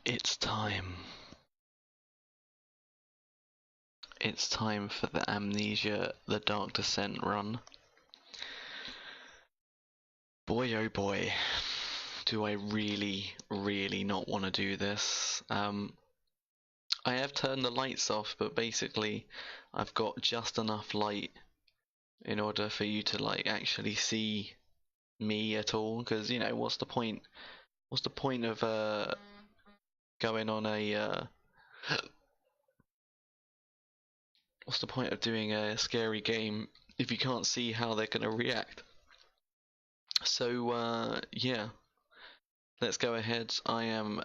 It's time. It's time for the Amnesia The Dark Descent run. Boy oh boy, do I really not want to do this. I have turned the lights off, but basically I've got just enough light in order for you to like actually see me at all, because you know, what's the point of going on a what's the point of doing a scary game if you can't see how they're going to react? So yeah, let's go ahead. I am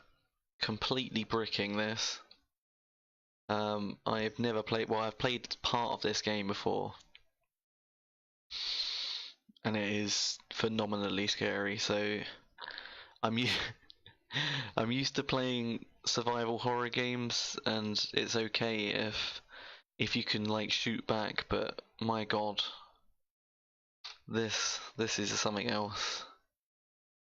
completely bricking this. I've never played, well, I've played part of this game before, and it is phenomenally scary. So I'm I'm used to playing survival horror games, and it's okay if you can like shoot back, but my god, this is something else.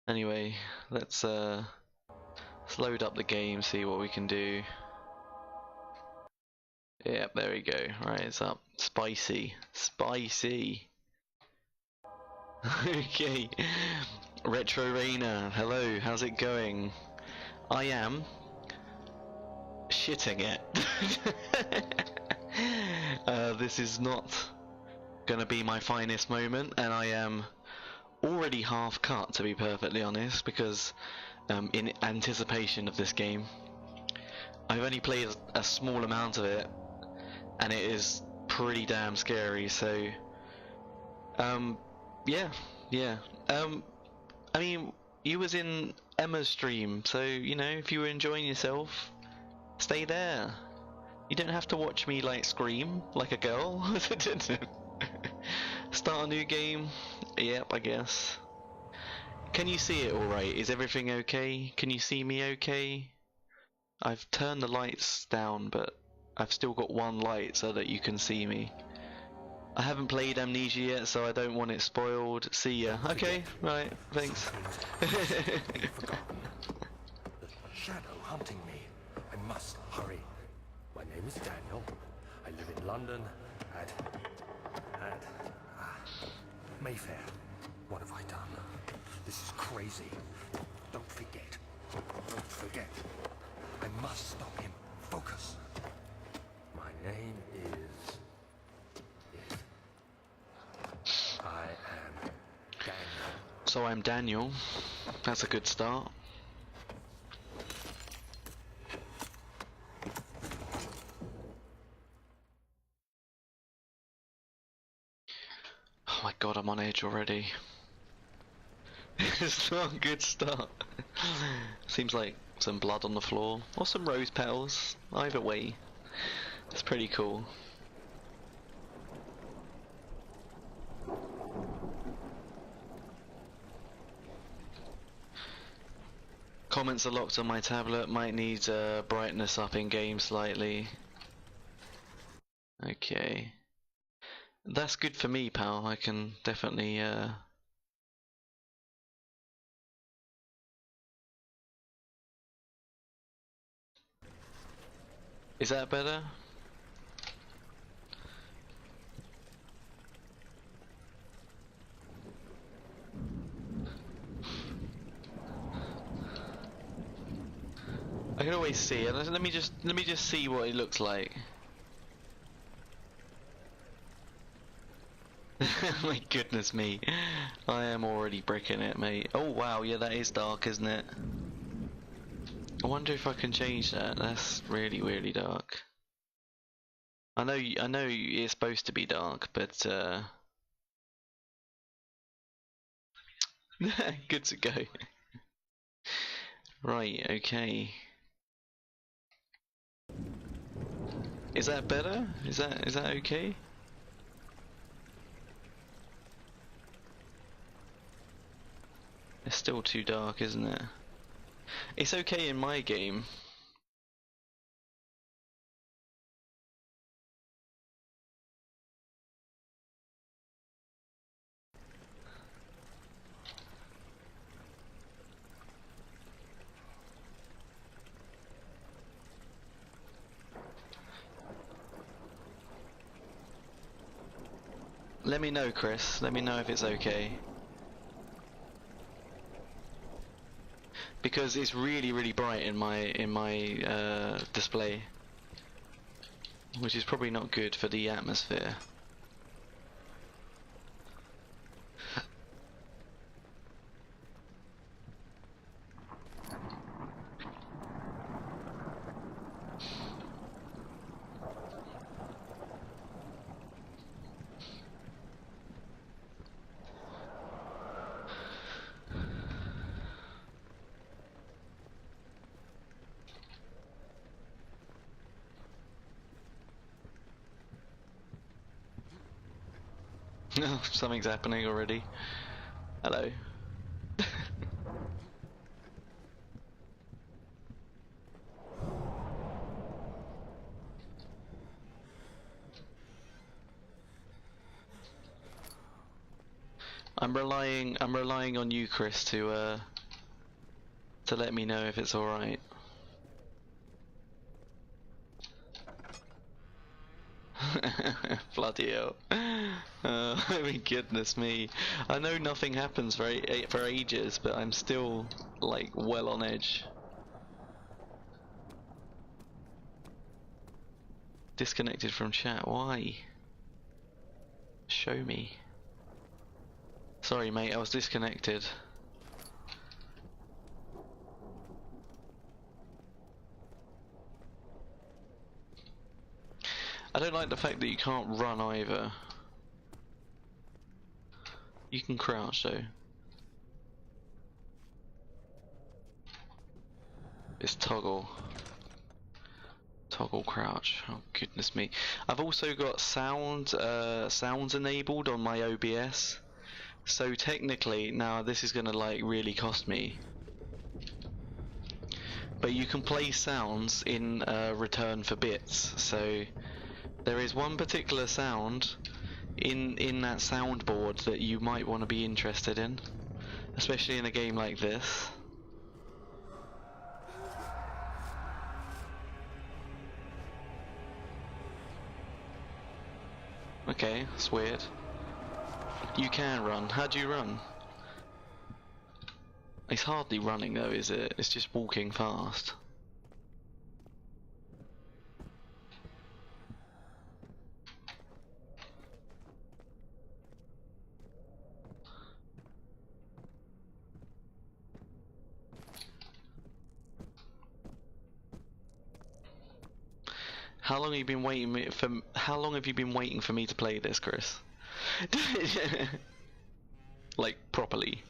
Anyway, let's load up the game, see what we can do. Yep, there we go. Right, it's up. Spicy. Okay. Retro Rainer, hello, how's it going? I am shitting it. This is not gonna be my finest moment, and I am already half cut, to be perfectly honest, because in anticipation of this game. I've only played a small amount of it, and it is pretty damn scary, so yeah. I mean, you was in Emma's stream, so you know, if you were enjoying yourself, stay there. You don't have to watch me like scream like a girl. Start a new game. Yep, I guess. Can you see it alright? Is everything okay? Can you see me okay? I've turned the lights down, but I've still got one light so that you can see me. I haven't played Amnesia yet, so I don't want it spoiled. See ya. Okay, right, thanks. The shadow hunting me. I must hurry. My name is Daniel. I live in London at Mayfair. What have I done? This is crazy. Don't forget. Don't forget. I must stop him. Focus. My name is... I am Daniel. So I'm Daniel. That's a good start. Oh my god, I'm on edge already. It's not a good start. Seems like some blood on the floor, or some rose petals. Either way, it's pretty cool. Comments are locked on my tablet, might need brightness up in game slightly. Okay. That's good for me, pal. I can definitely Is that better? I can always see it. Let me just see what it looks like. My goodness me, I am already bricking it, mate. Oh wow, yeah, that is dark, isn't it? I wonder if I can change that. That's really dark. I know it's supposed to be dark, but good to go. Right, okay. Is that better? Is that okay? It's still too dark, isn't it? It's okay in my game. Let me know, Chris. Let me know if it's okay. Because it's really, really bright in my display, which is probably not good for the atmosphere. Something's happening already. Hello. I'm relying on you, Chris, to let me know if it's alright. Bloody hell. I mean, goodness me. I know nothing happens for ages, but I'm still, like, well on edge. Disconnected from chat, why? Show me. Sorry mate, I was disconnected. I don't like the fact that you can't run either. You can crouch though. It's toggle. Toggle crouch. Oh goodness me. I've also got sounds enabled on my OBS. So technically, now this is gonna like really cost me. But you can play sounds in return for bits. So there is one particular sound in that soundboard that you might want to be interested in, especially in a game like this. Okay, that's weird. You can run. How do you run? It's hardly running though, is it? It's just walking fast. How long have you been waiting for? How long have you been waiting for me to play this, Chris? Like properly.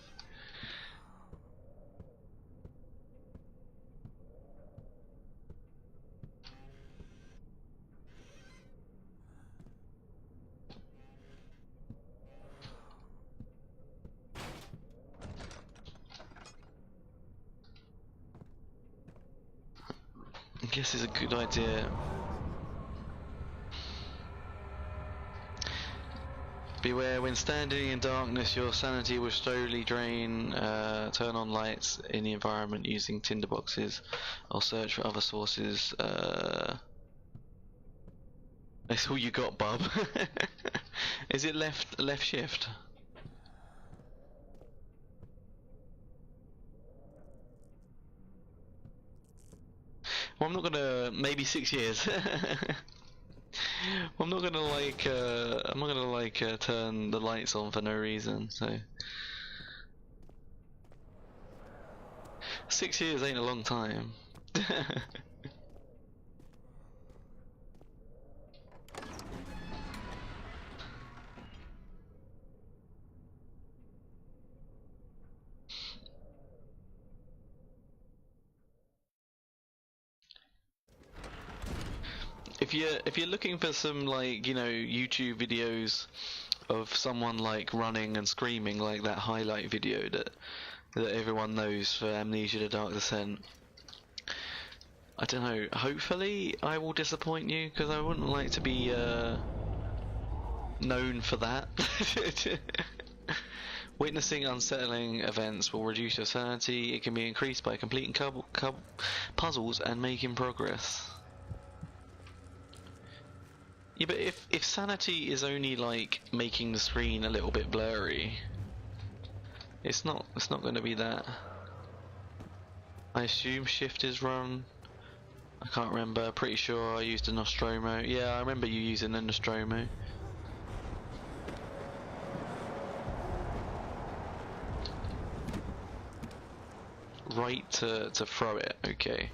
I guess it's a good idea. Beware, when standing in darkness, your sanity will slowly drain. Turn on lights in the environment using tinderboxes, or search for other sources. That's all you got, bub. Is it left shift? Well, I'm not gonna. Maybe 6 years. I'm not gonna turn the lights on for no reason. So 6 years ain't a long time. If you're looking for some like YouTube videos of someone like running and screaming like that highlight video that everyone knows for Amnesia: The Dark Descent, I don't know. Hopefully, I will disappoint you because I wouldn't like to be known for that. Witnessing unsettling events will reduce your sanity. It can be increased by completing puzzles and making progress. Yeah, but if sanity is only like making the screen a little bit blurry, it's not going to be that. I assume shift is run. I can't remember. Pretty sure I used a Nostromo. Yeah, I remember you using a Nostromo. Right to throw it. Okay.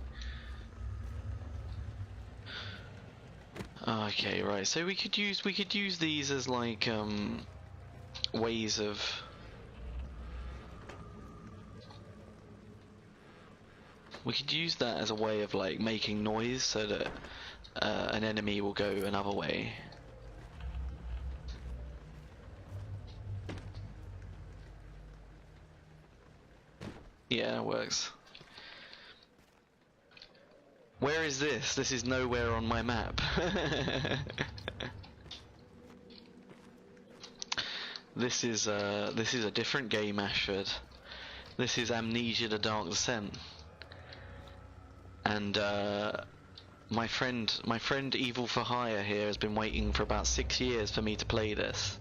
Okay, right. So we could use these as like ways of. We could use that as a way of like making noise so that an enemy will go another way. Yeah, it works. Where is this? This is nowhere on my map. This is a different game, Ashford. This is Amnesia: The Dark Descent. And my friend Evil for Hire here has been waiting for about 6 years for me to play this.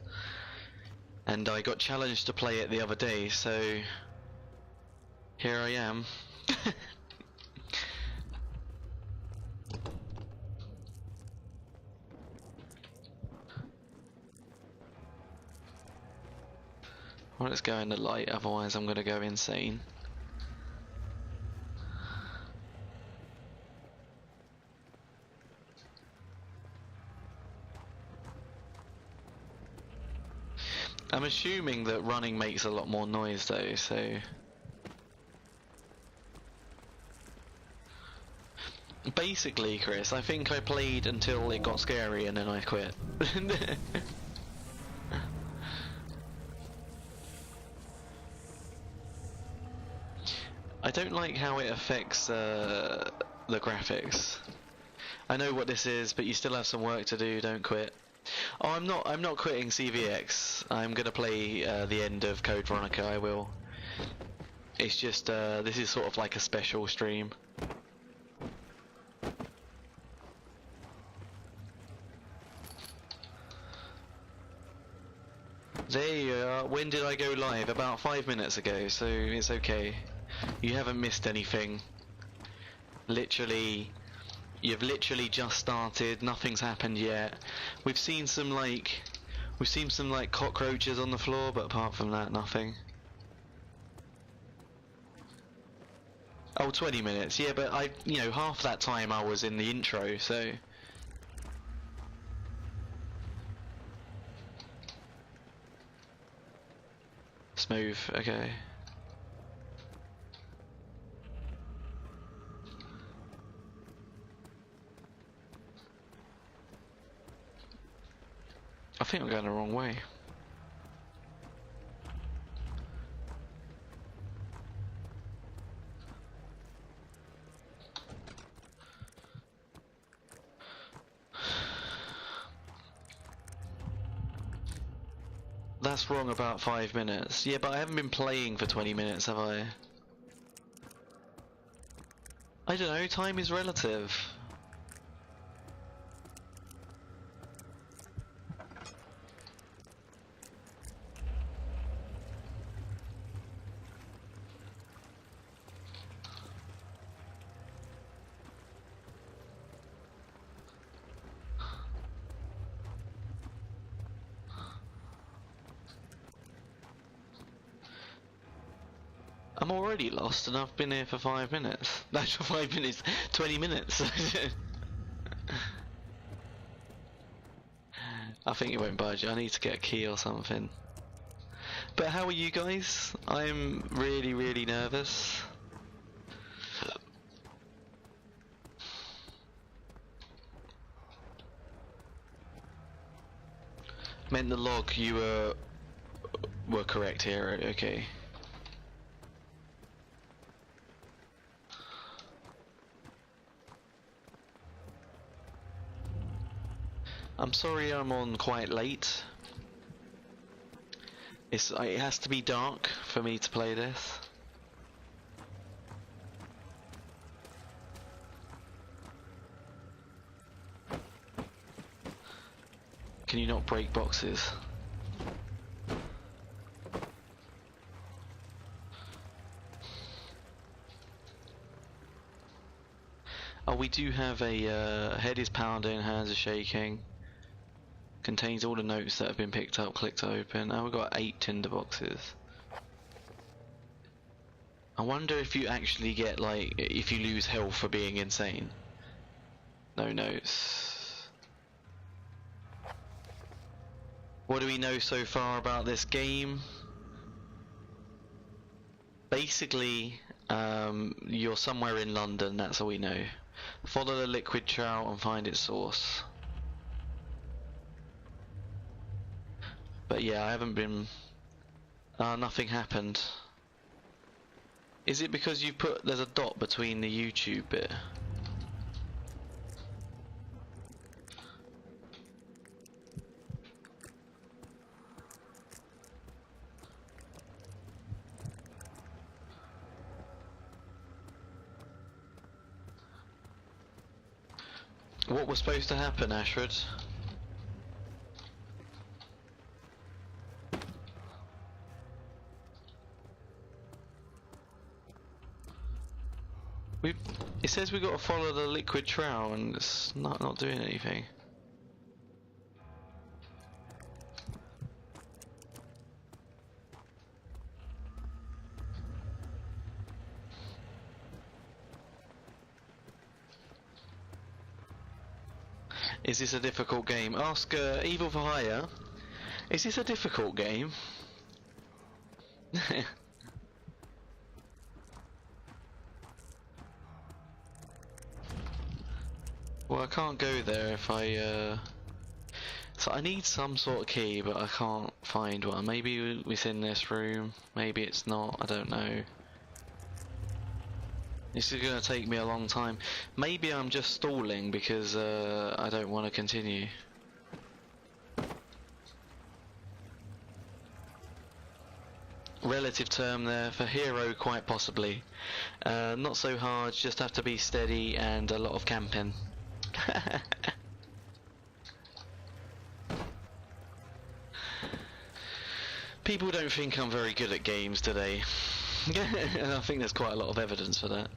And I got challenged to play it the other day, so here I am. Well, let's go in the light, otherwise I'm gonna go insane. I'm assuming that running makes a lot more noise though, so... Basically, Chris, I think I played until it got scary and then I quit. I don't like how it affects the graphics. I know what this is, but you still have some work to do, don't quit. Oh, I'm not quitting CVX. I'm gonna play the end of Code Veronica, I will. It's just, this is sort of like a special stream. There you are. When did I go live? About 5 minutes ago, so it's okay. You haven't missed anything. Literally, you've literally just started, nothing's happened yet. We've seen some like cockroaches on the floor, but apart from that, nothing. Oh, 20 minutes, yeah, but half that time I was in the intro, so... Smooth, okay. I think I'm going the wrong way. That's wrong about 5 minutes. Yeah, but I haven't been playing for 20 minutes, have I? I don't know, time is relative. I'm already lost and I've been here for 5 minutes. That's for 5 minutes, 20 minutes. I think it won't budge. I need to get a key or something. But how are you guys? I'm really, really nervous. Meant the log, you were correct here, okay. I'm sorry I'm on quite late. It has to be dark for me to play this. Can you not break boxes? Oh, we do have a head is pounding, hands are shaking. Contains all the notes that have been picked up, click to open. Oh, we've got 8 tinder boxes. I wonder if you actually get, like, if you lose health for being insane. No notes. What do we know so far about this game? Basically, you're somewhere in London, that's all we know. Follow the liquid trail and find its source. But yeah, I haven't been... nothing happened. Is it because you put... there's a dot between the YouTube bit? What was supposed to happen, Ashford? It says we've got to follow the liquid trail and it's not doing anything. Is this a difficult game? Ask Evil for Hire. Is this a difficult game? Well, I can't go there if I so I need some sort of key, but I can't find one. Maybe it's in this room, maybe it's not, I don't know. This is gonna take me a long time. Maybe I'm just stalling because I don't want to continue. Relative term there for hero, quite possibly. Not so hard, just have to be steady and a lot of camping. People don't think I'm very good at games today. And I think there's quite a lot of evidence for that.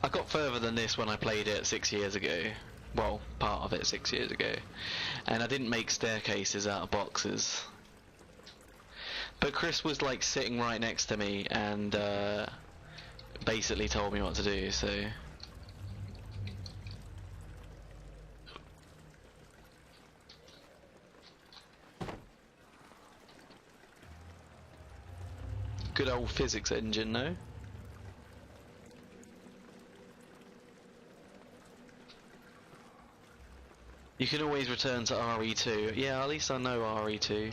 I got further than this when I played it 6 years ago. Well, part of it 6 years ago. And I didn't make staircases out of boxes. But Chris was like sitting right next to me and basically told me what to do, so... Good old physics engine, no? You can always return to RE2. Yeah, at least I know RE2.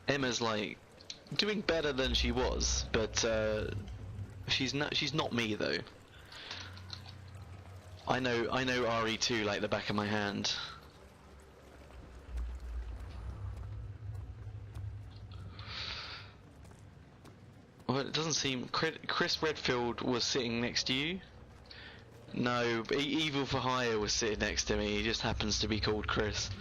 Emma's like doing better than she was, but she's not me though. I know RE2 like the back of my hand. Well, it doesn't seem... Chris Redfield was sitting next to you? No, but Evil for Hire was sitting next to me, he just happens to be called Chris.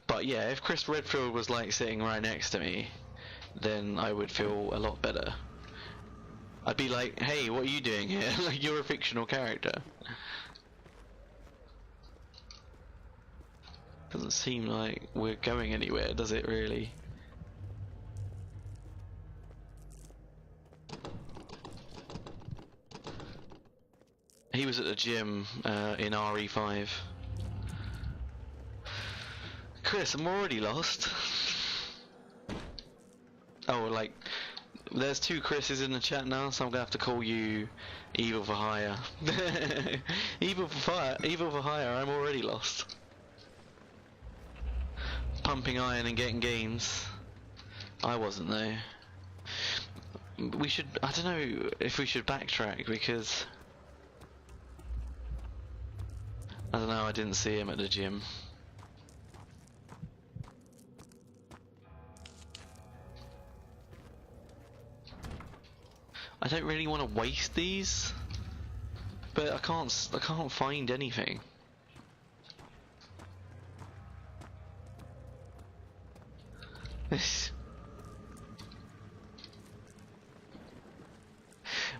But yeah, if Chris Redfield was like sitting right next to me, then I would feel a lot better. I'd be like, hey, what are you doing here? Like, you're a fictional character. Doesn't seem like we're going anywhere, does it really? He was at the gym in RE5. Chris, I'm already lost. Oh, like, there's 2 Chris's in the chat now, so I'm gonna have to call you Evil for Hire. Evil for Hire, I'm already lost. Pumping iron and getting gains. I wasn't though. We should, I don't know if we should backtrack because... I don't know, I didn't see him at the gym. I don't really want to waste these, but I can't find anything.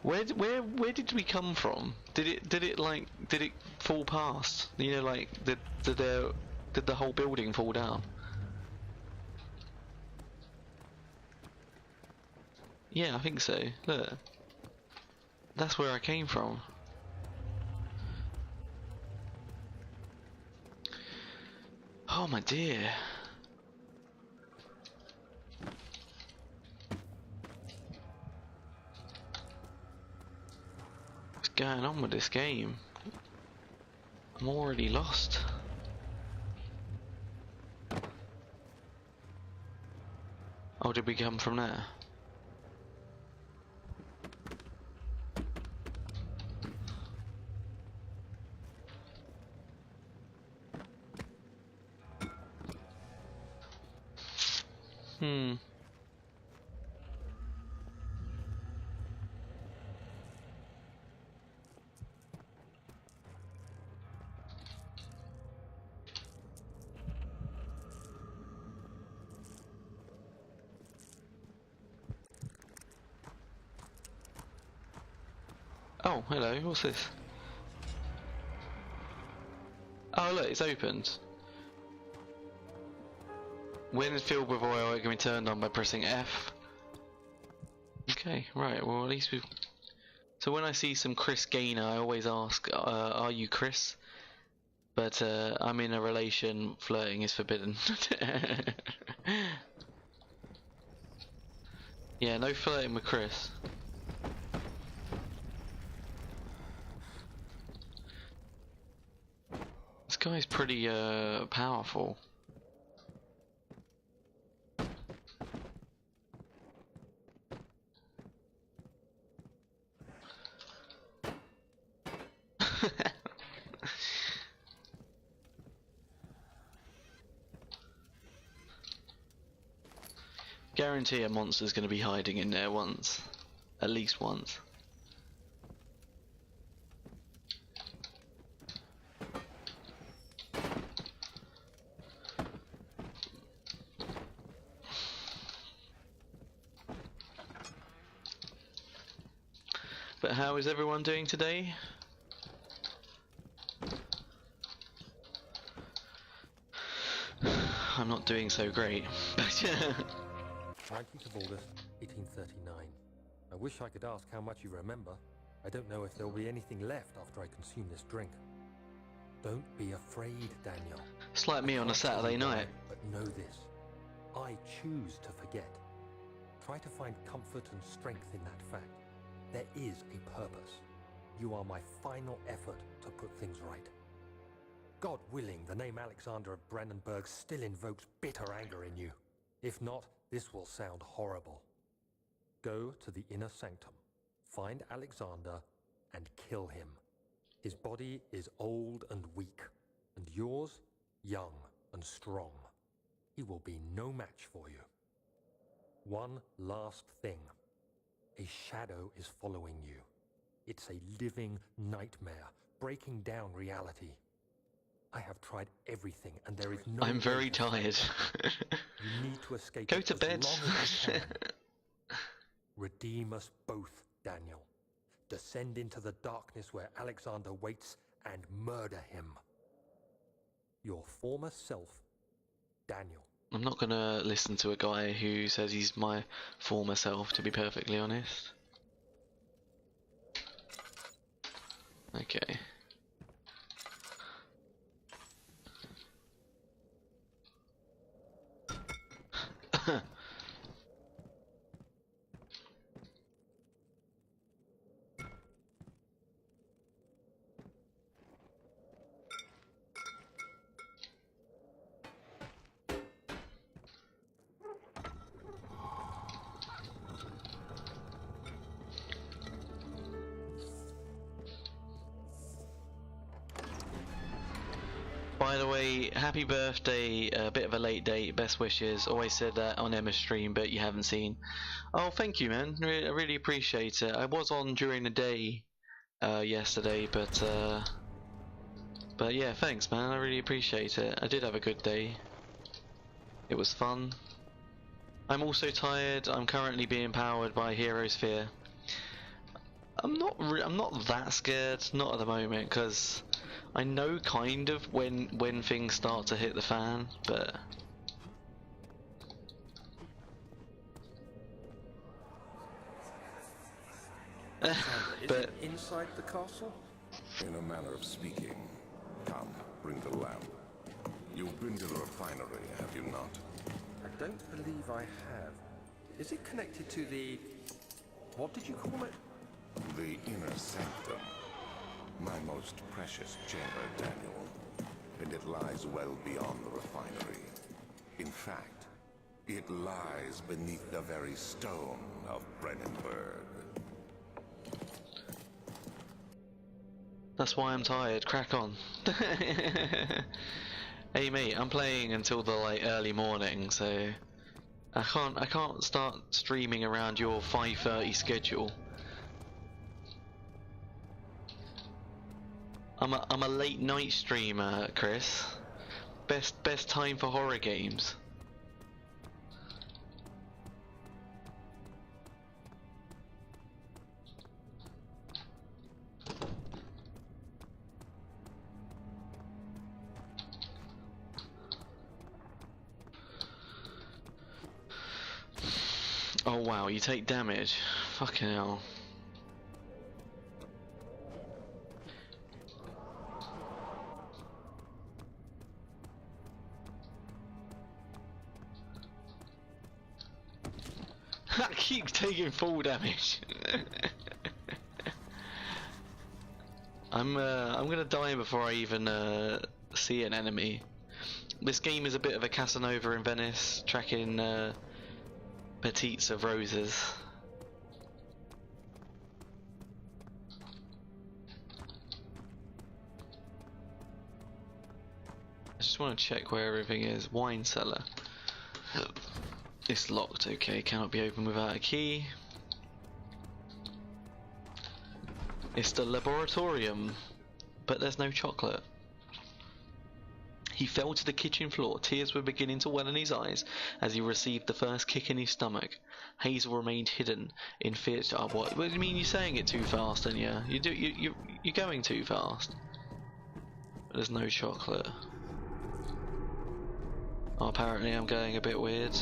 Where did we come from? Did it fall past? You know, like did the whole building fall down? Yeah, I think so. Look, that's where I came from. Oh my dear. What's going on with this game? I'm already lost. Oh, did we come from there? Oh, hello, what's this? Oh look, it's opened. When filled with oil, it can be turned on by pressing F. Okay, right, well at least we've... So when I see some Chris Gaynor, I always ask, are you Chris? But I'm in a relation, flirting is forbidden. Yeah, no flirting with Chris. This guy's pretty powerful. Guarantee a monster's going to be hiding in there once. At least once. But how is everyone doing today? I'm not doing so great. 19th of August, 1839. I wish I could ask how much you remember. I don't know if there'll be anything left after I consume this drink. Don't be afraid, Daniel. It's like me on a Saturday night. But know this. I choose to forget. Try to find comfort and strength in that fact. There is a purpose. You are my final effort to put things right. God willing, the name Alexander of Brandenburg still invokes bitter anger in you. If not, this will sound horrible. Go to the inner sanctum, find Alexander, and kill him. His body is old and weak, and yours, young and strong. He will be no match for you. One last thing. A shadow is following you. It's a living nightmare, breaking down reality. I have tried everything, and there is no... I'm very tired. You need to escape. Go to bed. Redeem us both, Daniel. Descend into the darkness where Alexander waits and murder him. Your former self, Daniel. I'm not gonna listen to a guy who says he's my former self, to be perfectly honest. Okay. by the way, happy birthday, a bit of a late date, best wishes. Always said that on Emma's stream, but you haven't seen. Oh, thank you, man. I really appreciate it. I was on during the day yesterday, but yeah, thanks, man. I really appreciate it. I did have a good day. It was fun. I'm also tired. I'm currently being powered by Hero Sphere. I'm not that scared, not at the moment, because I know kind of when things start to hit the fan, but Is but it inside the castle? In a manner of speaking. Come, bring the lamp. You've been to the refinery, have you not? I don't believe I have. Is it connected to the... what did you call it? The inner sanctum. My most precious chamber, Daniel. And it lies well beyond the refinery. In fact, it lies beneath the very stone of Brennenburg. that's why I'm tired. Crack on. Hey mate, I'm playing until the early morning, so I can't start streaming around your 5:30 schedule. I'm a late night streamer, Chris. Best time for horror games. Oh wow, you take damage. Fucking hell. I keep taking full damage. I'm gonna die before I even see an enemy. This game is a bit of a Casanova in Venice, tracking petites of roses. I just want to check where everything is. Wine cellar. It's locked, okay, cannot be opened without a key. It's the laboratorium, but there's no chocolate. He fell to the kitchen floor. Tears were beginning to well in his eyes as he received the first kick in his stomach. Hazel remained hidden in fear. Oh, what do you mean you're saying it too fast, and you're going too fast. There's no chocolate. Oh, apparently I'm going a bit weird.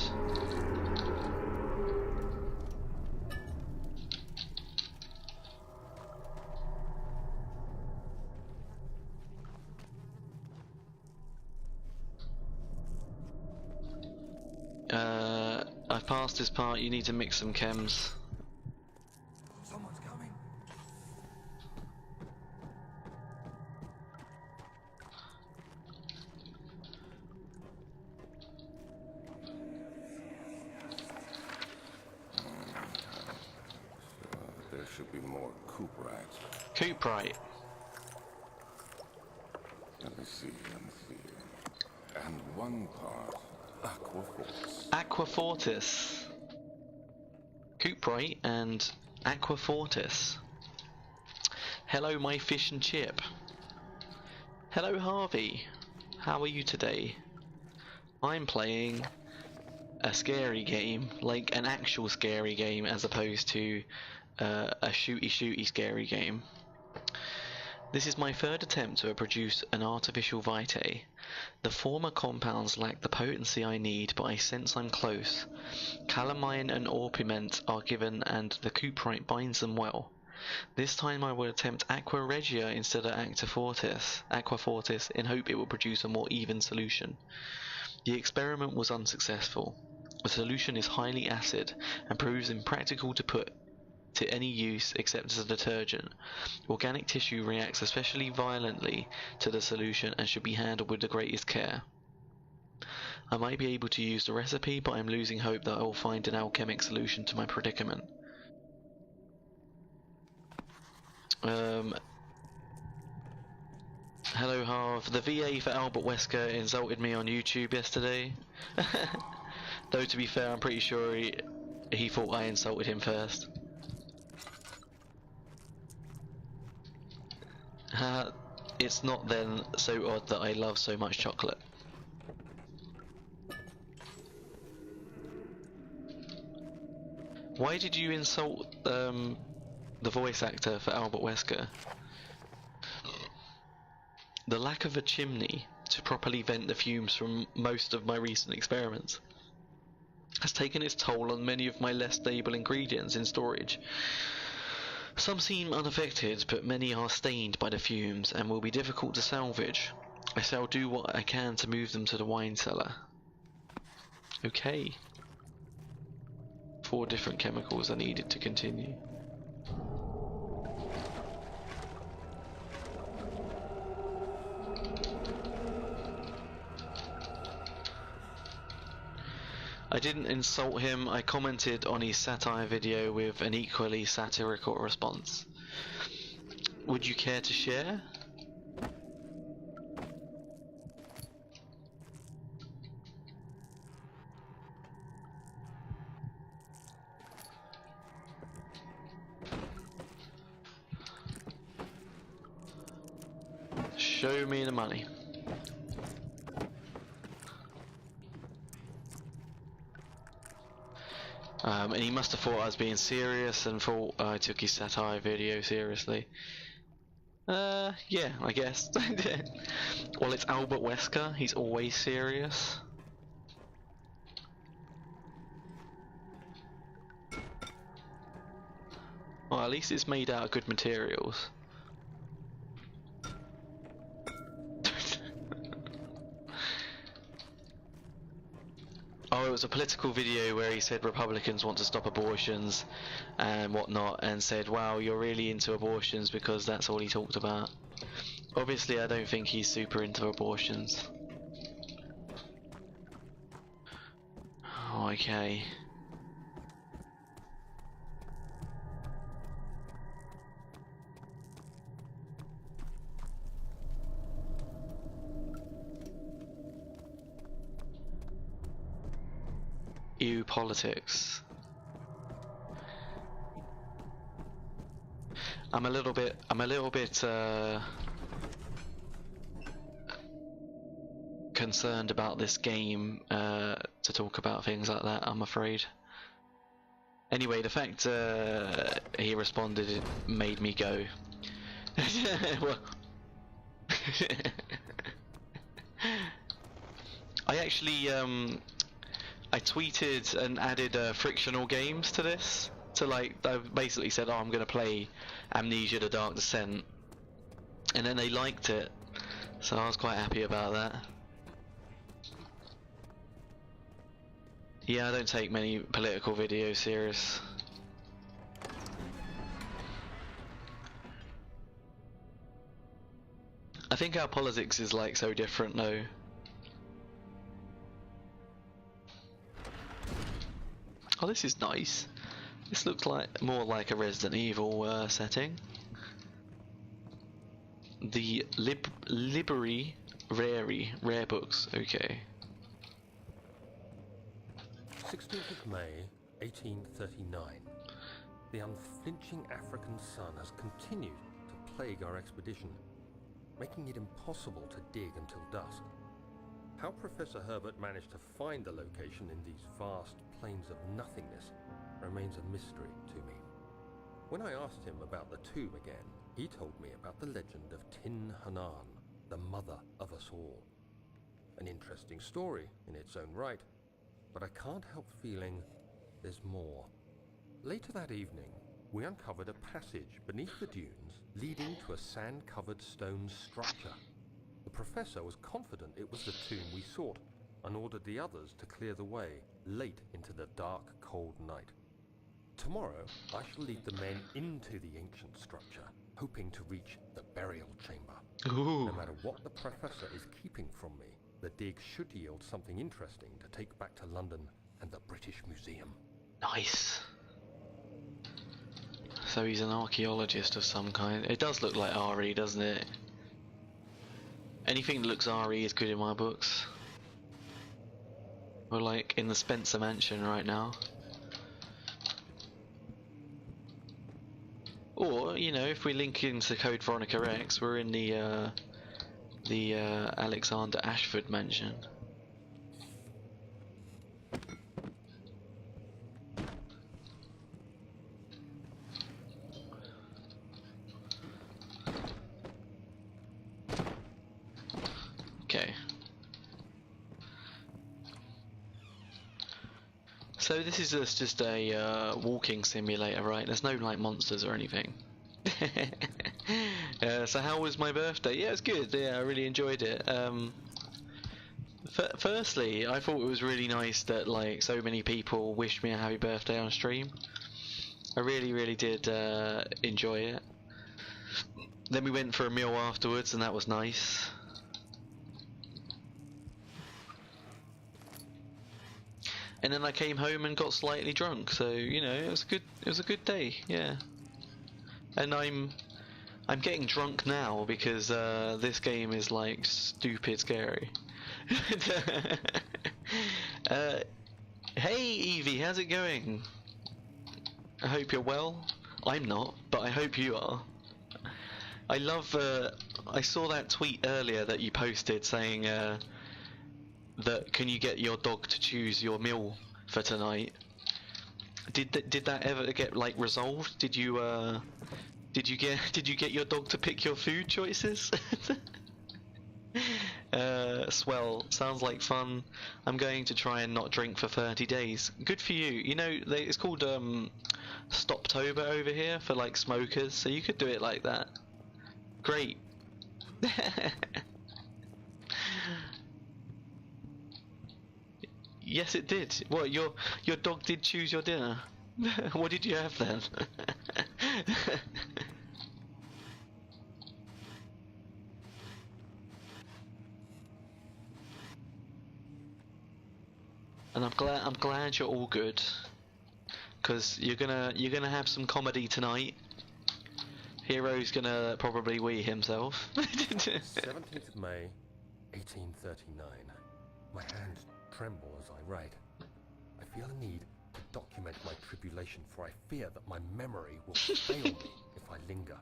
I've passed this part. You need to mix some chems. Someone's coming. There should be more cuprite. Cuprite. Let me see. And one part aquaforce. Aquafortis. Cuprite and Aquafortis. Hello, my fish and chip. Hello, Harvey. How are you today? I'm playing a scary game, like an actual scary game, as opposed to a shooty scary game. This is my third attempt to produce an artificial vitae. The former compounds lack the potency I need, but I sense I'm close. Calamine and orpiment are given and the cuprite binds them well. This time I will attempt Aqua Regia instead of Aquafortis in hope it will produce a more even solution. The experiment was unsuccessful. The solution is highly acid and proves impractical to put to any use except as a detergent. Organic tissue reacts especially violently to the solution and should be handled with the greatest care. I might be able to use the recipe, but I'm losing hope that I will find an alchemic solution to my predicament. Hello, Harv. The VA for Albert Wesker insulted me on YouTube yesterday. Though to be fair, I'm pretty sure he thought I insulted him first. It's not then so odd that I love so much chocolate. Why did you insult the voice actor for Albert Wesker? The lack of a chimney to properly vent the fumes from most of my recent experiments has taken its toll on many of my less stable ingredients in storage. Some seem unaffected, but many are stained by the fumes and will be difficult to salvage. I shall do what I can to move them to the wine cellar. Okay. 4 different chemicals are needed to continue. I didn't insult him, I commented on his satire video with an equally satirical response. Would you care to share? Show me the money. And he must have thought I was being serious and thought I took his satire video seriously. Yeah, I guess. Well, it's Albert Wesker, he's always serious. Well, at least it's made out of good materials. Oh, it was a political video where he said Republicans want to stop abortions and whatnot, and said, wow, you're really into abortions, because that's all he talked about. Obviously, I don't think he's super into abortions. Oh, okay. EU politics. I'm a little bit concerned about this game to talk about things like that, I'm afraid. Anyway, the fact he responded, it made me go. Well, I actually I tweeted and added frictional games to this. To like, I basically said, oh, I'm gonna play Amnesia: The Dark Descent, and then they liked it, so I was quite happy about that. Yeah, I don't take many political videos serious. I think our politics is like so different though. Oh, this is nice. This looks like more like a Resident Evil setting. The Liberi Rare books. Okay. 16th of May, 1839. The unflinching African sun has continued to plague our expedition, making it impossible to dig until dusk. How Professor Herbert managed to find the location in these vast plains of nothingness remains a mystery to me. When I asked him about the tomb again, he told me about the legend of Tin Hanan, the mother of us all. An interesting story in its own right, but I can't help feeling there's more. Later that evening, we uncovered a passage beneath the dunes leading to a sand-covered stone structure. The professor was confident it was the tomb we sought, and ordered the others to clear the way late into the dark, cold night. Tomorrow, I shall lead the men into the ancient structure, hoping to reach the burial chamber. Ooh. No matter what the professor is keeping from me, the dig should yield something interesting to take back to London and the British Museum. Nice. So he's an archaeologist of some kind. It does look like Ari, doesn't it? Anything that looks RE is good in my books. We're like in the Spencer Mansion right now. Or, you know, if we link into Code Veronica X, we're in the Alexander Ashford Mansion. Okay. So this is just a walking simulator, right? There's no like monsters or anything. So how was my birthday? Yeah, it was good. Yeah, I really enjoyed it. Firstly, I thought it was really nice that like so many people wished me a happy birthday on stream. I really did enjoy it. Then we went for a meal afterwards, and that was nice. And then I came home and got slightly drunk, so you know it was good. It was a good day, yeah. And I'm getting drunk now because this game is like stupid scary. Hey Evie, how's it going? I hope you're well. I'm not, but I hope you are. I love. I saw that tweet earlier that you posted saying that can you get your dog to choose your meal for tonight? Did that ever get like resolved? Did you get your dog to pick your food choices? Swell. Sounds like fun. I'm going to try and not drink for 30 days. Good for you. You know, it's called Stoptober over here for like smokers, so you could do it like that. Great. Yes, it did. What, your dog did choose your dinner? What did you have then? And I'm glad you're all good, because you're gonna have some comedy tonight. Hero's gonna probably wee himself. 17th of May, 1839. My hands tremble as I write. I feel a need to document my tribulation, for I fear that my memory will fail me if I linger.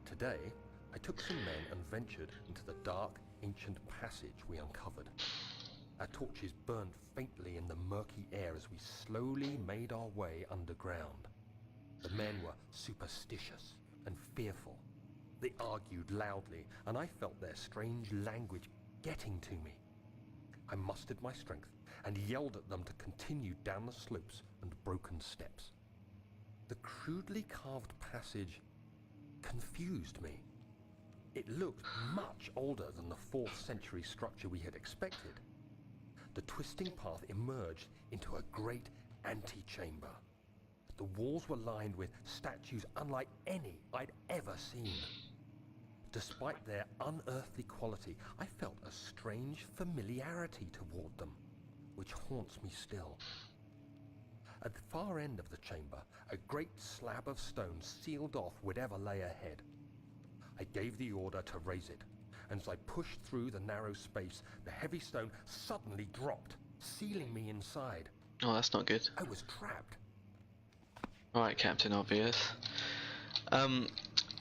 Today, I took some men and ventured into the dark, ancient passage we uncovered. Our torches burned faintly in the murky air as we slowly made our way underground. The men were superstitious and fearful. They argued loudly, and I felt their strange language getting to me. I mustered my strength and yelled at them to continue down the slopes and broken steps. The crudely carved passage confused me. It looked much older than the 4th century structure we had expected. The twisting path emerged into a great antechamber. The walls were lined with statues unlike any I'd ever seen. Despite their unearthly quality, I felt a strange familiarity toward them, which haunts me still. At the far end of the chamber, a great slab of stone sealed off whatever lay ahead. I gave the order to raise it, and as I pushed through the narrow space, the heavy stone suddenly dropped, sealing me inside. Oh, that's not good. I was trapped. Alright, Captain Obvious.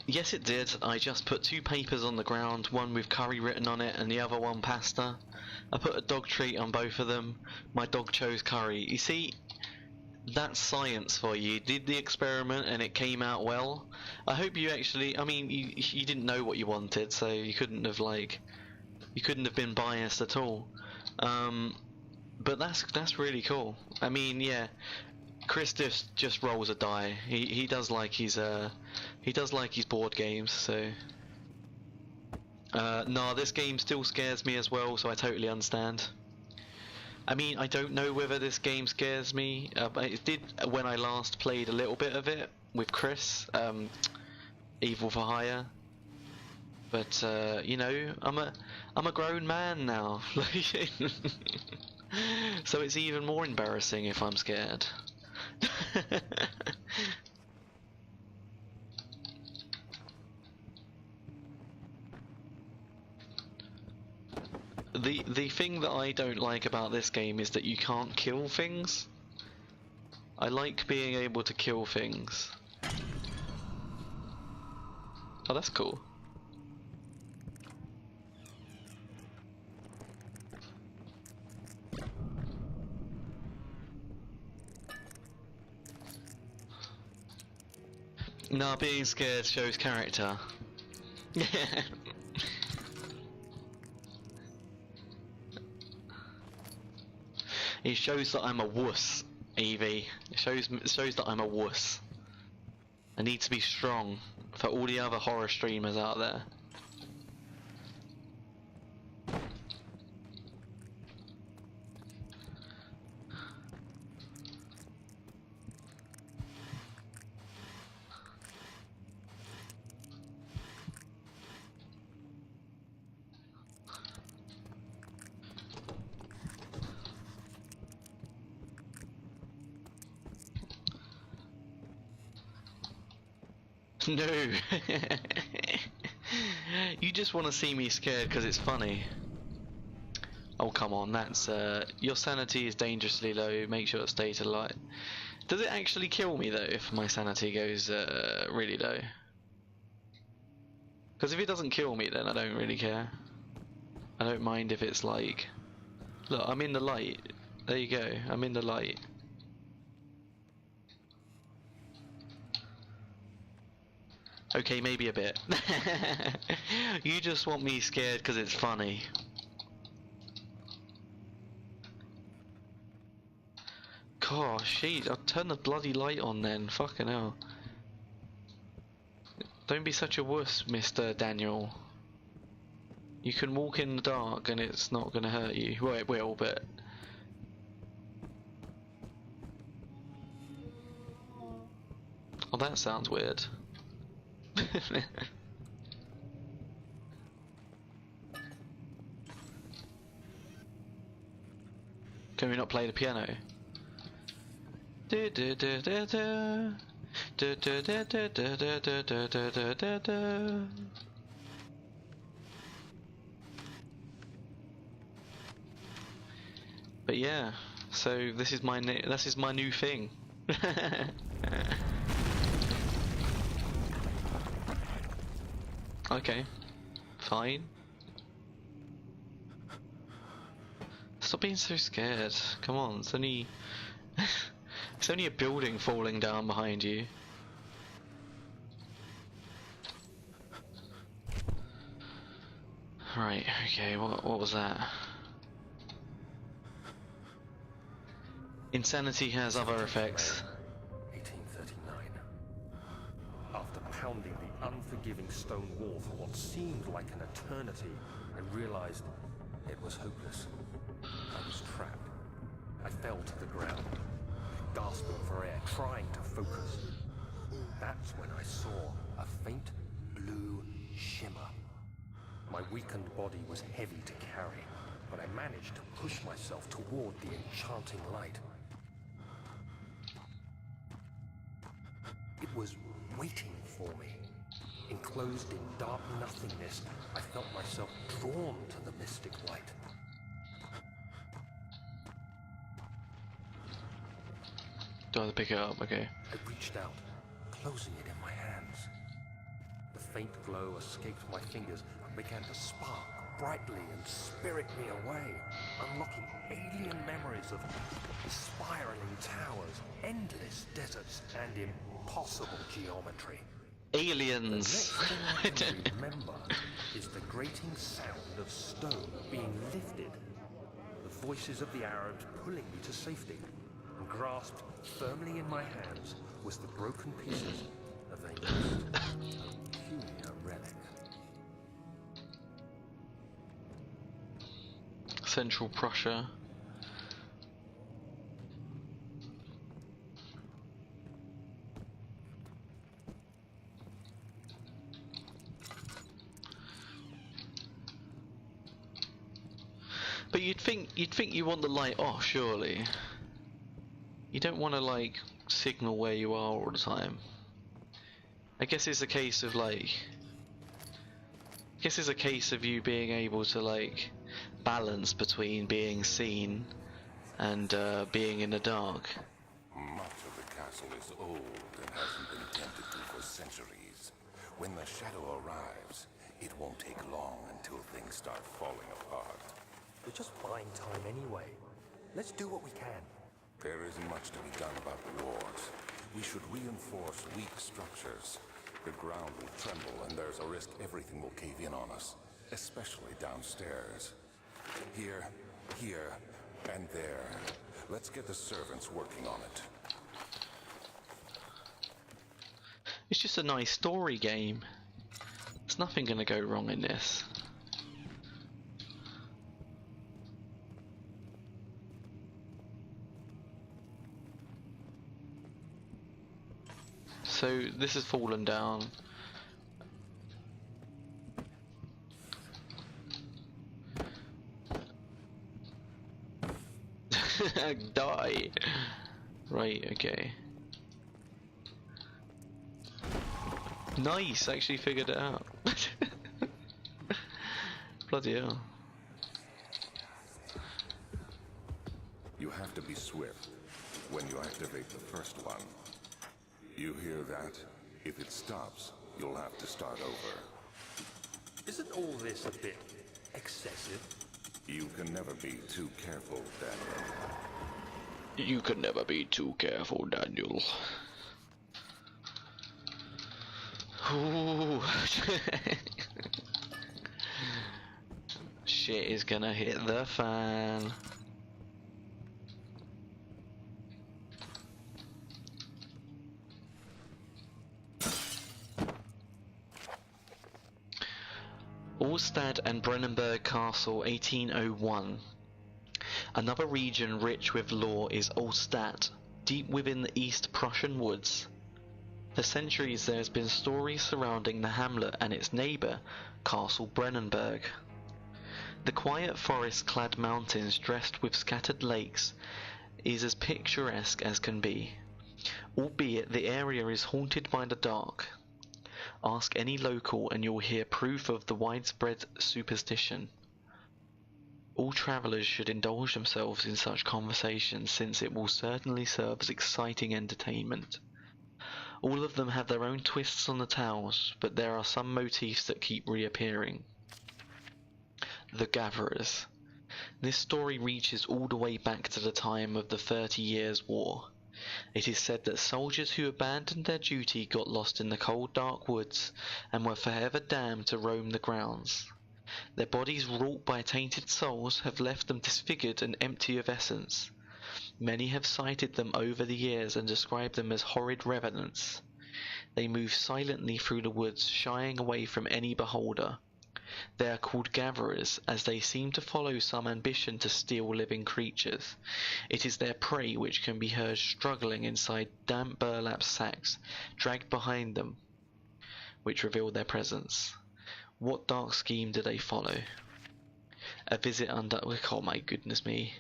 Yes it did. I just put 2 papers on the ground, one with curry written on it and the other one pasta. I put a dog treat on both of them. My dog chose curry. You see, that's science for you. You did the experiment and it came out well. I hope you actually, I mean, you didn't know what you wanted, so you couldn't have been biased at all. But that's really cool. I mean, yeah, Chris just rolls a die. He does like his board games, so nah, this game still scares me as well, so I totally understand. I mean, I don't know whether this game scares me. It did when I last played a little bit of it with Chris, Evil for Hire. But you know, I'm a grown man now, so it's even more embarrassing if I'm scared. The thing that I don't like about this game is that you can't kill things. I like being able to kill things. Oh, that's cool. Nah, being scared shows character. It shows that I'm a wuss, Evie. It shows that I'm a wuss. I need to be strong for all the other horror streamers out there. No. You just want to see me scared because it's funny. Oh come on, that's your sanity is dangerously low. Make sure it stays alive. Does it actually kill me though if my sanity goes really low? Because if it doesn't kill me, then I don't really care. I don't mind if it's like, look, I'm in the light. There you go. I'm in the light. Okay, maybe a bit. You just want me scared because it's funny. Gosh, jeez, I'll turn the bloody light on then. Fucking hell. Don't be such a wuss, Mr. Daniel. You can walk in the dark and it's not gonna hurt you. Well, it will, but... Oh, that sounds weird. Can we not play the piano? But yeah, so this is my new thing. Okay, fine. Stop being so scared. Come on, it's only it's only a building falling down behind you. Right, okay, what was that? Insanity has other effects. 1839. After pounding the unforgiving stone wall for what seemed like an eternity, I realized it was hopeless. I was trapped. I fell to the ground, gasping for air, trying to focus. That's when I saw a faint blue shimmer. My weakened body was heavy to carry, but I managed to push myself toward the enchanting light. It was waiting for me. Enclosed in dark nothingness, I felt myself drawn to the mystic light. Do I have to pick it up? Okay. I reached out, closing it in my hands. The faint glow escaped my fingers and began to spark brightly and spirit me away, unlocking alien memories of spiraling towers, endless deserts, and impossible geometry. Aliens! The next thing I remember is the grating sound of stone being lifted, the voices of the Arabs pulling me to safety, and grasped firmly in my hands was the broken pieces of a most peculiar relic. Central Prussia. But you'd think you want the light off, surely. You don't want to like signal where you are all the time. I guess it's a case of like. I guess it's a case of you being able to like balance between being seen and being in the dark. Much of the castle is old and hasn't been tended to for centuries. When the shadow arrives, it won't take long until things start falling apart. We're just buying time anyway. Let's do what we can. There isn't much to be done about the walls. We should reinforce weak structures. The ground will tremble, and there's a risk everything will cave in on us, especially downstairs. Here, and there. Let's get the servants working on it. It's just a nice story game. There's nothing gonna go wrong in this. So this has fallen down. Die. Right, okay. Nice, actually figured it out. Bloody hell. You have to be swift when you activate the first one. You hear that? If it stops, you'll have to start over. Isn't all this a bit excessive? You can never be too careful, Daniel. You can never be too careful, Daniel. Ooh. Shit is gonna hit the fan. Allstadt and Brennenburg Castle, 1801. Another region rich with lore is Allstadt, deep within the East Prussian woods. For centuries there has been stories surrounding the hamlet and its neighbour, Castle Brennenburg. The quiet forest-clad mountains dressed with scattered lakes is as picturesque as can be, albeit the area is haunted by the dark. Ask any local and you'll hear proof of the widespread superstition. All travellers should indulge themselves in such conversations, since it will certainly serve as exciting entertainment. All of them have their own twists on the tales, but there are some motifs that keep reappearing. The Gatherers. This story reaches all the way back to the time of the 30 Years' War. It is said that soldiers who abandoned their duty got lost in the cold dark woods and were forever damned to roam the grounds. Their bodies wrought by tainted souls have left them disfigured and empty of essence. Many have cited them over the years and described them as horrid revenants. They move silently through the woods, shying away from any beholder. They are called gatherers, as they seem to follow some ambition to steal living creatures. It is their prey which can be heard struggling inside damp burlap sacks, dragged behind them, which reveal their presence. What dark scheme do they follow? A visit under... Oh my goodness me.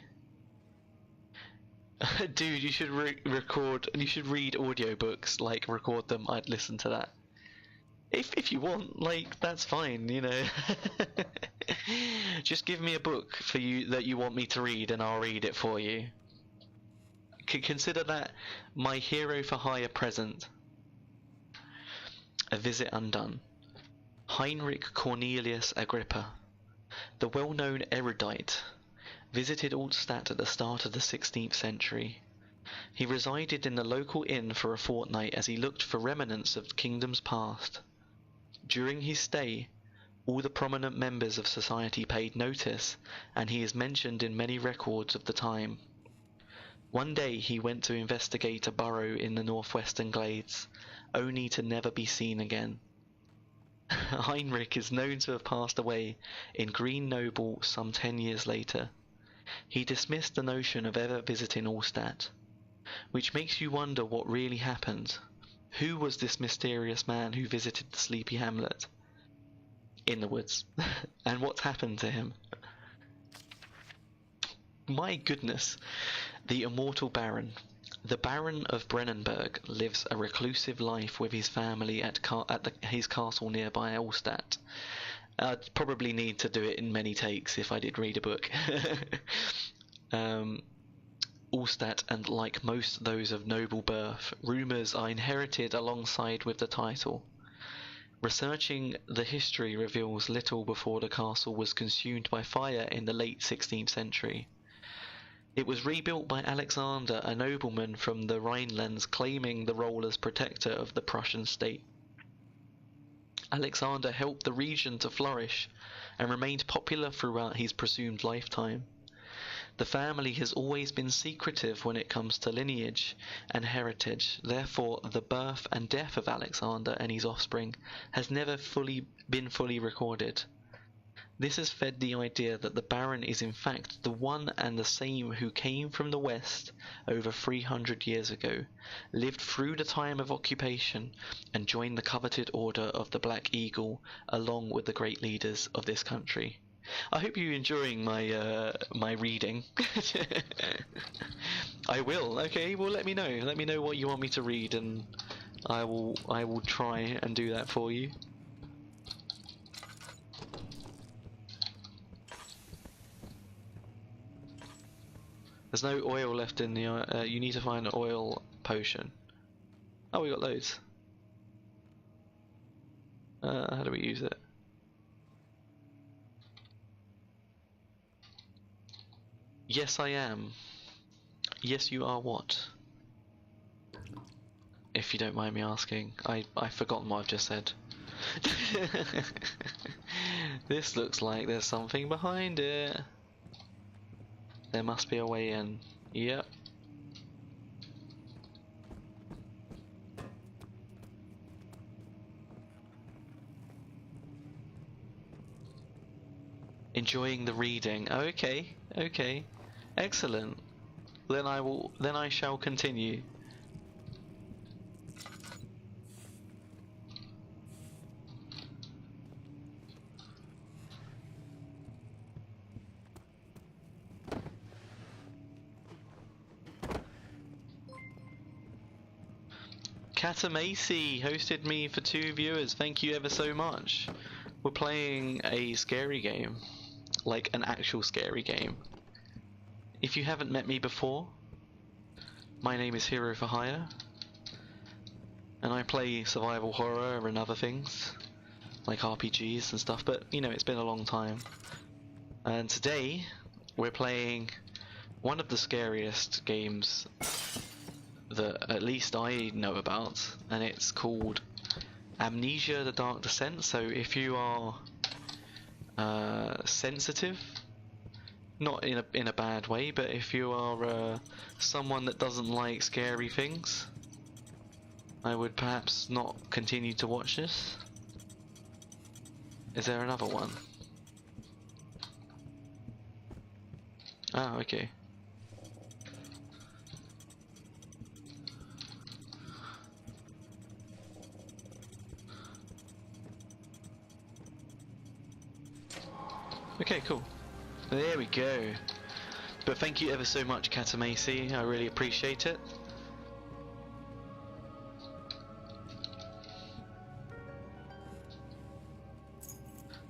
Dude, you should record... You should read audiobooks, like record them. I'd listen to that. If you want, like, that's fine, you know. Just give me a book for you that you want me to read and I'll read it for you. Consider that my hero for hire present. A visit undone. Heinrich Cornelius Agrippa, the well-known erudite, visited Allstadt at the start of the 16th century. He resided in the local inn for a fortnight as he looked for remnants of kingdoms past. During his stay, all the prominent members of society paid notice, and he is mentioned in many records of the time. One day he went to investigate a burrow in the northwestern glades, only to never be seen again. Heinrich is known to have passed away in Grenoble some 10 years later. He dismissed the notion of ever visiting Allstadt, which makes you wonder what really happened. Who was this mysterious man who visited the sleepy hamlet in the woods? And what's happened to him? My goodness. The immortal Baron. The Baron of Brennenburg lives a reclusive life with his family at his castle nearby Allstadt. I'd probably need to do it in many takes if I did read a book. um, Allstat, and like most those of noble birth, rumours are inherited alongside with the title. Researching the history reveals little before the castle was consumed by fire in the late 16th century. It was rebuilt by Alexander, a nobleman from the Rhinelands, claiming the role as protector of the Prussian state. Alexander helped the region to flourish and remained popular throughout his presumed lifetime. The family has always been secretive when it comes to lineage and heritage, therefore the birth and death of Alexander and his offspring has never been fully recorded. This has fed the idea that the Baron is in fact the one and the same who came from the west over 300 years ago, lived through the time of occupation, and joined the coveted Order of the Black Eagle along with the great leaders of this country. I hope you're enjoying my reading. I will. Okay, well let me know. Let me know what you want me to read, and I will try and do that for you. There's no oil left in the. You need to find an oil potion. Oh, we got loads. How do we use it? Yes, I am. Yes, you are what? If you don't mind me asking. I've forgotten what I've just said. This looks like there's something behind it. There must be a way in. Yep. Enjoying the reading. Okay, okay. Excellent. Then I shall continue. Catamacy hosted me for 2 viewers. Thank you ever so much. We're playing a scary game. Like an actual scary game. If you haven't met me before, my name is Hero for Hire, and I play survival horror and other things, like RPGs and stuff, but you know, it's been a long time. And today, we're playing one of the scariest games that at least I know about, and it's called Amnesia: The Dark Descent. So if you are sensitive, not in a bad way, but if you are someone that doesn't like scary things, I would perhaps not continue to watch this. Is there another one? Ah, okay. Okay, cool. There we go. But thank you ever so much, Catamacy. I really appreciate it.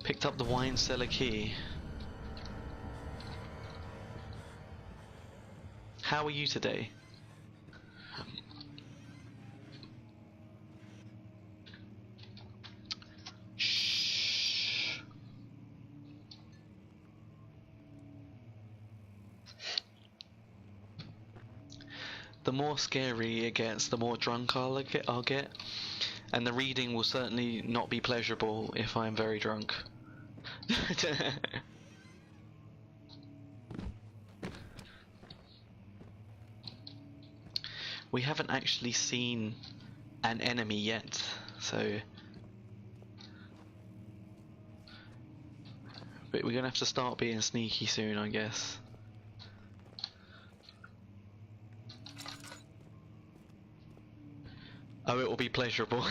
Picked up the wine cellar key. How are you today? Shh. The more scary it gets, the more drunk I'll get, and the reading will certainly not be pleasurable if I'm very drunk. We haven't actually seen an enemy yet, so but we're gonna have to start being sneaky soon, I guess. Oh, it will be pleasurable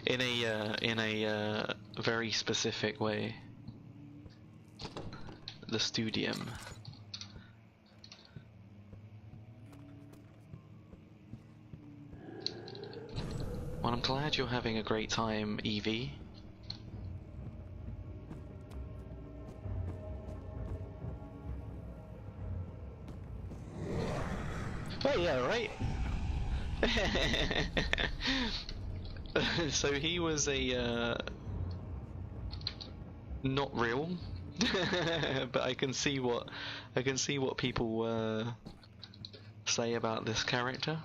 in a very specific way. The studium. Well, I'm glad you're having a great time, Evie. Yeah, right. So he was a not real, but I can see what people say about this character.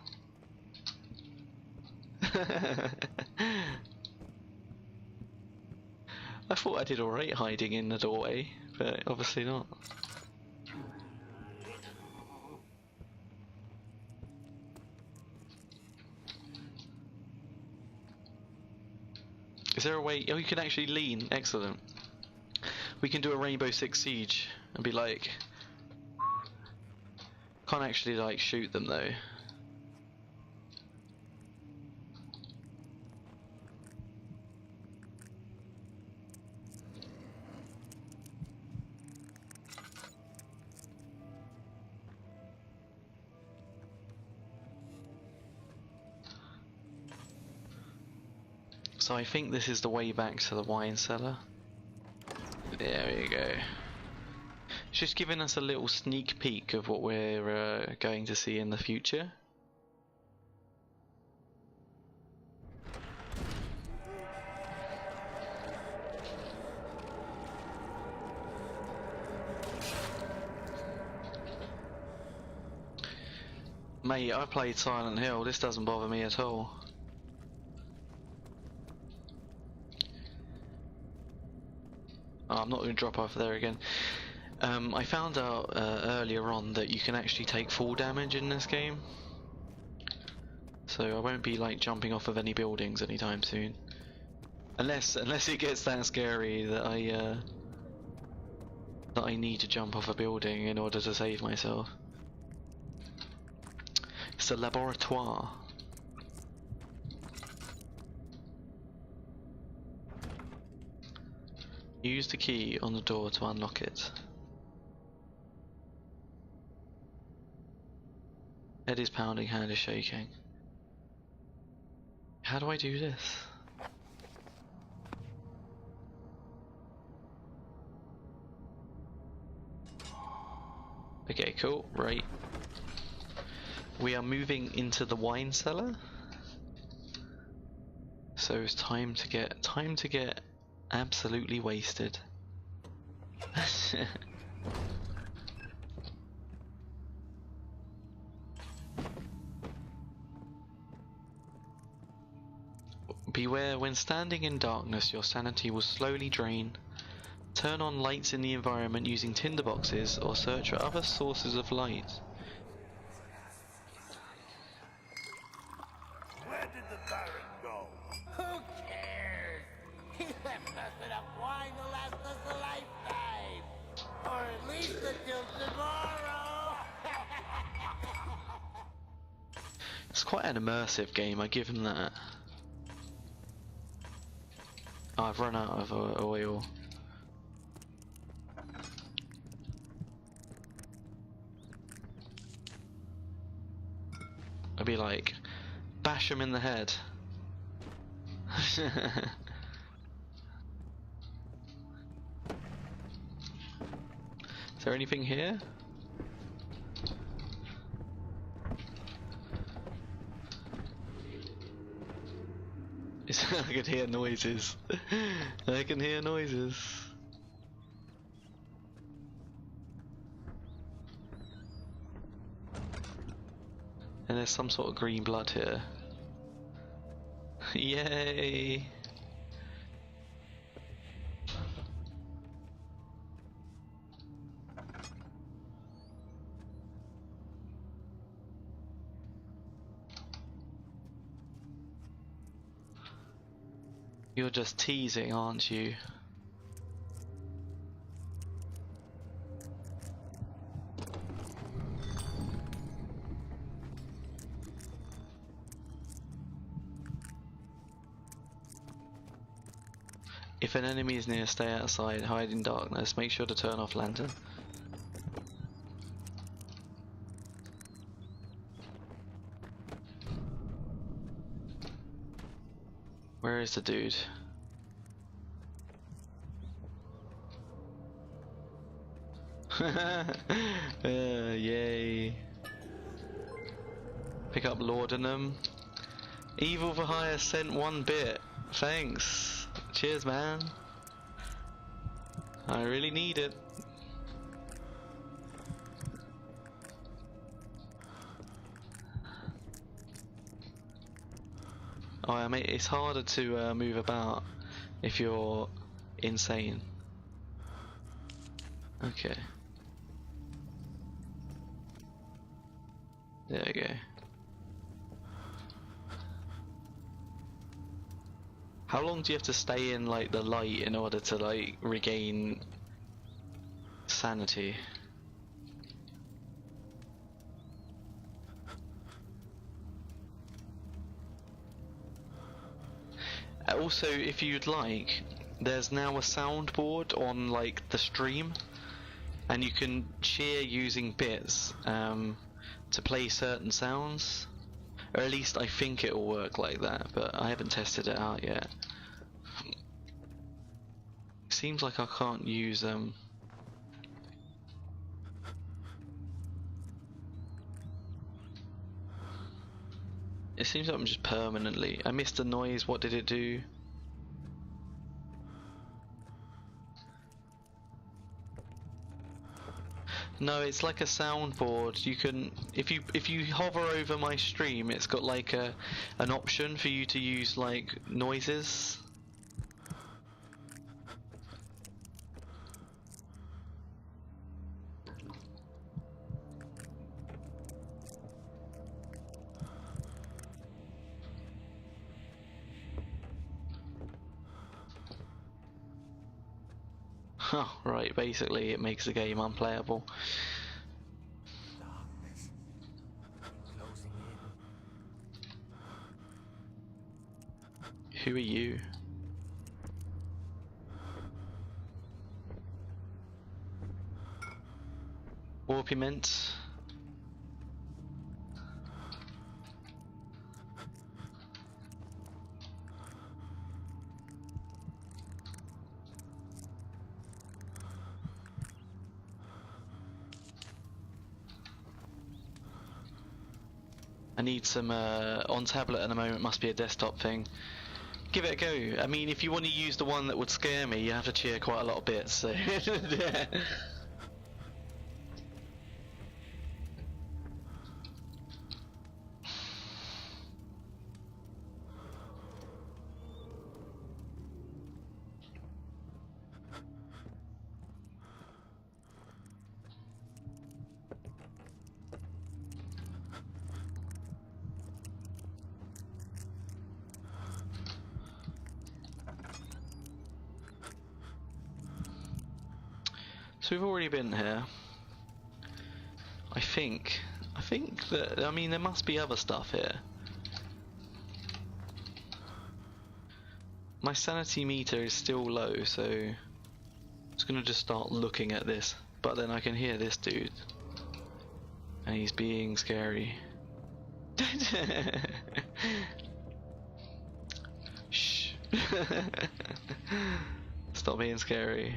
I thought I did alright hiding in the doorway, but obviously not. Is there a way? Oh, you can actually lean. Excellent. We can do a Rainbow Six Siege and be like... Can't actually like shoot them though. So I think this is the way back to the wine cellar. There we go. It's just giving us a little sneak peek of what we're going to see in the future. Mate, I played Silent Hill, this doesn't bother me at all. Oh, I'm not going to drop off there again. I found out earlier on that you can actually take fall damage in this game. So I won't be like jumping off of any buildings anytime soon. Unless it gets that scary that I need to jump off a building in order to save myself. It's a laboratoire. Use the key on the door to unlock it. Head is pounding, hand is shaking. How do I do this? Okay, cool, right. We are moving into the wine cellar. So it's time to get absolutely wasted. Beware, when standing in darkness, your sanity will slowly drain. Turn on lights in the environment using tinderboxes or search for other sources of light. Where did the Baron go? Who cares? He left us enough wine to last us a lifetime. Or at least until tomorrow. It's quite an immersive game, I give him that. Oh, I've run out of oil. I'd be like, bash him in the head. Is there anything here? I can hear noises. I can hear noises. And there's some sort of green blood here. Yay! You're just teasing, aren't you? If an enemy is near, stay outside, hide in darkness, make sure to turn off lantern. Where is the dude? Yay. Pick up laudanum. Evil for Hire sent 1 bit. Thanks. Cheers, man. I really need it. Oh, I mean, it's harder to move about if you're insane. Okay. There we go. How long do you have to stay in like the light in order to like regain sanity? Also, if you'd like, there's now a soundboard on like the stream, and you can cheer using bits to play certain sounds, or at least I think it will work like that, but I haven't tested it out yet. Seems like I can't use it seems like I'm just permanently. I missed the noise. What did it do? No, it's like a soundboard. You can, if you hover over my stream, it's got like an option for you to use like noises. Oh, right, basically it makes the game unplayable. Darkness. Closing in. Who are you? Warpiment. I need some on tablet at the moment. Must be a desktop thing. Give it a go. I mean, if you want to use the one that would scare me, you have to cheer quite a lot of bits. So yeah. So we've already been here. I think that, I mean, there must be other stuff here. My sanity meter is still low, so I'm just gonna just start looking at this. But then I can hear this dude, and he's being scary. Shh. Stop being scary.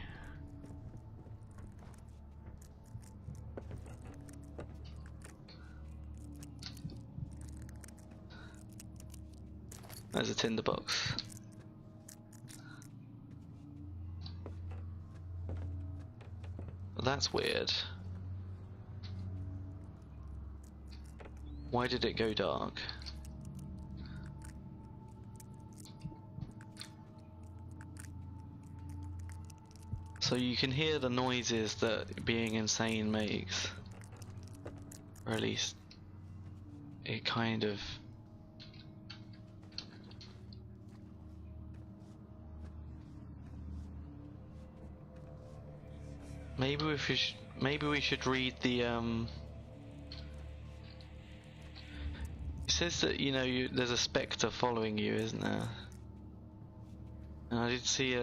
There's a tinderbox. That's weird. Why did it go dark? So you can hear the noises that being insane makes. Or at least it kind of... Maybe we should read the It says that, you know, there's a spectre following you, isn't there? And I did see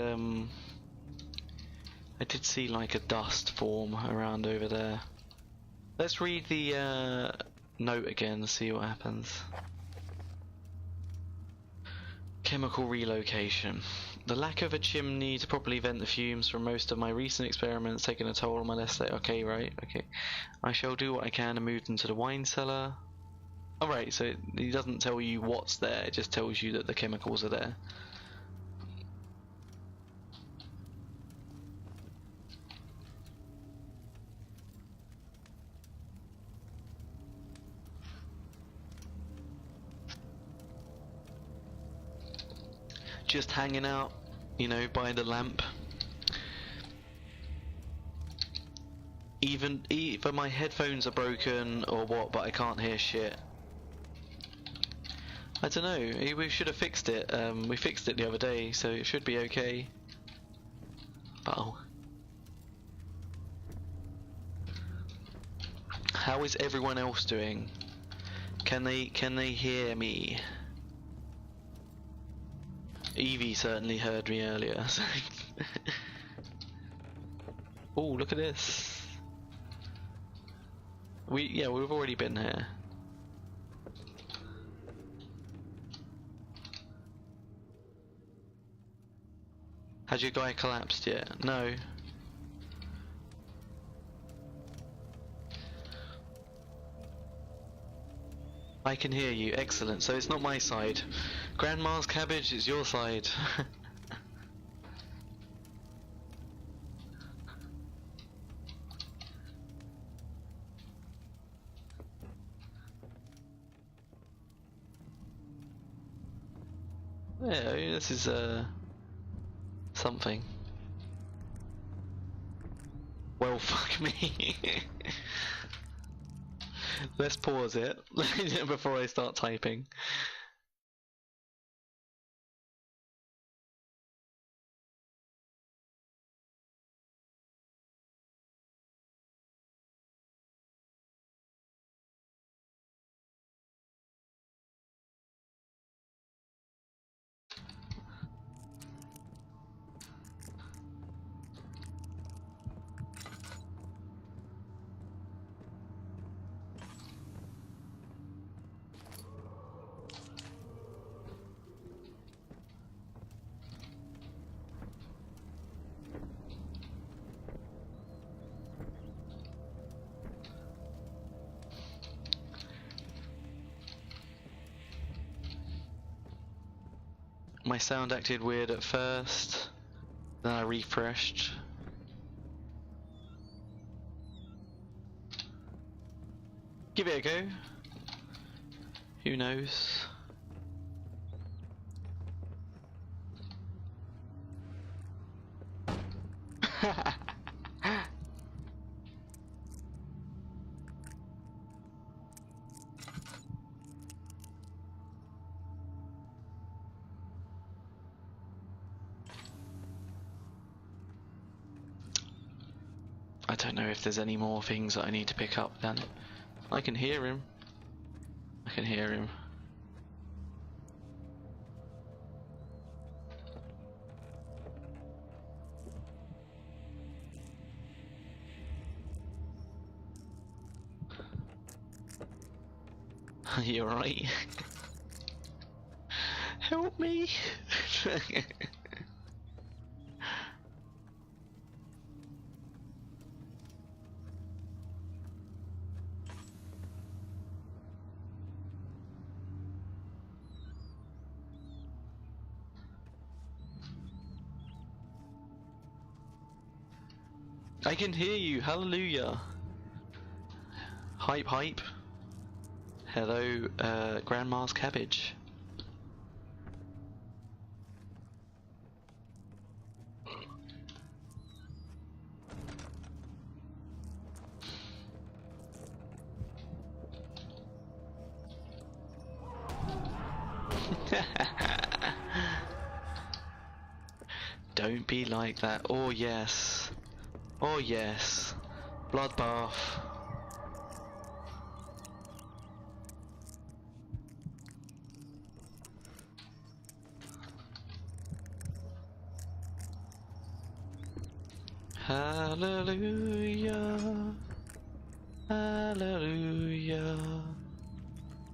like a dust form around over there. Let's read the note again and see what happens. Chemical relocation. The lack of a chimney to properly vent the fumes from most of my recent experiments taking a toll on my estate. Okay, right, okay. I shall do what I can to move them to the wine cellar. Alright, so it doesn't tell you what's there, it just tells you that the chemicals are there. Just hanging out, you know, by the lamp. Either my headphones are broken or what, but I can't hear shit. I don't know, we should have fixed it. We fixed it the other day, so it should be okay. Oh. How is everyone else doing? Can they hear me? Evie certainly heard me earlier. So oh, look at this. We've already been here. Has your guy collapsed yet? No. I can hear you. Excellent. So it's not my side. Grandma's cabbage, it's your side. Yeah, this is something. Well, fuck me. Let's pause it before I start typing. My sound acted weird at first, then I refreshed. Give it a go. Who knows? I don't know if there's any more things that I need to pick up then. I can hear him. I can hear him. You alright? Help me! I can hear you, hallelujah! Hype hype. Hello, Grandma's cabbage. Don't be like that. Oh yes. Oh yes. Bloodbath. Hallelujah. Hallelujah.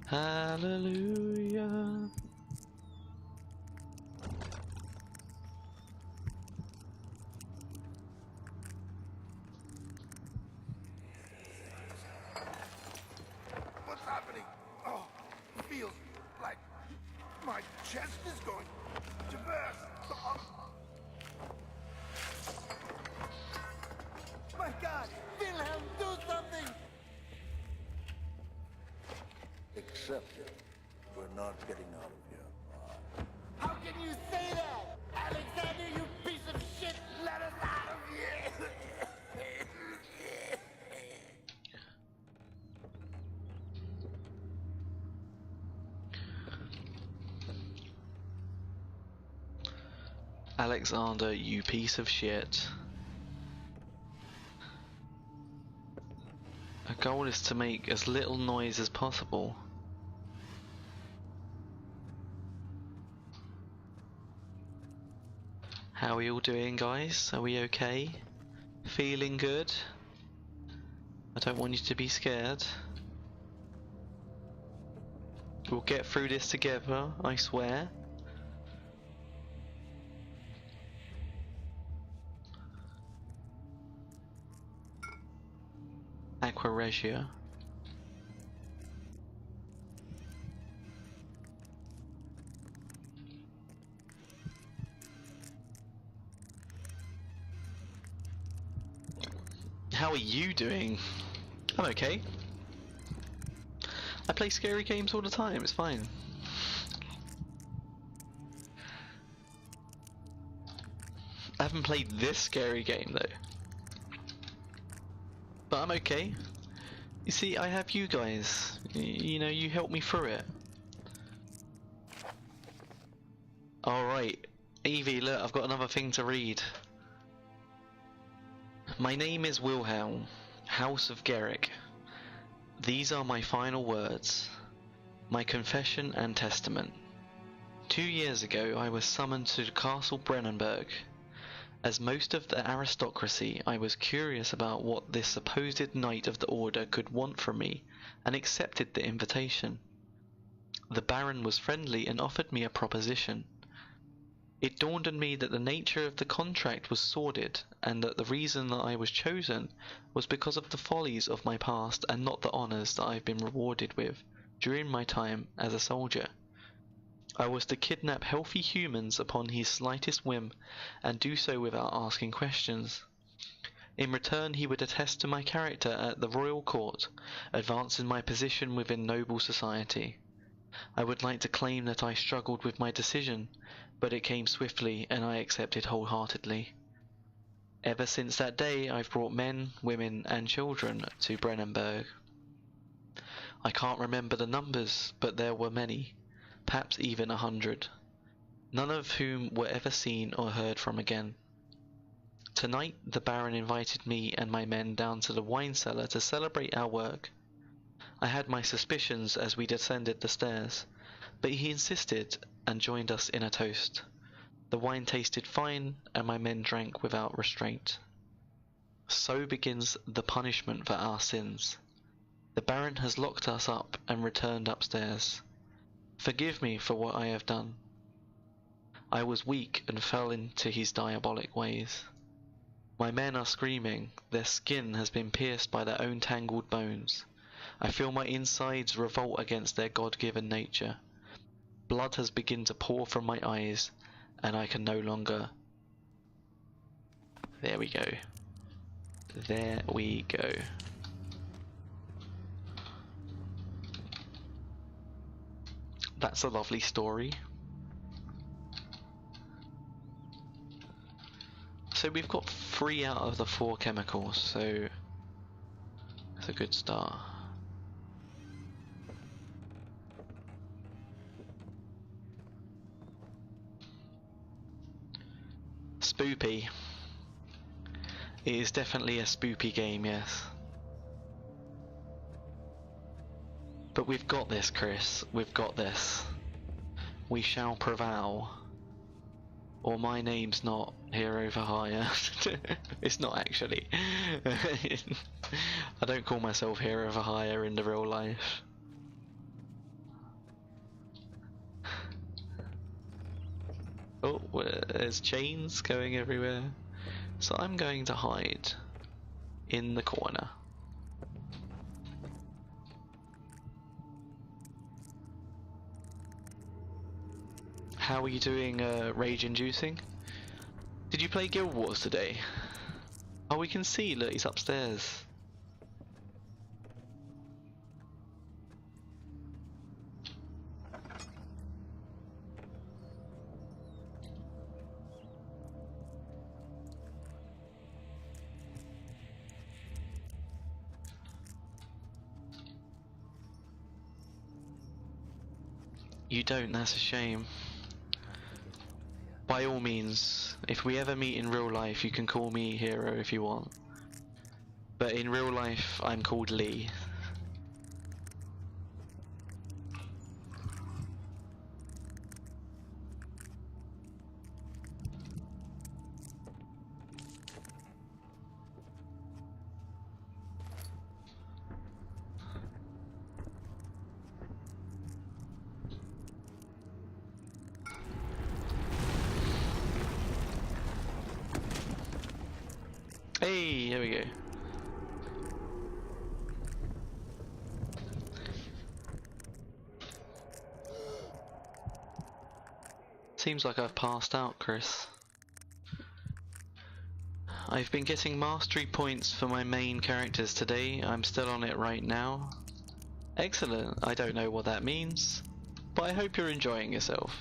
Hallelujah. What's happening? Oh, chest is going to burst. My God! Wilhelm, do something! Accept it. We're not getting out of here. How can you say that? Alexander, you piece of shit! Let us out of here! Alexander, you piece of shit. Our goal is to make as little noise as possible. How are we all doing, guys? Are we okay? Feeling good? I don't want you to be scared. We'll get through this together, I swear. Aqua Regia. How are you doing? I'm okay. I play scary games all the time, it's fine. I haven't played this scary game though. But I'm okay. You see, I have you guys. You know, you help me through it. Alright. Evie, look, I've got another thing to read. My name is Wilhelm, House of Gerrick. These are my final words. My confession and testament. 2 years ago I was summoned to Castle Brennenburg. As most of the aristocracy, I was curious about what this supposed Knight of the Order could want from me, and accepted the invitation. The Baron was friendly and offered me a proposition. It dawned on me that the nature of the contract was sordid, and that the reason that I was chosen was because of the follies of my past and not the honours that I've been rewarded with during my time as a soldier. I was to kidnap healthy humans upon his slightest whim, and do so without asking questions. In return he would attest to my character at the royal court, advancing my position within noble society. I would like to claim that I struggled with my decision, but it came swiftly and I accepted wholeheartedly. Ever since that day I've brought men, women and children to Brennenburg. I can't remember the numbers, but there were many. Perhaps even 100, none of whom were ever seen or heard from again. Tonight the Baron invited me and my men down to the wine cellar to celebrate our work. I had my suspicions as we descended the stairs, but he insisted and joined us in a toast. The wine tasted fine and my men drank without restraint. So begins the punishment for our sins. The Baron has locked us up and returned upstairs. Forgive me for what I have done. I was weak and fell into his diabolic ways. My men are screaming, their skin has been pierced by their own tangled bones. I feel my insides revolt against their God-given nature. Blood has begun to pour from my eyes, and I can no longer... There we go. There we go. That's a lovely story. So we've got 3 out of the 4 chemicals, so that's a good start. Spoopy. It is definitely a spoopy game, yes. But we've got this, Chris. We've got this. We shall prevail. Or my name's not Hero for Hire. It's not actually. I don't call myself Hero for Hire in the real life. Oh, there's chains going everywhere. So I'm going to hide in the corner. How are you doing, Rage Inducing? Did you play Guild Wars today? Oh, we can see, look, he's upstairs. You don't, that's a shame. By all means, if we ever meet in real life, you can call me Hero if you want. But in real life, I'm called Lee. Hey, here we go. Seems like I've passed out, Chris. I've been getting mastery points for my main characters today. I'm still on it right now. Excellent. I don't know what that means, but I hope you're enjoying yourself.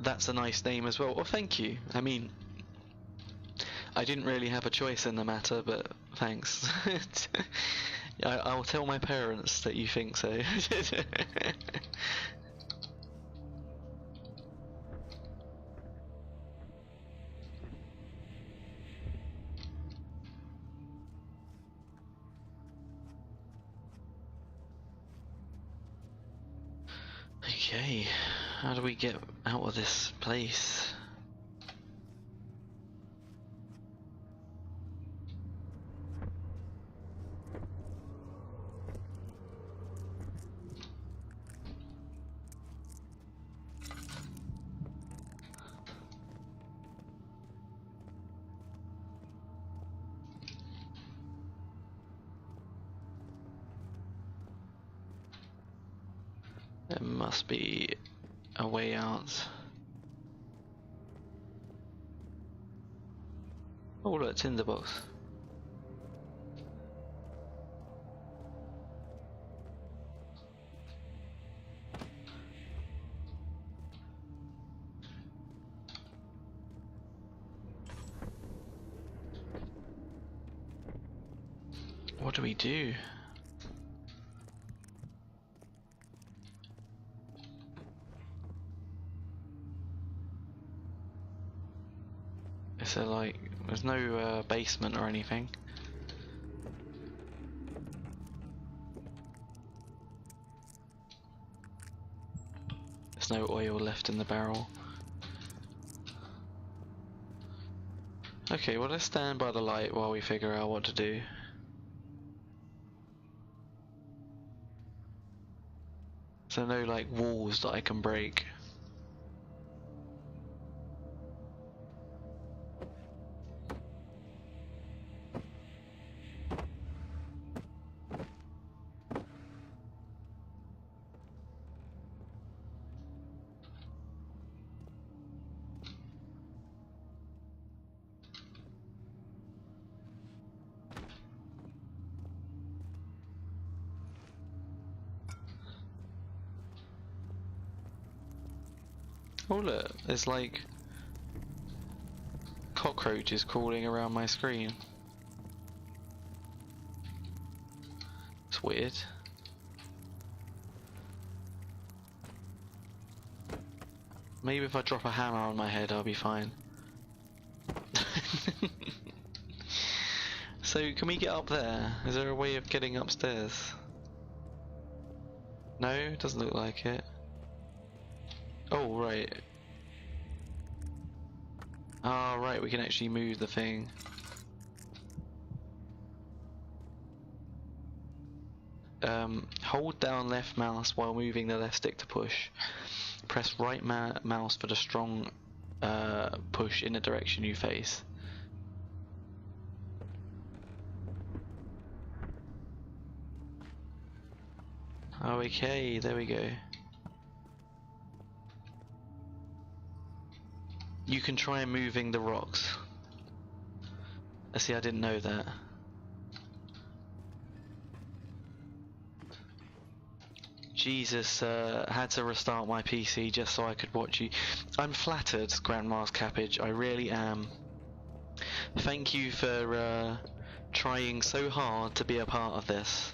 That's a nice name as well. Well, thank you. I mean, I didn't really have a choice in the matter, but thanks. I'll tell my parents that you think so. Okay, how do we get out of this place? There must be a way out. Oh look, it's in the box. What do we do? Is there like, there's no basement or anything. There's no oil left in the barrel. Okay, well let's stand by the light while we figure out what to do. So no like walls that I can break. Oh look, there's like cockroaches crawling around my screen. It's weird. Maybe if I drop a hammer on my head I'll be fine. So can we get up there? Is there a way of getting upstairs? No, doesn't look like it. Oh right. Ah right, we can actually move the thing. Hold down left mouse while moving the left stick to push. Press right mouse for the strong push in the direction you face. Okay, there we go. You can try moving the rocks. See, I didn't know that. Jesus, had to restart my PC just so I could watch you. I'm flattered, Grandma's Cabbage, I really am. Thank you for trying so hard to be a part of this.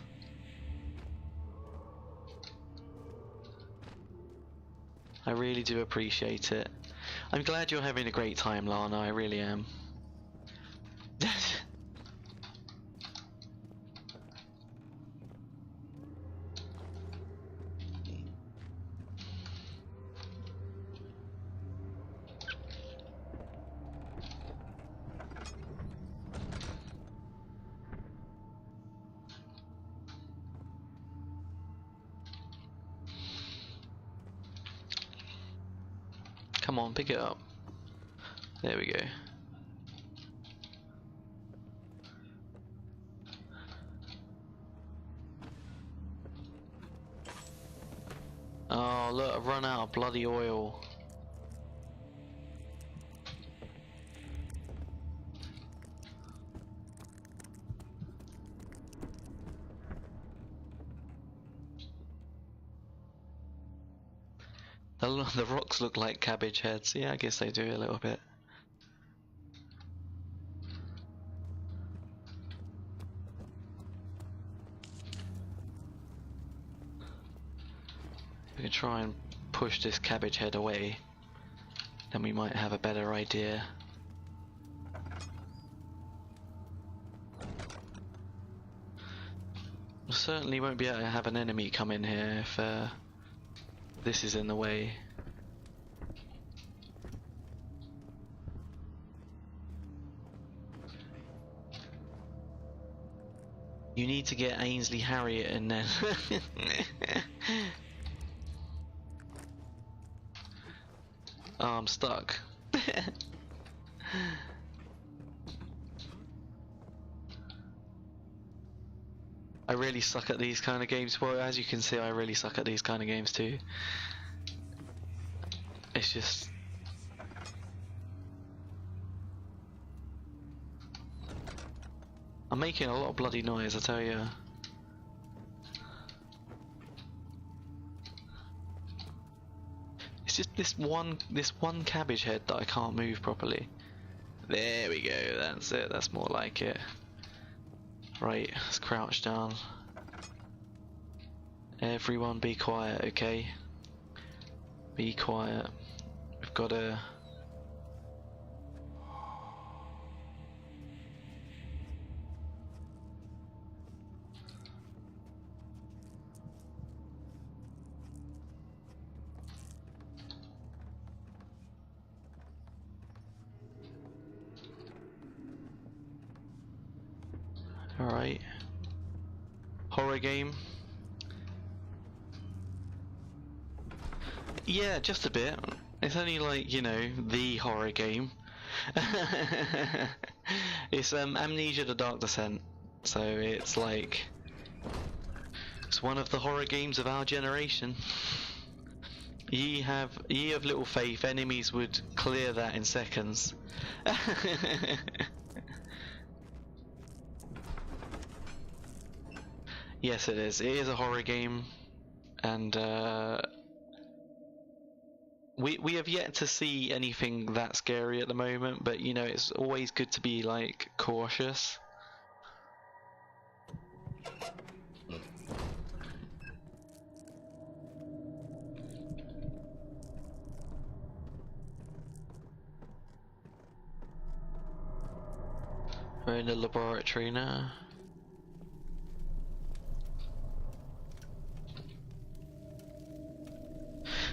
I really do appreciate it. I'm glad you're having a great time, Lana, I really am. Come on, pick it up. There we go. Oh look, I've run out of bloody oil. The rocks look like cabbage heads. Yeah, I guess they do a little bit. We can try and push this cabbage head away, then we might have a better idea. We certainly won't be able to have an enemy come in here if this is in the way. You need to get Ainsley Harriet in there. Oh, I'm stuck. I really suck at these kind of games. Well, as you can see, I really suck at these kind of games too. It's just... I'm making a lot of bloody noise, I tell you. It's just this one cabbage head that I can't move properly. There we go, that's it, that's more like it. Right, let's crouch down. Everyone be quiet, okay? Be quiet. We've got to... Alright. Horror game. Yeah, just a bit. It's only like, you know, the horror game. It's Amnesia the Dark Descent. So it's like... it's one of the horror games of our generation. Ye of little faith, enemies would clear that in seconds. Yes, it is. It is a horror game, and we have yet to see anything that scary at the moment. But you know, it's always good to be like cautious. We're in the laboratory now.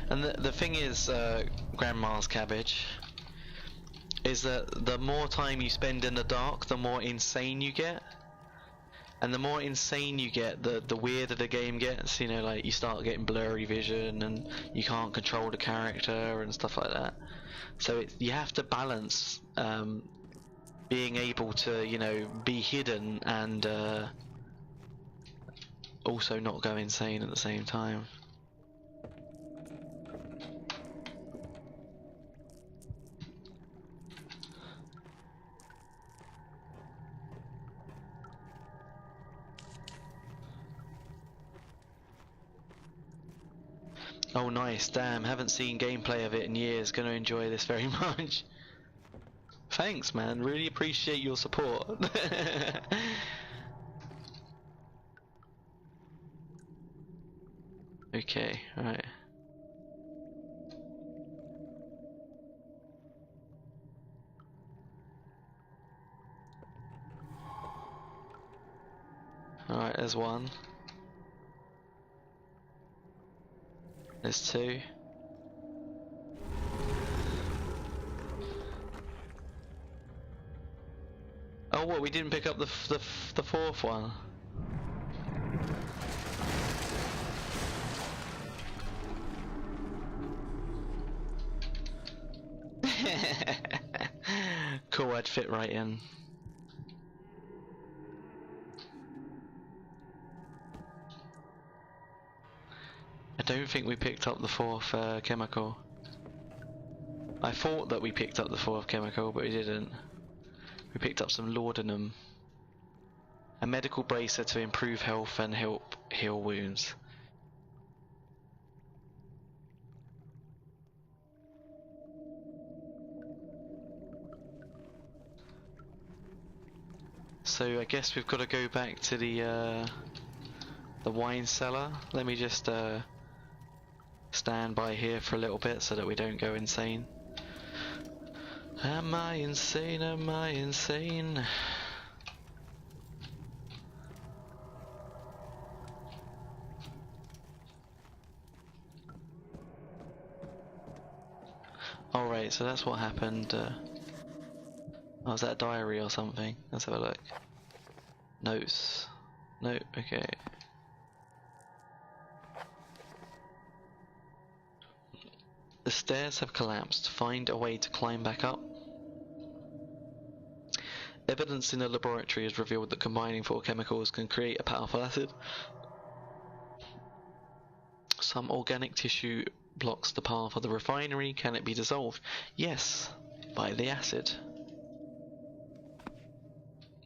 And the thing is, Grandma's Cabbage, is that the more time you spend in the dark, the more insane you get. And the more insane you get, the weirder the game gets. You know, like you start getting blurry vision and you can't control the character and stuff like that. So you have to balance being able to, you know, be hidden and also not go insane at the same time. Oh nice, damn, haven't seen gameplay of it in years, gonna enjoy this very much. Thanks man, really appreciate your support. Okay, right. Alright, there's one. There's two. Oh, what? We didn't pick up the fourth one. Cool, I'd fit right in. I don't think we picked up the fourth chemical. I thought that we picked up the fourth chemical, but we didn't. We picked up some laudanum. A medical bracer to improve health and help heal wounds. So I guess we've got to go back to the wine cellar. Let me just stand by here for a little bit so that we don't go insane. Am I insane? Am I insane? Alright, so that's what happened. Oh, was that a diary or something? Let's have a look. Notes. Nope, okay. The stairs have collapsed. Find a way to climb back up. Evidence in the laboratory has revealed that combining 4 chemicals can create a powerful acid. Some organic tissue blocks the path of the refinery. Can it be dissolved? Yes, by the acid.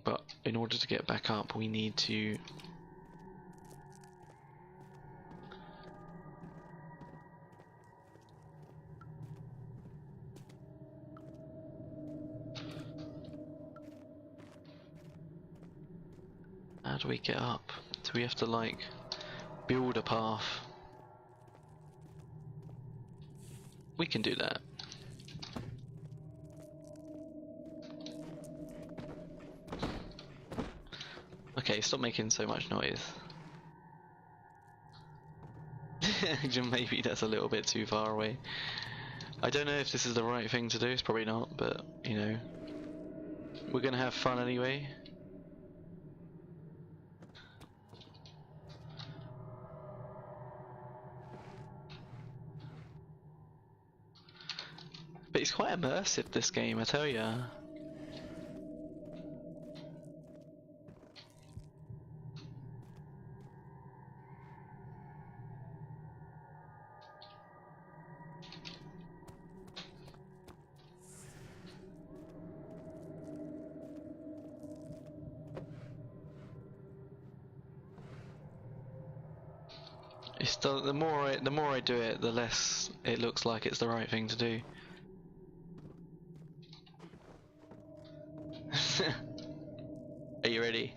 But in order to get back up, we need to how do we get up? Do we have to like build a path? We can do that. Okay, stop making so much noise. Maybe that's a little bit too far away. I don't know if this is the right thing to do, it's probably not, but you know, we're gonna have fun anyway. But it's quite immersive, this game, I tell ya. It's the more I do it, the less it looks like it's the right thing to do. Are you ready?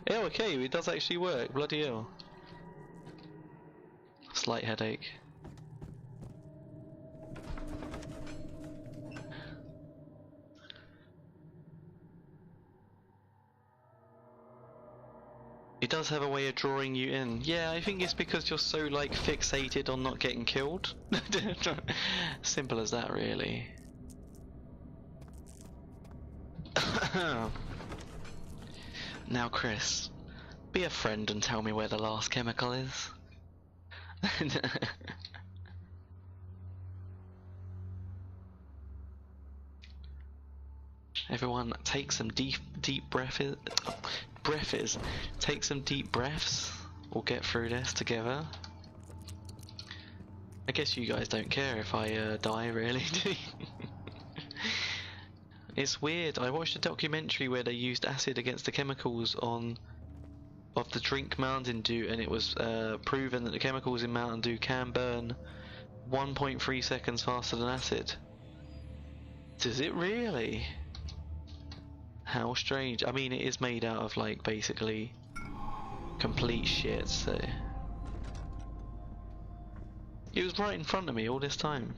Oh, okay, it does actually work. Bloody hell. Slight headache. It does have a way of drawing you in. Yeah, I think it's because you're so like fixated on not getting killed. Simple as that, really. Now, Chris, be a friend and tell me where the last chemical is. Everyone, take some deep breaths. Take some deep breaths. We'll get through this together. I guess you guys don't care if I die, really, do you? It's weird. I watched a documentary where they used acid against the chemicals of the drink Mountain Dew, and it was proven that the chemicals in Mountain Dew can burn 1.3 seconds faster than acid. Does it really? How strange. I mean, it is made out of, like, basically complete shit, so... It was right in front of me all this time.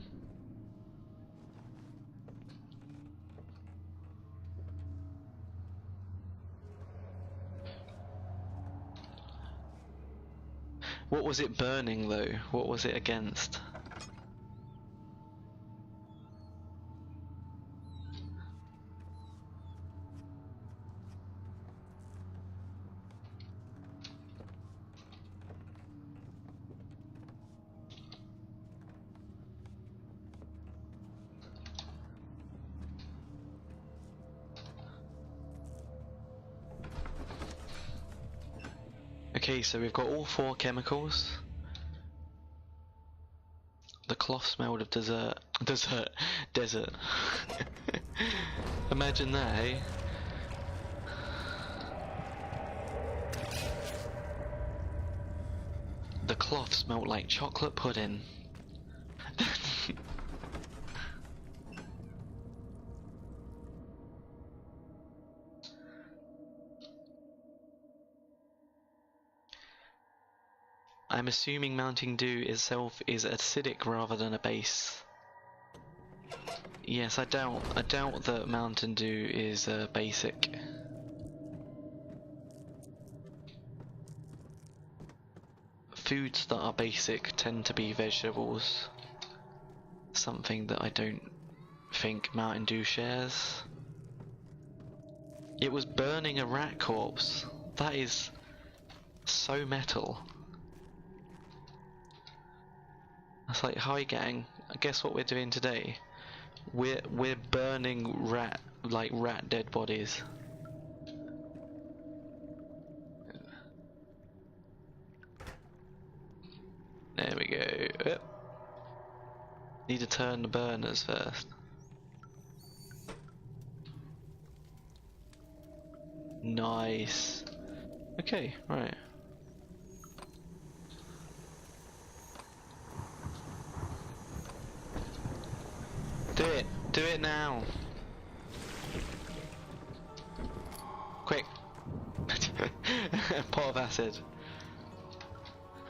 What was it burning, though? What was it against? Okay, so we've got all 4 chemicals. The cloth smelled of desert. Desert. Imagine that, eh? The cloth smelled like chocolate pudding. I'm assuming Mountain Dew itself is acidic rather than a base. Yes, I doubt that Mountain Dew is basic. Foods that are basic tend to be vegetables. Something that I don't think Mountain Dew shares. It was burning a rat corpse. That is so metal. It's like, hi gang, guess what we're doing today? We're burning rat dead bodies. There we go. Need to turn the burners first. Nice. Okay, right. Do it! Do it now! Quick! Pot of acid.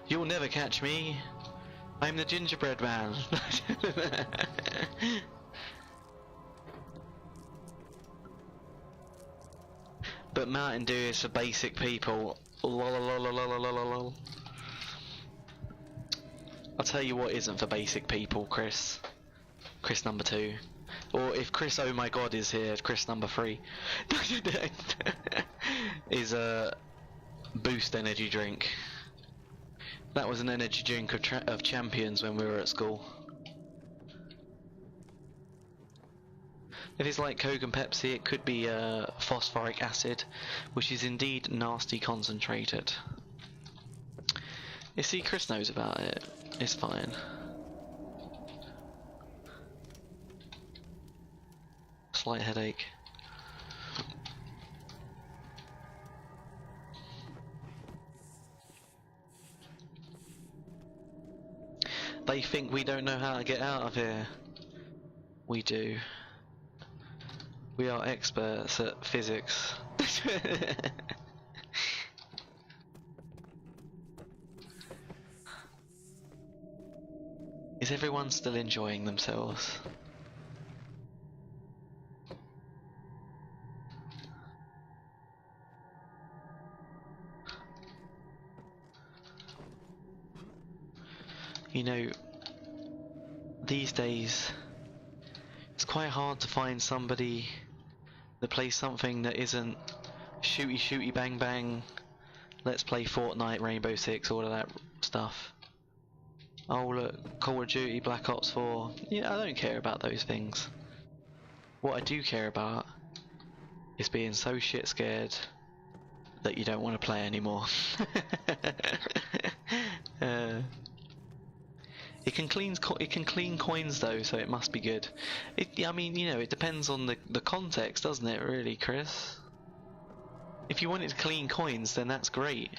You'll never catch me! I'm the gingerbread man! But Mountain Dew is for basic people. Lol. I'll tell you what isn't for basic people, Chris. Chris number 2. Or if Chris oh my god is here, Chris number 3. Is a Boost energy drink. That was an energy drink of champions when we were at school. If it's like Coke and Pepsi, it could be phosphoric acid, which is indeed nasty concentrated. You see, Chris knows about it. It's fine. Slight headache. They think we don't know how to get out of here. We do. We are experts at physics. Is everyone still enjoying themselves? You know, these days it's quite hard to find somebody that plays something that isn't shooty bang bang, let's play Fortnite, Rainbow Six, all of that stuff. Oh look, Call of Duty, Black Ops 4. Yeah, I don't care about those things. What I do care about is being so shit scared that you don't want to play anymore. It can clean coins though, so it must be good. I mean, you know, it depends on the context, doesn't it? Really, Chris. If you want it to clean coins, then that's great.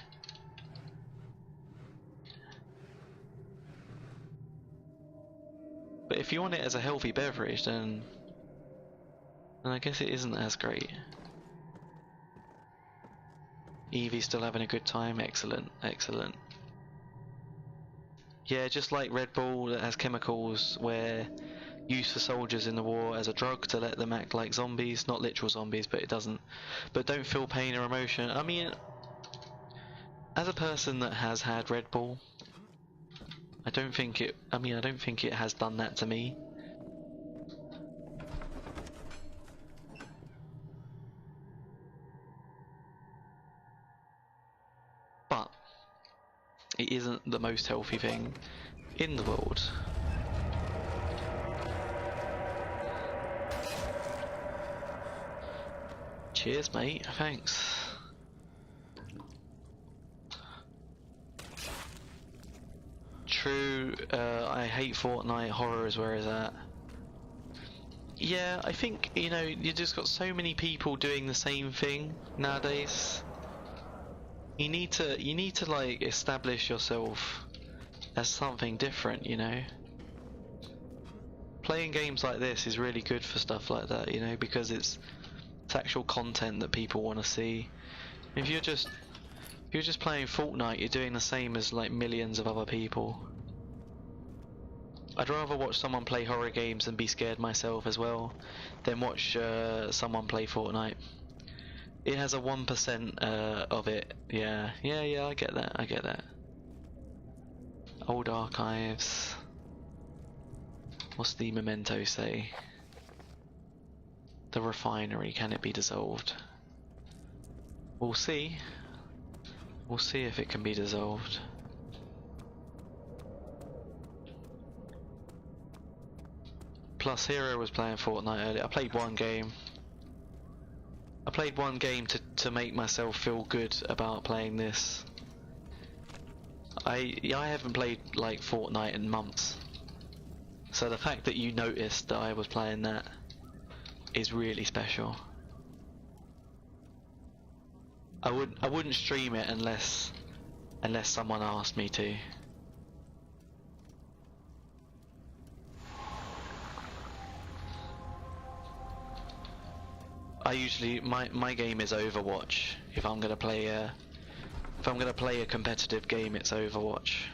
But if you want it as a healthy beverage, then I guess it isn't as great. Evie's still having a good time. Excellent, excellent. Yeah, just like Red Bull that has chemicals where used for soldiers in the war as a drug to let them act like zombies, not literal zombies, but it doesn't. But don't feel pain or emotion. I mean, as a person that has had Red Bull, I don't think it has done that to me. But it isn't the most healthy thing in the world. Cheers, mate. Thanks. True, I hate Fortnite. Horror is where it's at. Yeah, I think, you know, you just got so many people doing the same thing nowadays. You need to like establish yourself as something different, you know. Playing games like this is really good for stuff like that, you know, because it's actual content that people want to see. If you're just playing Fortnite, you're doing the same as like millions of other people. I'd rather watch someone play horror games and be scared myself as well than watch someone play Fortnite. It has a 1% of it. Yeah, I get that. Old archives. What's the memento say? The refinery, can it be dissolved? We'll see. We'll see if it can be dissolved. Plus Hero was playing Fortnite earlier. I played one game to make myself feel good about playing this. I haven't played like Fortnite in months. So the fact that you noticed that I was playing that is really special. I wouldn't stream it unless someone asked me to. I usually my game is Overwatch. If I'm gonna play a competitive game, it's Overwatch.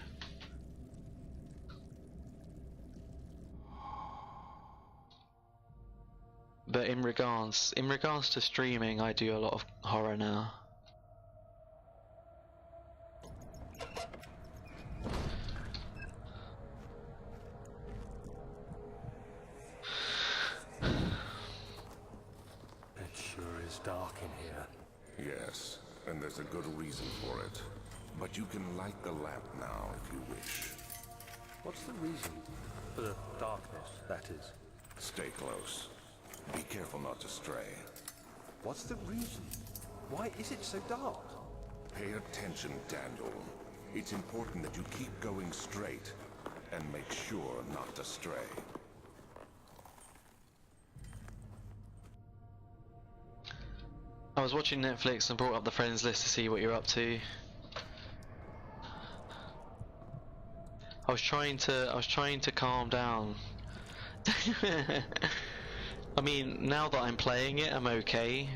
But in regards to streaming, I do a lot of horror now. It sure is dark in here. Yes, and there's a good reason for it. But you can light the lamp now if you wish. What's the reason for the darkness, that is? Stay close. Be careful not to stray. What's the reason? Why is it so dark? Pay attention, Daniel. It's important that you keep going straight and make sure not to stray. I was watching Netflix and brought up the friends list to see what you're up to. I was trying to calm down. I mean, now that I'm playing it, I'm okay.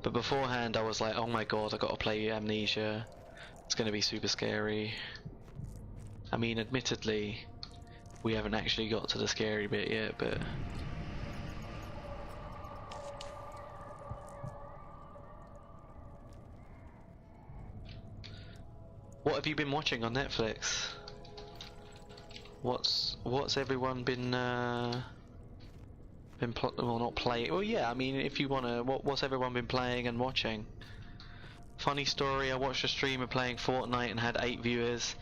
But beforehand, I was like, oh my god, I gotta play Amnesia. It's gonna be super scary. I mean, admittedly, we haven't actually got to the scary bit yet, but... What have you been watching on Netflix? What's everyone been well, not playing? Well, yeah. I mean, if you wanna, what's everyone been playing and watching? Funny story. I watched a streamer playing Fortnite and had 8 viewers,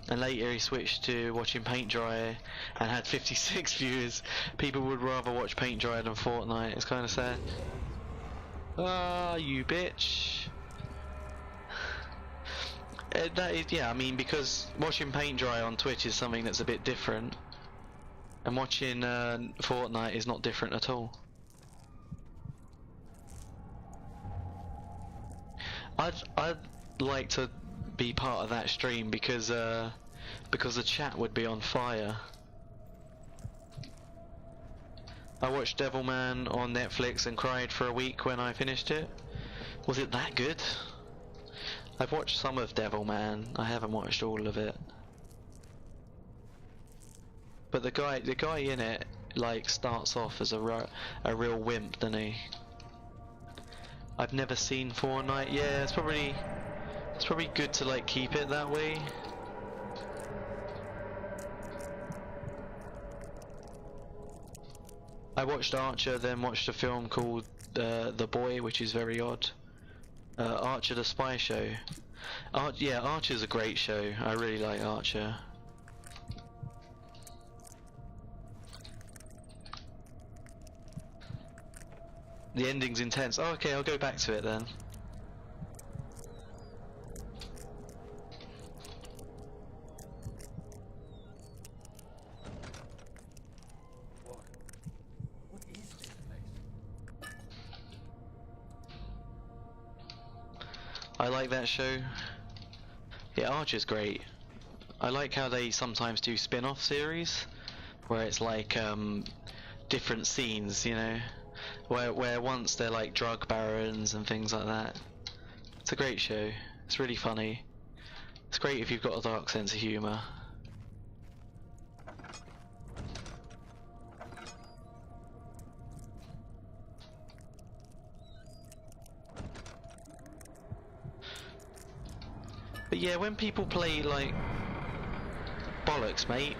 and later he switched to watching paint dry and had 56 viewers. People would rather watch paint dry than Fortnite. It's kind of sad. Ah, you bitch. That is, yeah, I mean, because watching paint dry on Twitch is something that's a bit different, and watching Fortnite is not different at all. I'd like to be part of that stream because the chat would be on fire. I watched Devilman on Netflix and cried for a week when I finished it. Was it that good? I've watched some of Devilman. I haven't watched all of it. But the guy in it like starts off as a real wimp, doesn't he? I've never seen Fortnite. Yeah, it's probably good to like keep it that way. I watched Archer, then watched a film called The Boy, which is very odd. Archer the Spy Show. Yeah, Archer's a great show. I really like Archer. The ending's intense. Oh, okay, I'll go back to it then. What is this place? I like that show. Yeah, Archer's great. I like how they sometimes do spin-off series, where it's like different scenes, you know, where once they're like drug barons and things like that. It's a great show. It's really funny. It's great if you've got a dark sense of humour. But yeah, when people play like bollocks, mate.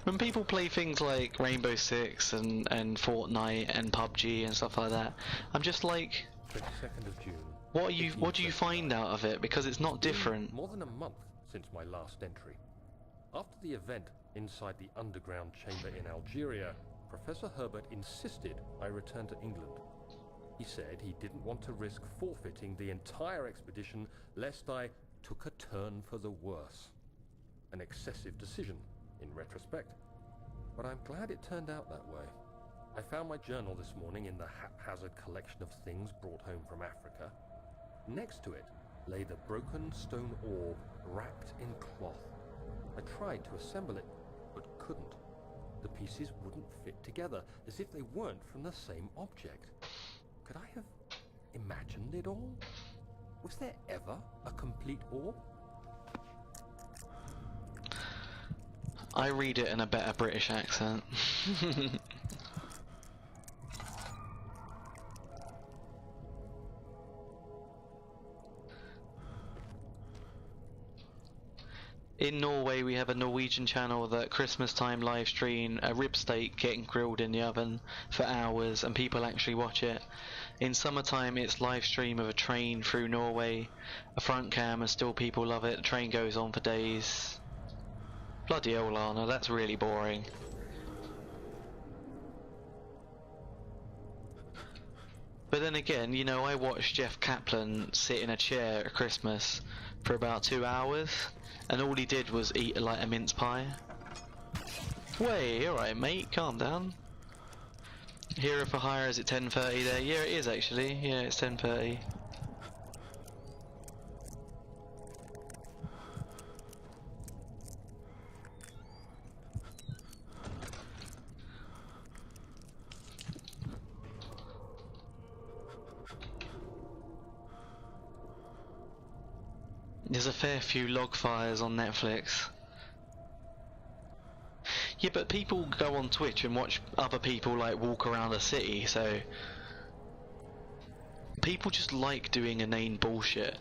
When people play things like Rainbow Six and Fortnite and PUBG and stuff like that, I'm just like, 22nd of June. what do you find out of it? Because it's not different. More than a month since my last entry. After the event inside the underground chamber in Algeria, Professor Herbert insisted I return to England. He said he didn't want to risk forfeiting the entire expedition lest I took a turn for the worse. An excessive decision, in retrospect. But I'm glad it turned out that way. I found my journal this morning in the haphazard collection of things brought home from Africa. Next to it lay the broken stone orb wrapped in cloth. I tried to assemble it, but couldn't. The pieces wouldn't fit together, as if they weren't from the same object. Could I have imagined it all? Was there ever a complete orb? I read it in a better British accent. In Norway we have a Norwegian channel that Christmas time live stream a rib steak getting grilled in the oven for hours and people actually watch it. In summertime it's live stream of a train through Norway, a front cam, and still people love it. The train goes on for days. Bloody hell, Lana, that's really boring. But then again, you know, I watched Jeff Kaplan sit in a chair at Christmas for about 2 hours, and all he did was eat like a mince pie. Wait, alright mate, calm down. Hero for hire, is it 10:30 there? Yeah, it is actually. Yeah, it's 10:30. There's a fair few log fires on Netflix. Yeah, but people go on Twitch and watch other people like walk around a city, so people just like doing inane bullshit.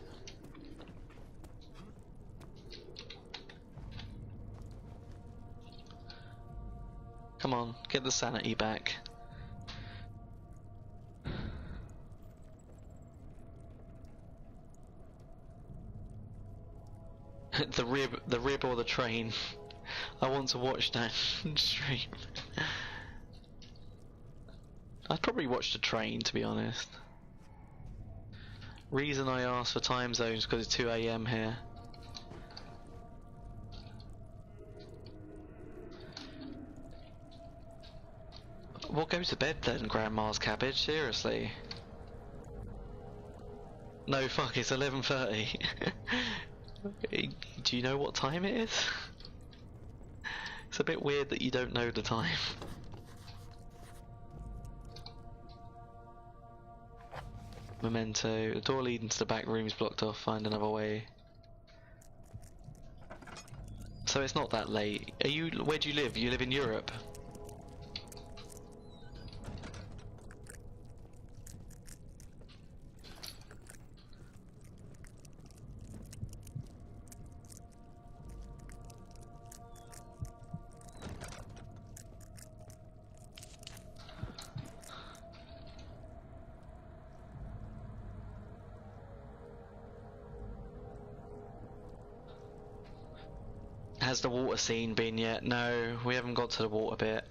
Come on, get the sanity back. the rib or the train. I want to watch that stream. I'd probably watch the train, to be honest. Reason I asked for time zones because it's 2 AM here. We'll go to bed then, Grandma's cabbage, seriously. No, fuck, it's 11:30. Do you know what time it is? It's a bit weird that you don't know the time. Memento. The door leading to the back room is blocked off. Find another way. So it's not that late. Are you? Where do you live? You live in Europe? Has the water scene been yet? No, we haven't got to the water bit.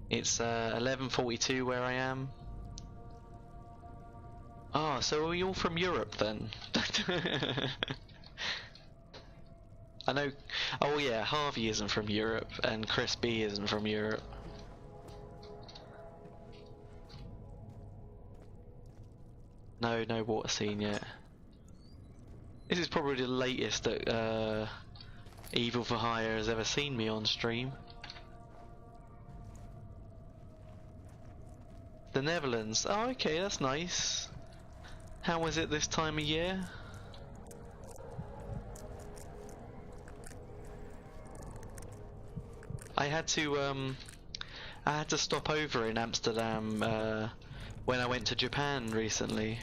It's 11:42 where I am. Ah, so are you all from Europe then? I know. Oh yeah, Harvey isn't from Europe, and Chris B isn't from Europe. No, no water scene yet. This is probably the latest that Evil for Hire has ever seen me on stream. The Netherlands. Oh, okay, that's nice. How was it this time of year? I had to stop over in Amsterdam when I went to Japan recently.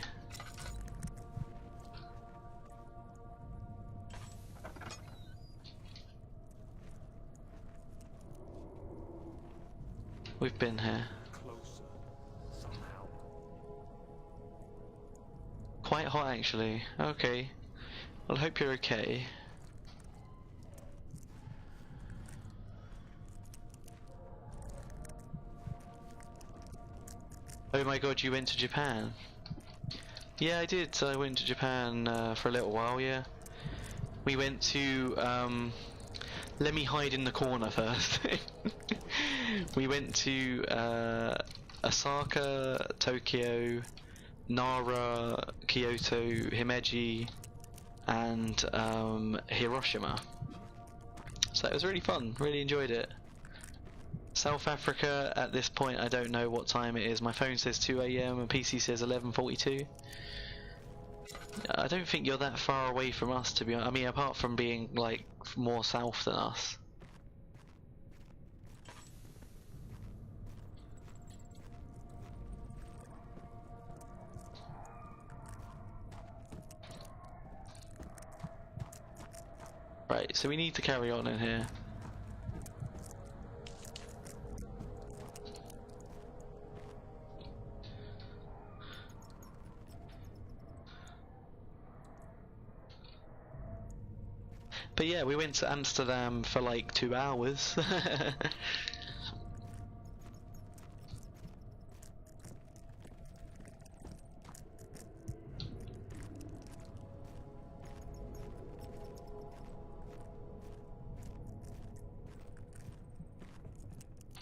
We've been here. Closer, somehow. Quite hot actually. Okay. Well, I hope you're okay. Oh my god, you went to Japan? Yeah, I did. I went to Japan for a little while, yeah. We went to, let me hide in the corner first. We went to Osaka, Tokyo, Nara, Kyoto, Himeji, and Hiroshima. So it was really fun, really enjoyed it. South Africa, at this point I don't know what time it is. My phone says 2 AM and PC says 11:42. I don't think you're that far away from us, to be honest. I mean, apart from being like more south than us. Right, so we need to carry on in here. But yeah, we went to Amsterdam for like 2 hours.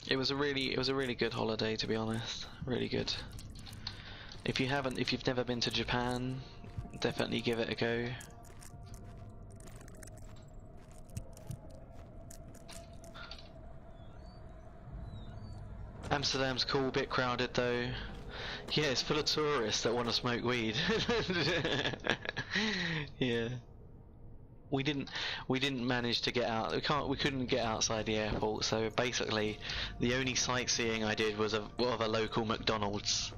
It was a really good holiday, to be honest. Really good. If you've never been to Japan, definitely give it a go. Amsterdam's cool, bit crowded though. Yeah, it's full of tourists that want to smoke weed. Yeah. We didn't manage to get out. We couldn't get outside the airport, so basically the only sightseeing I did was of a local McDonald's.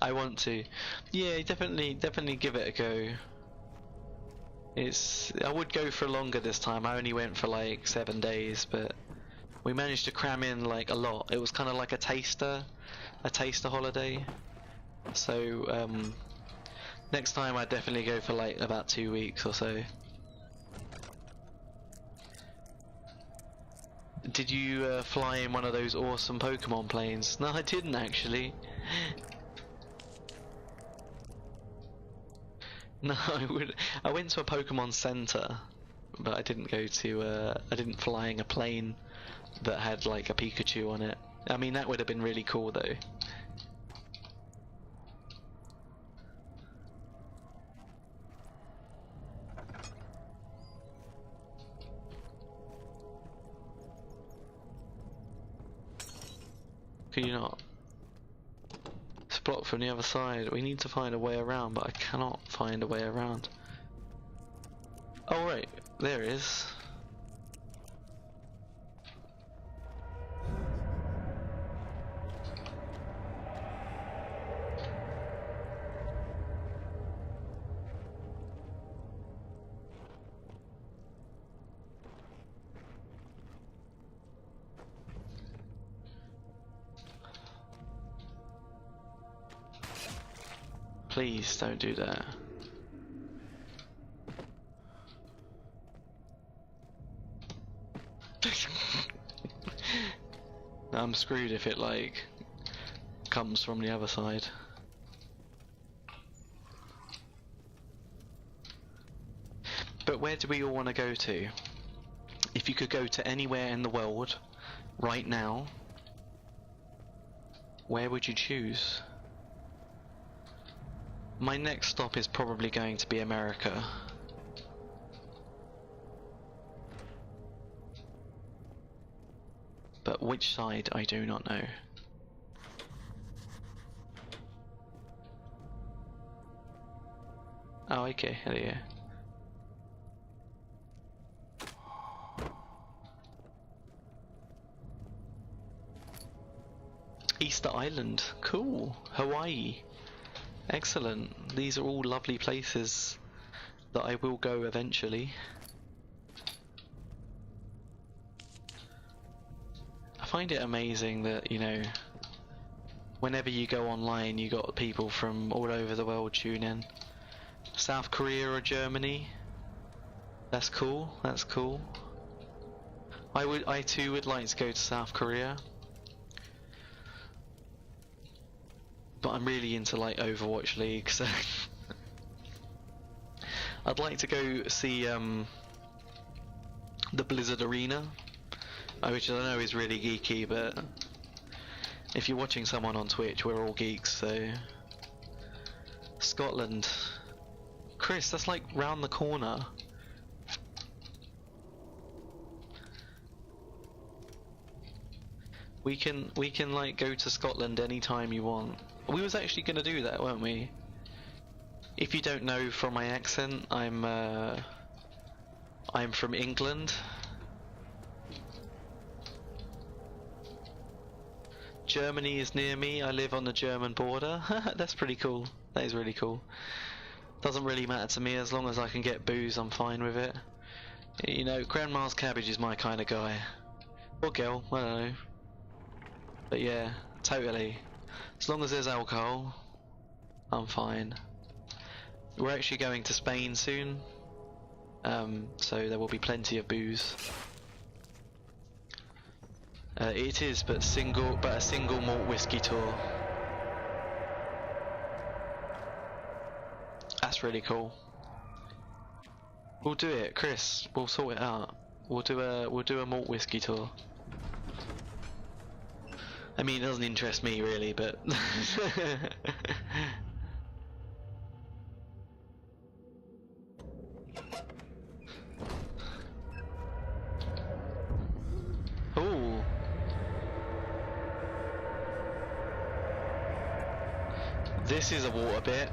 I want to. Yeah, definitely give it a go. I would go for longer this time. I only went for like 7 days, but we managed to cram in like a lot. It was kind of like a taster holiday. So next time I'd definitely go for like about 2 weeks or so. Did you fly in one of those awesome Pokemon planes? No, I didn't actually. No, I went to a Pokemon Center, but I didn't go to. I didn't fly in a plane that had like a Pikachu on it. I mean, that would have been really cool though. Can you not? It's blocked from the other side. We need to find a way around, but I cannot find a way around. Oh right, there it is. Please don't do that. I'm screwed if it like comes from the other side. But where do we all want to go to? If you could go to anywhere in the world right now, where would you choose? My next stop is probably going to be America. But which side, I do not know. Oh, okay, hell yeah. Easter Island, cool. Hawaii. Excellent. These are all lovely places that I will go eventually. I find it amazing that, you know, whenever you go online you got people from all over the world tune in. South Korea or Germany. That's cool, that's cool. I too would like to go to South Korea. But I'm really into like Overwatch League, so I'd like to go see the Blizzard Arena, which I know is really geeky, but if you're watching someone on Twitch, we're all geeks, so Scotland. Chris, that's like round the corner. We can like go to Scotland anytime you want. We was actually gonna do that, weren't we? If you don't know from my accent, I'm from England. Germany is near me. I live on the German border. That's pretty cool. That is really cool. Doesn't really matter to me as long as I can get booze. I'm fine with it. You know, Grandma's cabbage is my kind of guy. Or girl, I don't know. But yeah, totally. As long as there's alcohol, I'm fine. We're actually going to Spain soon, so there will be plenty of booze. It is, but a single malt whiskey tour. That's really cool. We'll do it, Chris. We'll sort it out. We'll do a malt whiskey tour. I mean, it doesn't interest me really, but ooh. This is a water bit.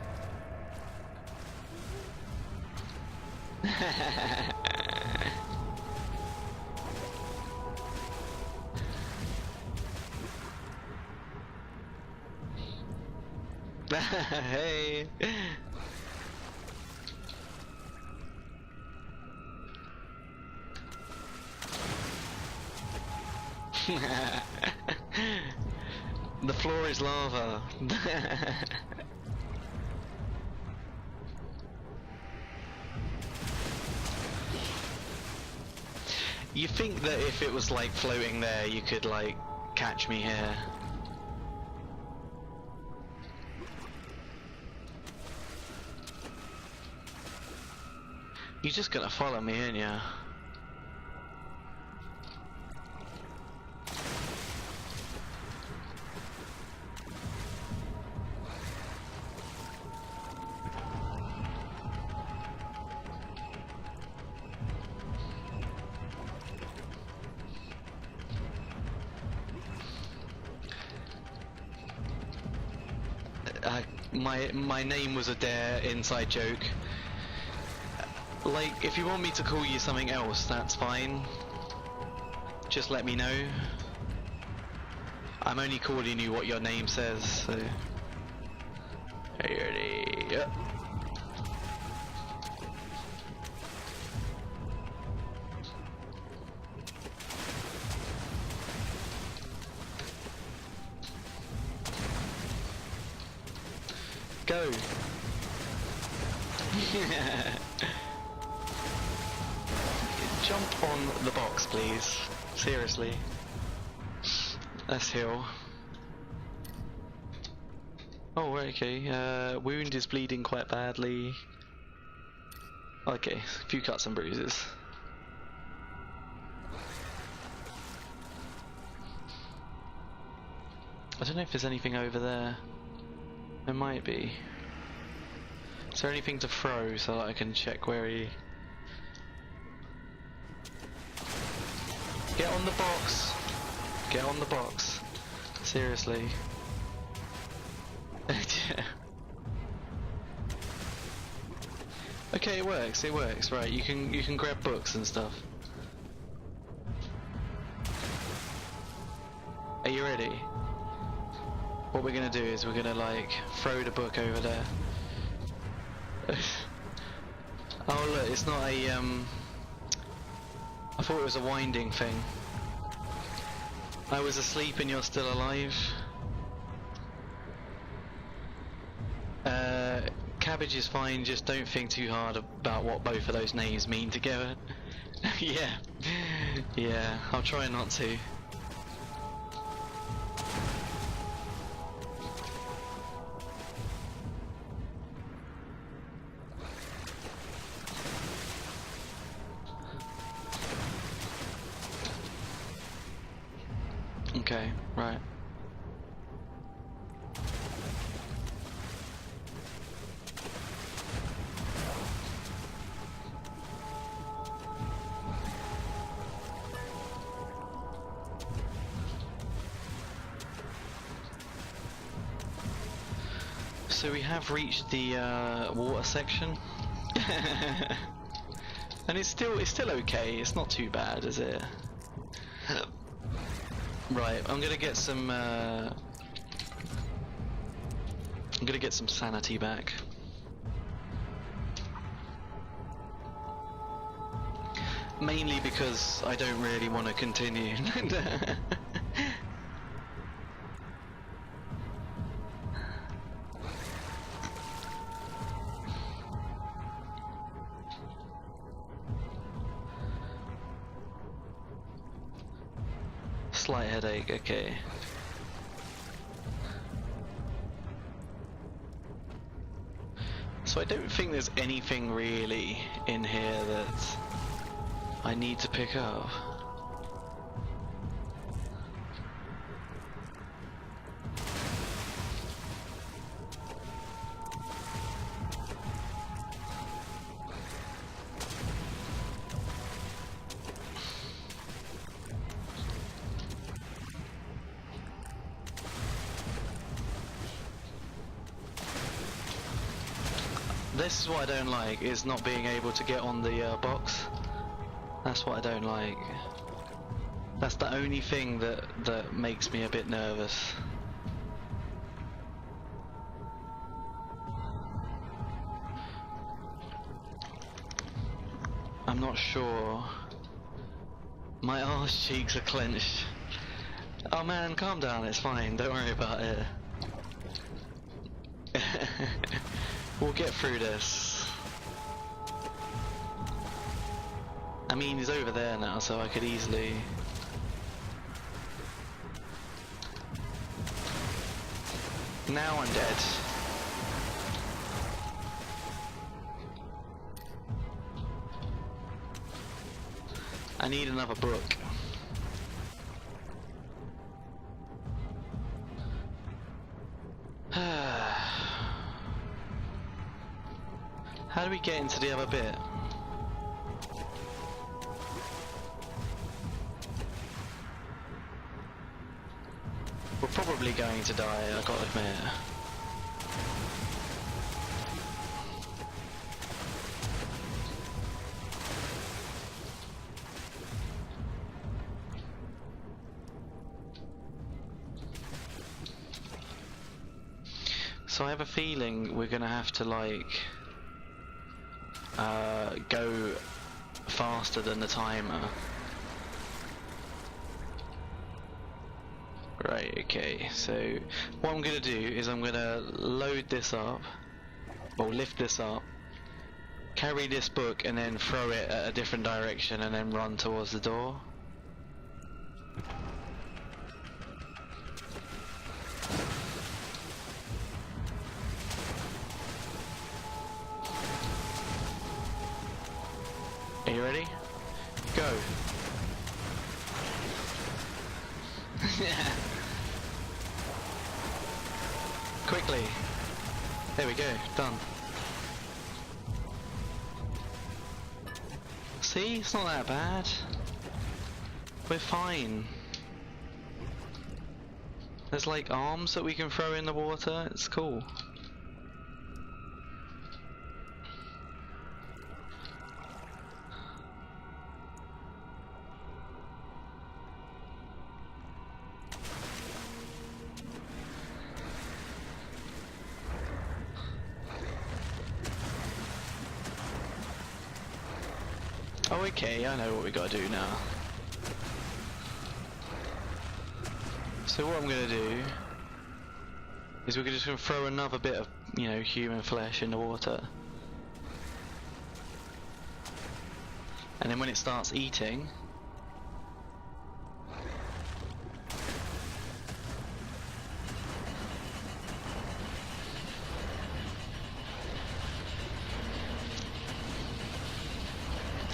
Hey. The floor is lava. You think that if it was like floating there, you could like catch me here. You're just gonna follow me, ain't ya? My name was a dare inside joke. Like, if you want me to call you something else, that's fine. Just let me know. I'm only calling you what your name says, so... Are you ready? Yep. Go! Jump on the box, please. Seriously. Let's heal. Oh, okay. Wound is bleeding quite badly. Okay, a few cuts and bruises. I don't know if there's anything over there. There might be. Is there anything to throw so that I can check where he... Get on the box! Get on the box. Seriously. Okay, it works, right, you can grab books and stuff. Are you ready? What we're gonna do is we're gonna like throw the book over there. Oh look, it's not a I thought it was a winding thing. I was asleep and you're still alive. Cabbage is fine, just don't think too hard about what both of those names mean together. Yeah. Yeah, I'll try not to. Okay, right. So we have reached the water section. And it's still okay, it's not too bad, is it? Right, I'm gonna get some sanity back. Mainly because I don't really want to continue. Slight headache, okay. So I don't think there's anything really in here that I need to pick up. This is what I don't like, is not being able to get on the box. That's what I don't like. That's the only thing that makes me a bit nervous. I'm not sure. My arse cheeks are clenched. Oh man, calm down, it's fine, don't worry about it. We'll get through this. I mean, he's over there now, so I could easily... Now I'm dead. I need another book. How do we get into the other bit? We're probably going to die, I gotta admit. So I have a feeling we're gonna have to like go faster than the timer. Right, okay, so what I'm gonna do is I'm gonna load this up, or lift this up, carry this book and then throw it at a different direction and then run towards the door. Are you ready? Go! Quickly! There we go, done. See, it's not that bad. We're fine. There's like arms that we can throw in the water, it's cool. Oh, okay, I know what we gotta do now. So what I'm gonna do is we're just gonna throw another bit of, you know, human flesh in the water. And then when it starts eating,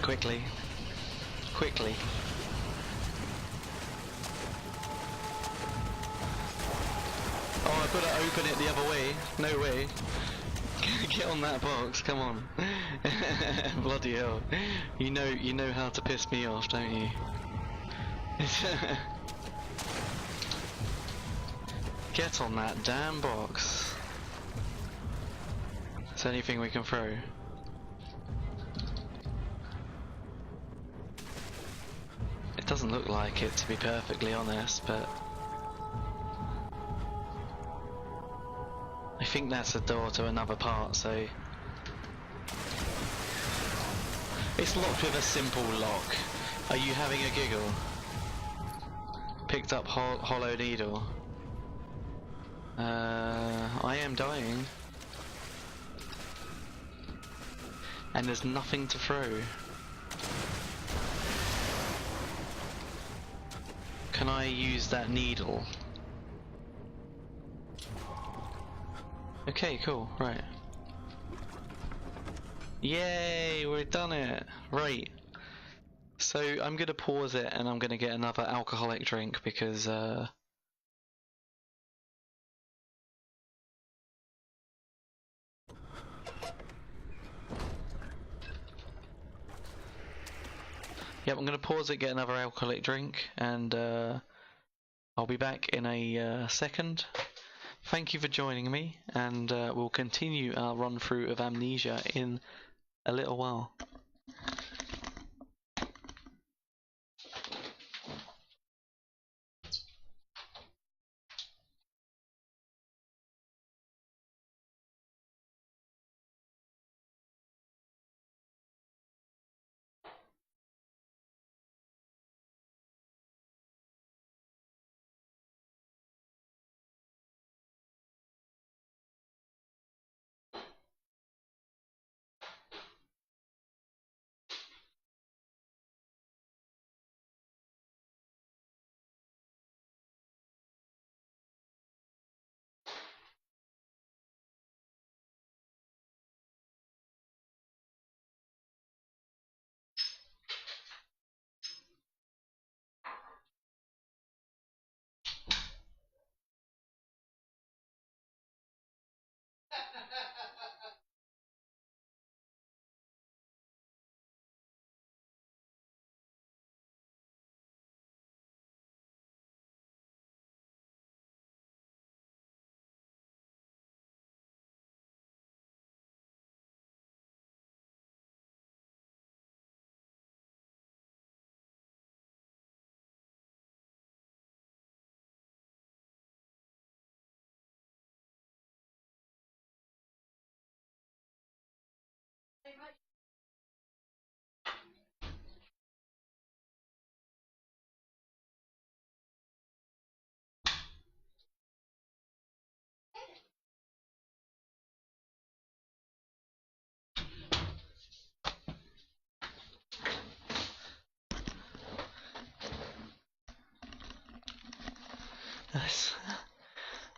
quickly, quickly. Oh, I've got to open it the other way. No way. Get on that box, come on. Bloody hell. You know how to piss me off, don't you? Get on that damn box. Is there anything we can throw? It doesn't look like it, to be perfectly honest, but I think that's a door to another part, so it's locked with a simple lock. Are you having a giggle? Picked up hollow needle. I am dying. And there's nothing to throw. Can I use that needle? Okay, cool, right. Yay, we've done it! Right. So I'm gonna pause it and I'm gonna get another alcoholic drink because yep, I'm gonna pause it, get another alcoholic drink, and I'll be back in a second. Thank you for joining me, and we'll continue our run through of Amnesia in a little while.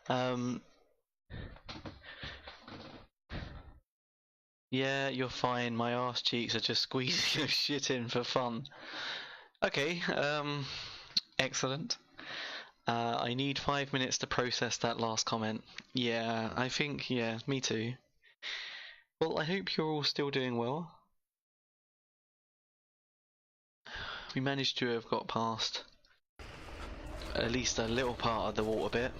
um. Yeah, you're fine. My arse cheeks are just squeezing your shit in for fun. Okay. Excellent. I need 5 minutes to process that last comment. Yeah, I think. Yeah, me too. Well, I hope you're all still doing well. We managed to have got past at least a little part of the water bit.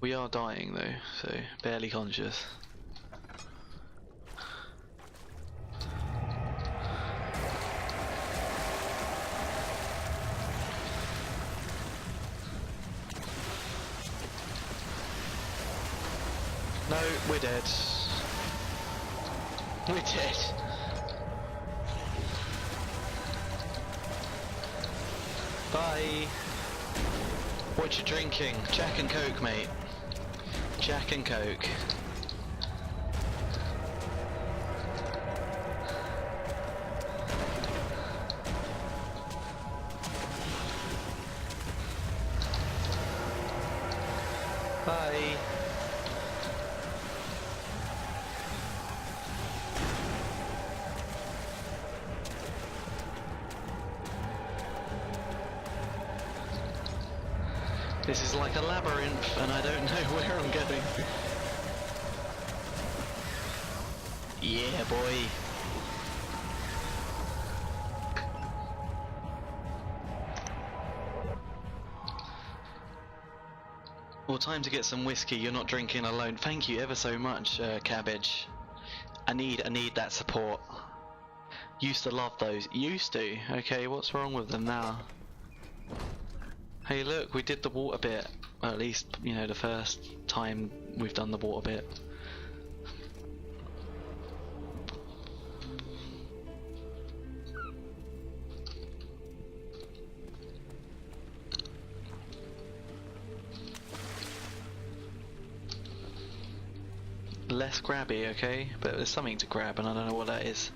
We are dying though, so barely conscious. No, we're dead. We're dead. Bye. What you drinking? Jack and Coke, mate. Jack and Coke. Bye. This is like a labyrinth, and I don't know where I'm going. Yeah, boy. Well, time to get some whiskey. You're not drinking alone. Thank you ever so much, Cabbage. I need that support. Used to love those. Used to? Okay, what's wrong with them now? Hey look, we did the water bit. Well, at least, you know, the first time we've done the water bit. Less grabby, okay? But there's something to grab and I don't know what that is.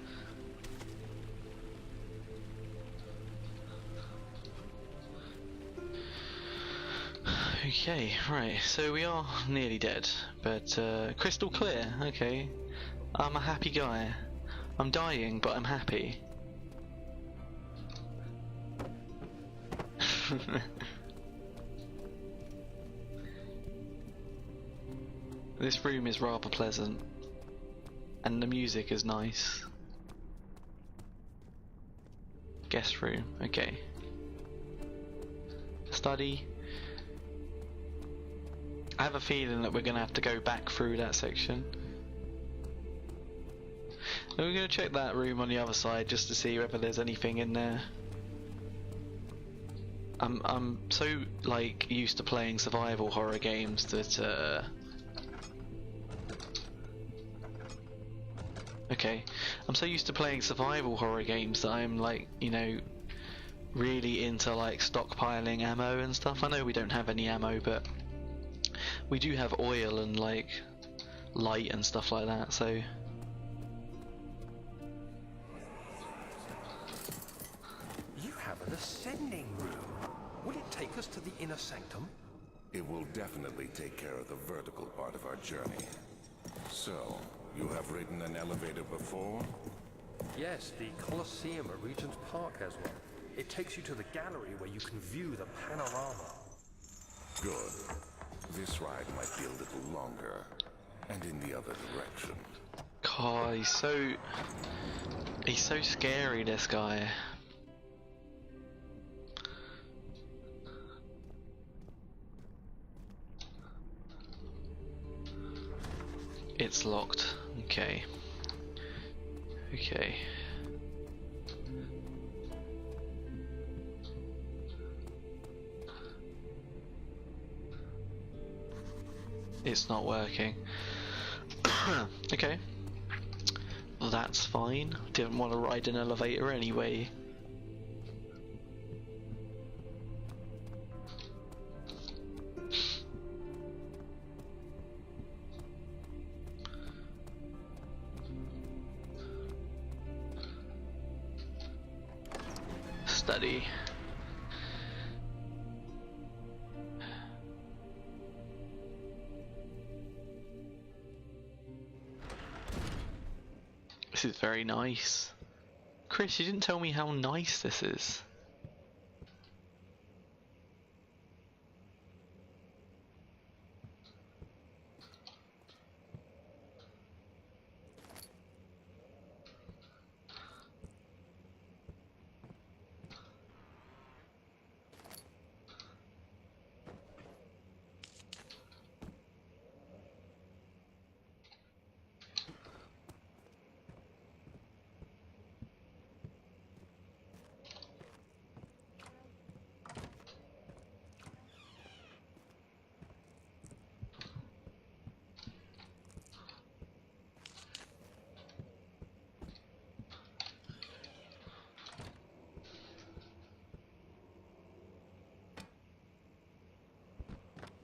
Okay, right, so we are nearly dead, but crystal clear, okay. I'm a happy guy. I'm dying, but I'm happy. This room is rather pleasant, and the music is nice. Guest room, okay. Study. I have a feeling that we're going to have to go back through that section. And we're going to check that room on the other side just to see whether there's anything in there. I'm so like used to playing survival horror games that okay, I'm so used to playing survival horror games that I'm like, you know, really into like stockpiling ammo and stuff. I know we don't have any ammo, but we do have oil and like light and stuff like that, so You have an ascending room. Will it take us to the inner sanctum? It will definitely take care of the vertical part of our journey. So, you have ridden an elevator before? Yes, the Colosseum at Regent's Park has one. It takes you to the gallery where you can view the panorama. Good. This ride might be a little longer, and in the other direction. God, he's so scary, this guy. It's locked. Okay. Okay. It's not working. Okay. Well, that's fine. Didn't want to ride an elevator anyway. Study. is very nice. Chris, you didn't tell me how nice this is.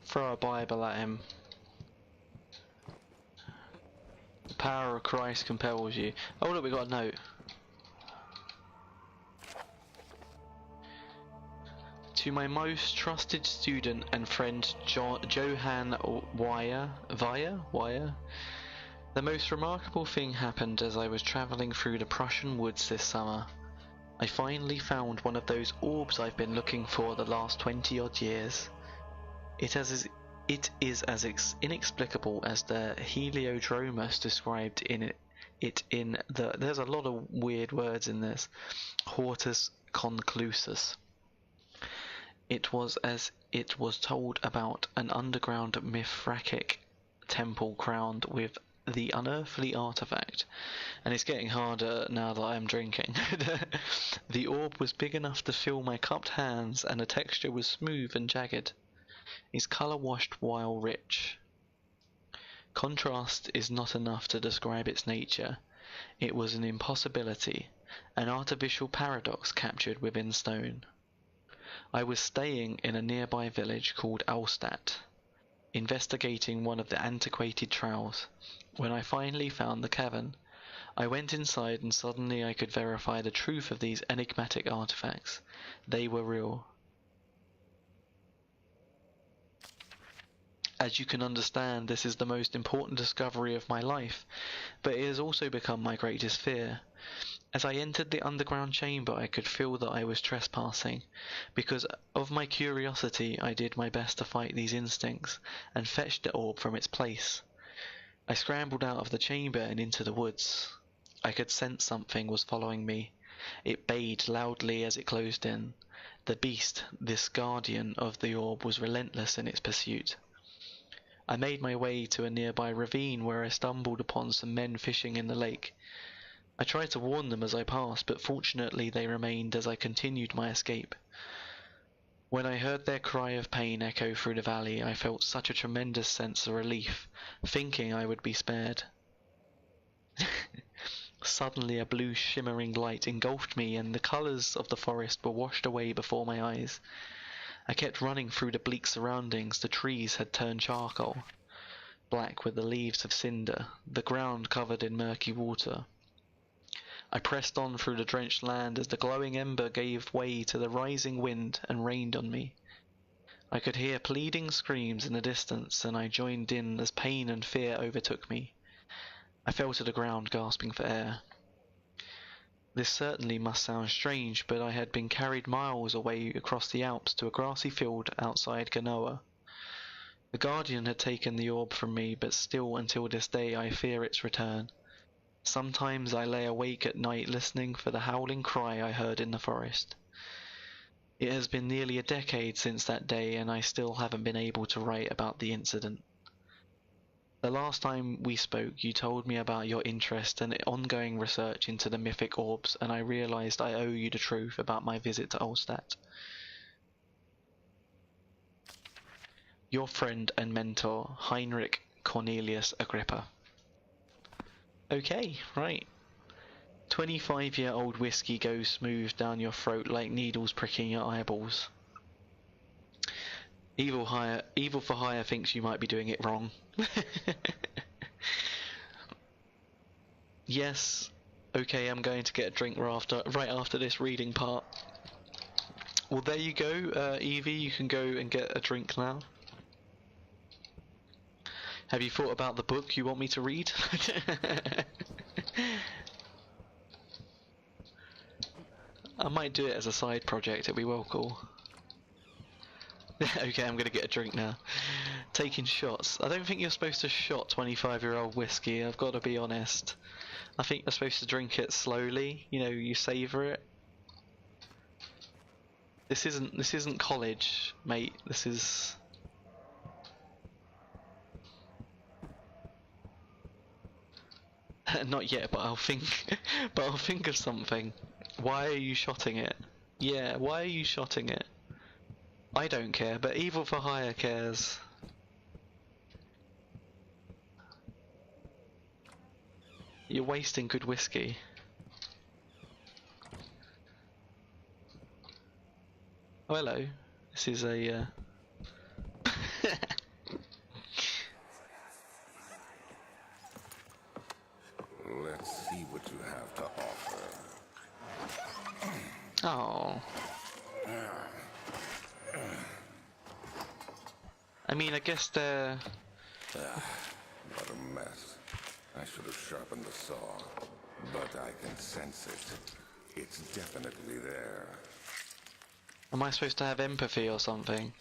Throw a Bible at him. The power of Christ compels you. Oh look, we got a note. To my most trusted student and friend Johann Wire, the most remarkable thing happened as I was travelling through the Prussian woods this summer. I finally found one of those orbs I've been looking for the last 20 odd years. It is as inexplicable as the Heliodromus described in the. There's a lot of weird words in this. Hortus conclusus. It was as it was told about an underground Mithracic temple crowned with the unearthly artifact, and it's getting harder now that I'm drinking. The orb was big enough to fill my cupped hands, and the texture was smooth and jagged. Its colour washed while rich. Contrast is not enough to describe its nature. It was an impossibility, an artificial paradox captured within stone. I was staying in a nearby village called Alstadt, investigating one of the antiquated trails. When I finally found the cavern, I went inside and suddenly I could verify the truth of these enigmatic artifacts. They were real. As you can understand, this is the most important discovery of my life, but it has also become my greatest fear. As I entered the underground chamber, I could feel that I was trespassing. Because of my curiosity, I did my best to fight these instincts, and fetched the orb from its place. I scrambled out of the chamber and into the woods. I could sense something was following me. It bayed loudly as it closed in. The beast, this guardian of the orb, was relentless in its pursuit. I made my way to a nearby ravine where I stumbled upon some men fishing in the lake. I tried to warn them as I passed, but fortunately they remained as I continued my escape. When I heard their cry of pain echo through the valley, I felt such a tremendous sense of relief, thinking I would be spared. Suddenly a blue shimmering light engulfed me, and the colours of the forest were washed away before my eyes. I kept running through the bleak surroundings. The trees had turned charcoal, black with the leaves of cinder, the ground covered in murky water. I pressed on through the drenched land as the glowing ember gave way to the rising wind and rained on me. I could hear pleading screams in the distance, and I joined in as pain and fear overtook me. I fell to the ground, gasping for air. This certainly must sound strange, but I had been carried miles away across the Alps to a grassy field outside Genoa. The Guardian had taken the orb from me, but still until this day I fear its return. Sometimes I lay awake at night listening for the howling cry I heard in the forest. It has been nearly a decade since that day, and I still haven't been able to write about the incident. The last time we spoke, you told me about your interest and ongoing research into the mythic orbs, and I realized I owe you the truth about my visit to Alstadt. Your friend and mentor, Heinrich Cornelius Agrippa. Okay, right. 25-year-old whiskey goes smooth down your throat like needles pricking your eyeballs. Evil for Hire thinks you might be doing it wrong. Yes. Okay, I'm going to get a drink right after this reading part. Well, there you go, Evie. You can go and get a drink now. Have you thought about the book you want me to read? I might do it as a side project, it'd be well cool. Okay, I'm gonna get a drink now. Taking shots. I don't think you're supposed to shot 25-year-old whiskey, I've got to be honest. I think you're supposed to drink it slowly, you know, you savour it. This isn't college, mate, this is... Not yet, but I'll think but I'll think of something. Why are you shotting it? Yeah, why are you shotting it? I don't care, but Evil for Hire cares. You're wasting good whiskey. Oh, hello. This is a Let's see what you have to offer. Oh. I mean, I guess they're... What a mess. I should have sharpened the saw, but I can sense it. It's definitely there. Am I supposed to have empathy or something?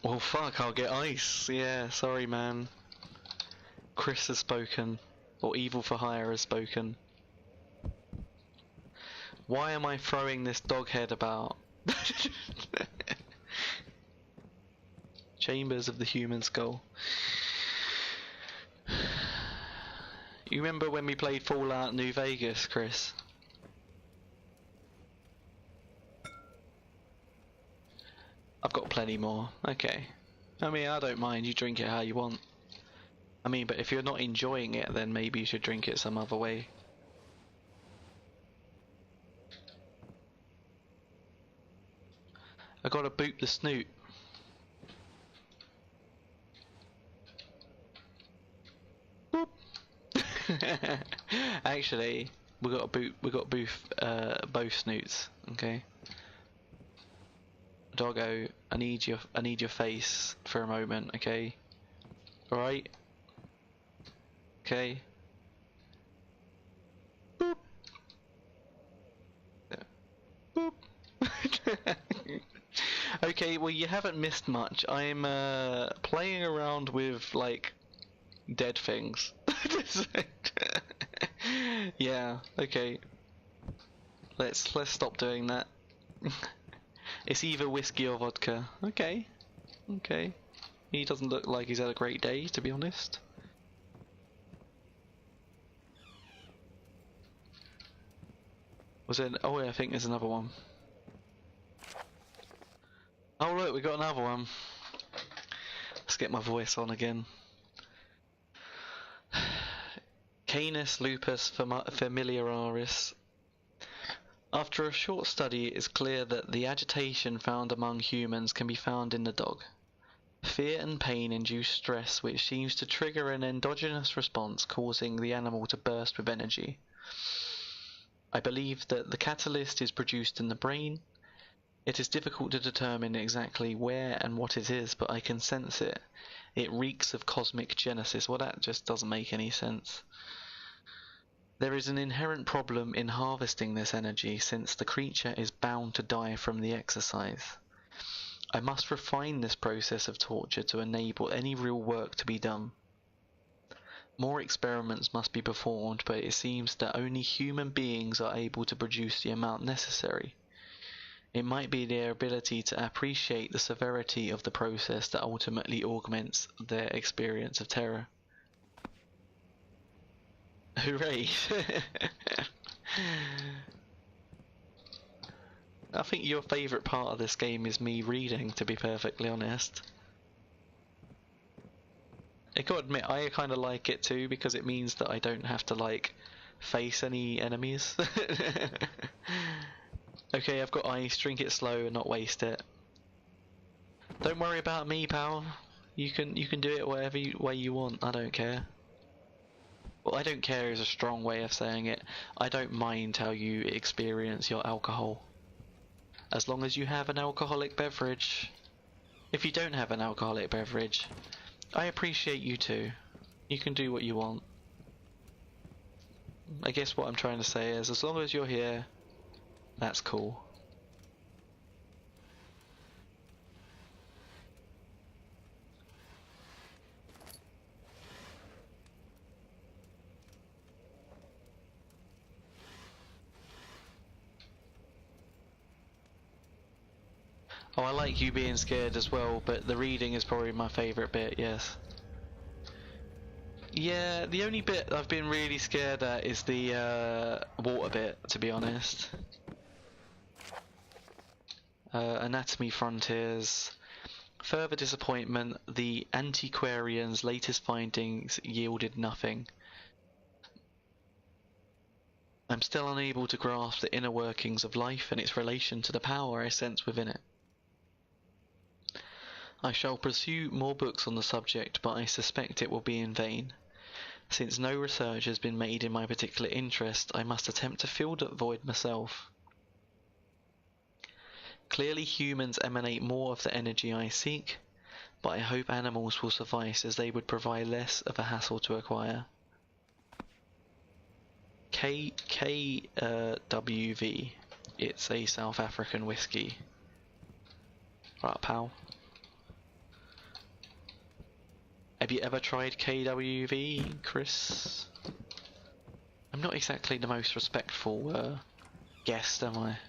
Well, fuck, I'll get ice. Yeah, sorry, man. Chris has spoken. Or Evil for Hire has spoken. Why am I throwing this dog head about? Chambers of the Human Skull. You remember when we played Fallout New Vegas, Chris? I've got plenty more. Okay. I mean, I don't mind. You drink it how you want. I mean, but if you're not enjoying it, then maybe you should drink it some other way. I gotta boot the snoot. Boop. Actually, we got both snoots. Okay. Doggo, I need your face for a moment, okay? Alright? Okay. Boop. Boop. Okay, well you haven't missed much. I'm playing around with like dead things. Yeah, okay. Let's stop doing that. It's either whiskey or vodka. Okay. Okay. He doesn't look like he's had a great day, to be honest. Was it? Oh yeah, I think there's another one. Oh look, we got another one. Let's get my voice on again. Canis lupus familiaris. After a short study, it is clear that the agitation found among humans can be found in the dog. Fear and pain induce stress, which seems to trigger an endogenous response, causing the animal to burst with energy. I believe that the catalyst is produced in the brain. It is difficult to determine exactly where and what it is, but I can sense it. It reeks of cosmic genesis. Well, that just doesn't make any sense. There is an inherent problem in harvesting this energy, since the creature is bound to die from the exercise. I must refine this process of torture to enable any real work to be done. More experiments must be performed, but it seems that only human beings are able to produce the amount necessary. It might be their ability to appreciate the severity of the process that ultimately augments their experience of terror. Hooray! I think your favourite part of this game is me reading, to be perfectly honest. I gotta admit, I kinda like it too, because it means that I don't have to, like, face any enemies. Okay, I've got ice, drink it slow and not waste it. Don't worry about me, pal. You can do it whatever way you want, I don't care. Well, I don't care is a strong way of saying it. I don't mind how you experience your alcohol. As long as you have an alcoholic beverage. If you don't have an alcoholic beverage, I appreciate you too. You can do what you want. I guess what I'm trying to say is, as long as you're here, that's cool. Oh, I like you being scared as well, but the reading is probably my favourite bit, yes. Yeah, the only bit I've been really scared at is the water bit, to be honest. Anatomy Frontiers. Further disappointment, the antiquarian's latest findings yielded nothing. I'm still unable to grasp the inner workings of life and its relation to the power I sense within it. I shall pursue more books on the subject, but I suspect it will be in vain. Since no research has been made in my particular interest, I must attempt to fill that void myself. Clearly humans emanate more of the energy I seek, but I hope animals will suffice, as they would provide less of a hassle to acquire. KWV. It's a South African whiskey. Right, pal. Have you ever tried KWV, Chris? I'm not exactly the most respectful guest, am I?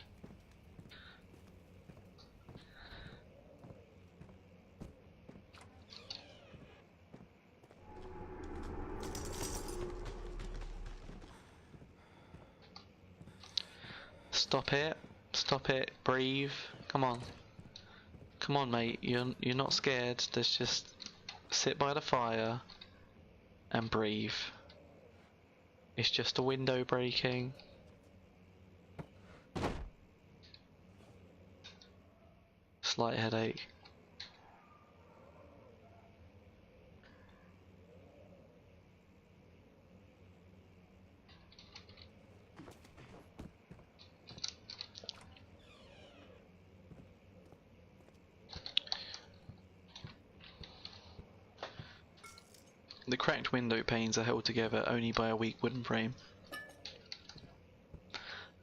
Stop it. Stop it. Breathe. Come on. Come on, mate. You're not scared. Let's just sit by the fire and breathe. It's just a window breaking. Slight headache. The cracked window panes are held together only by a weak wooden frame.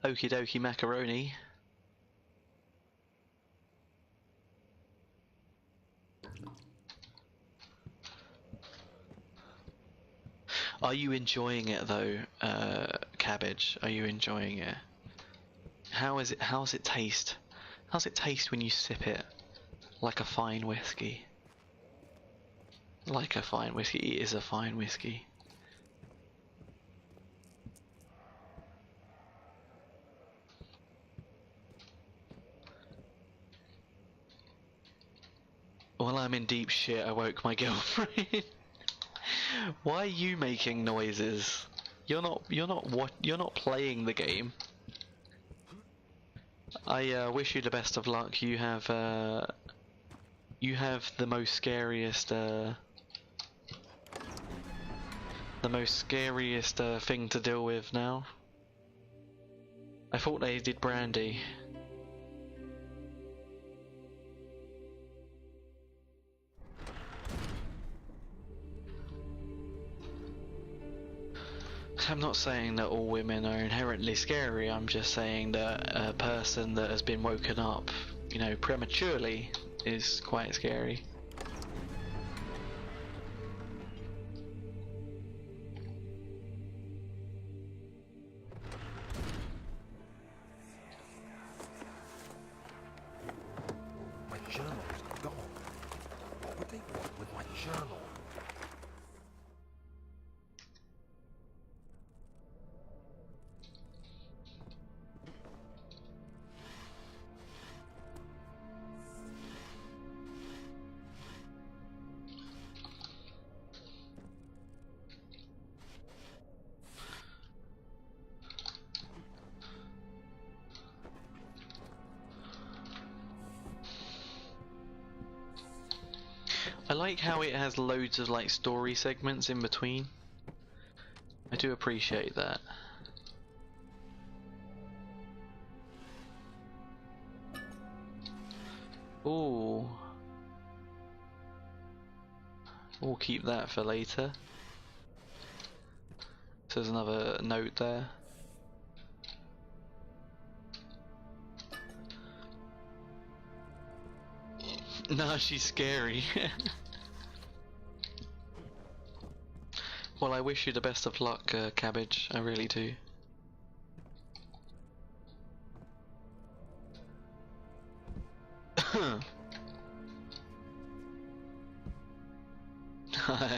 Okie dokie macaroni. Are you enjoying it though, Cabbage? Are you enjoying it? How's it taste? How's it taste when you sip it? Like a fine whiskey. Like a fine whiskey. It is a fine whiskey. While I'm in deep shit, I woke my girlfriend. Why are you making noises? You're not playing the game. I wish you the best of luck. You have the most scariest thing to deal with now. I thought they did brandy. I'm not saying that all women are inherently scary, I'm just saying that a person that has been woken up, you know, prematurely is quite scary. My journal is gone. What would they want with my journal? I like how it has loads of like story segments in between. do appreciate that. Ooh. We'll keep that for later. So there's another note there. No, she's scary. Well, I wish you the best of luck, Cabbage. I really do.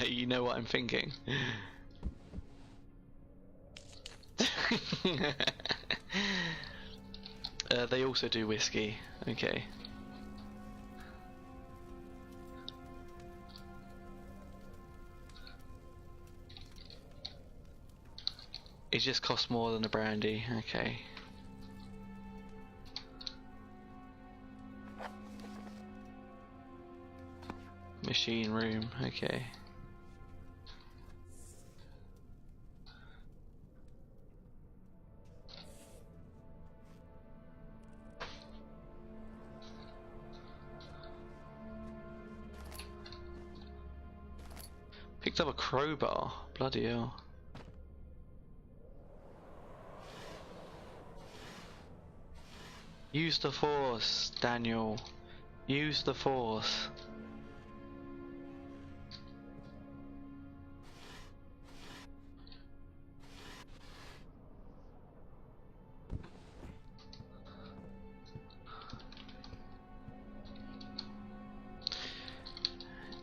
You know what I'm thinking. They also do whiskey. Okay. It just costs more than a brandy. Okay. Machine room. Okay. Picked up a crowbar. Bloody hell. Use the force, Daniel. Use the force.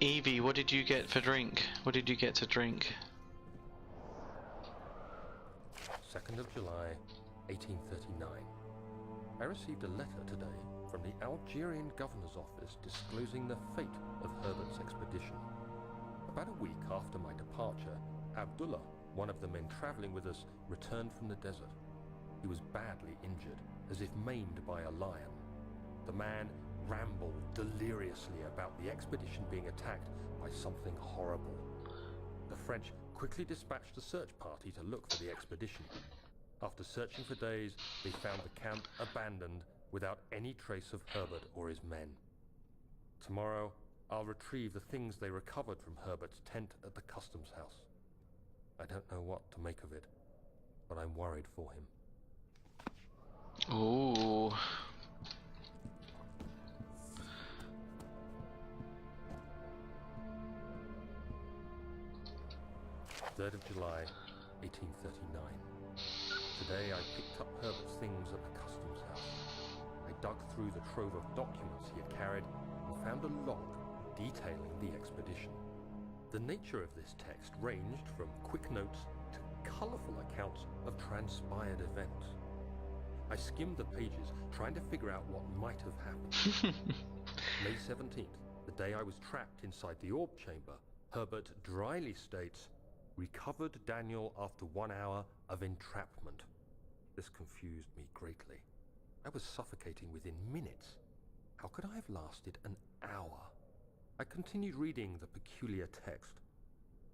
Evie, what did you get for drink? What did you get to drink? 2nd of July, 1839. I received a letter today from the Algerian governor's office disclosing the fate of Herbert's expedition. About a week after my departure, Abdullah, one of the men traveling with us, returned from the desert. He was badly injured, as if maimed by a lion. The man rambled deliriously about the expedition being attacked by something horrible. The French quickly dispatched a search party to look for the expedition. After searching for days, they found the camp abandoned without any trace of Herbert or his men. Tomorrow, I'll retrieve the things they recovered from Herbert's tent at the customs house. I don't know what to make of it, but I'm worried for him. Ooh. 3rd of July, 1839. Today I picked up Herbert's things at the customs house. I dug through the trove of documents he had carried and found a log detailing the expedition. The nature of this text ranged from quick notes to colourful accounts of transpired events. I skimmed the pages, trying to figure out what might have happened. May 17th, the day I was trapped inside the orb chamber, Herbert dryly states, "Recovered Daniel after 1 hour of entrapment." This confused me greatly. I was suffocating within minutes. How could I have lasted an hour? I continued reading the peculiar text.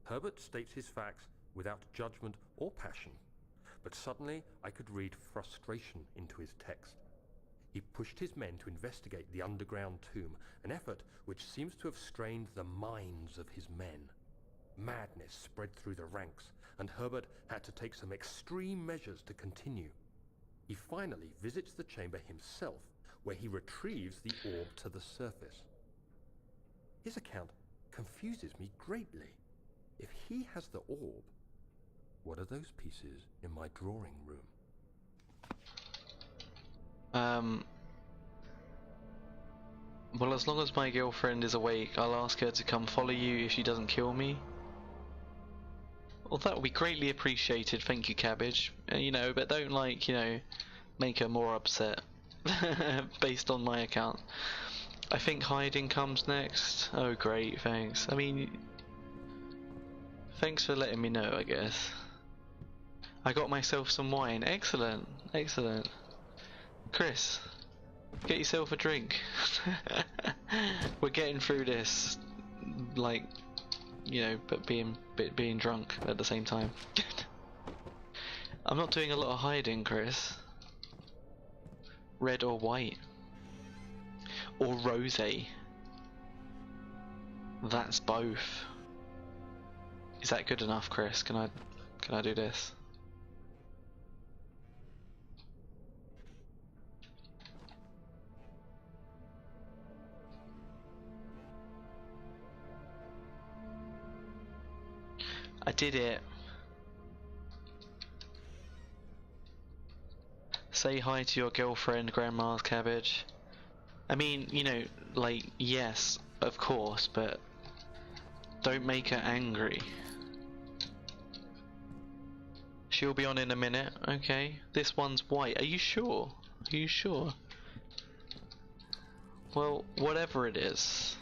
Herbert states his facts without judgment or passion, but suddenly I could read frustration into his text. He pushed his men to investigate the underground tomb, an effort which seems to have strained the minds of his men. Madness spread through the ranks, and Herbert had to take some extreme measures to continue. He finally visits the chamber himself, where he retrieves the orb to the surface. His account confuses me greatly. If he has the orb, what are those pieces in my drawing room? Well, as long as my girlfriend is awake, I'll ask her to come follow you if she doesn't kill me. Well, that would be greatly appreciated, thank you, Cabbage. You know, but don't, like, you know, make her more upset based on my account. I think hiding comes next. Oh, great, thanks. I mean, thanks for letting me know, I guess. I got myself some wine. Excellent, excellent. Chris, get yourself a drink. We're getting through this, like, you know, but being drunk at the same time. I'm not doing a lot of hiding, Chris. Red or white? Or rosé? That's both. Is that good enough, Chris? Can I do this? I did it. Say hi to your girlfriend, Grandma's Cabbage. I mean, you know, like, yes, of course, but don't make her angry. She'll be on in a minute. Okay, this one's white. Are you sure? Are you sure? Well, whatever it is.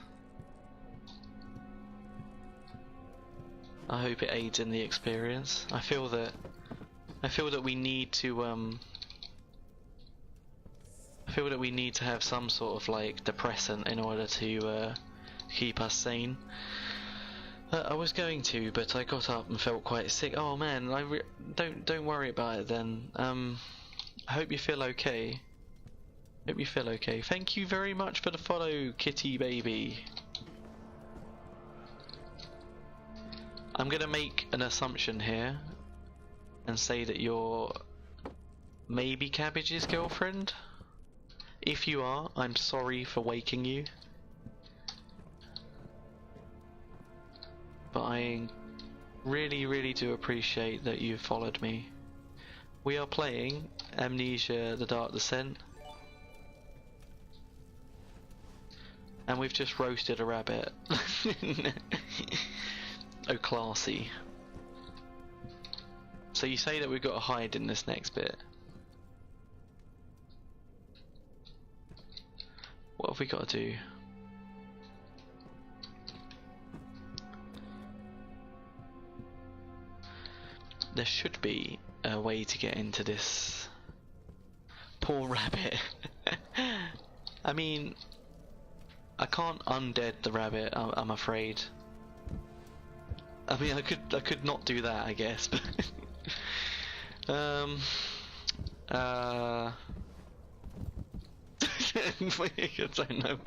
I hope it aids in the experience. I feel that we need to I feel that we need to have some sort of like depressant in order to keep us sane. I was going to, but I got up and felt quite sick. Oh man, don't worry about it then. I hope you feel okay. Hope you feel okay. Thank you very much for the follow, kitty baby. I'm gonna make an assumption here and say that you're maybe Cabbage's girlfriend. If you are, I'm sorry for waking you. But I really do appreciate that you followed me. We are playing Amnesia: The Dark Descent. And we've just roasted a rabbit. Oh, classy. So you say that we've got to hide in this next bit. What have we got to do? There should be a way to get into this. Poor rabbit. I mean, I can't undead the rabbit, I'm afraid. I mean, I could not do that, I guess. I don't know.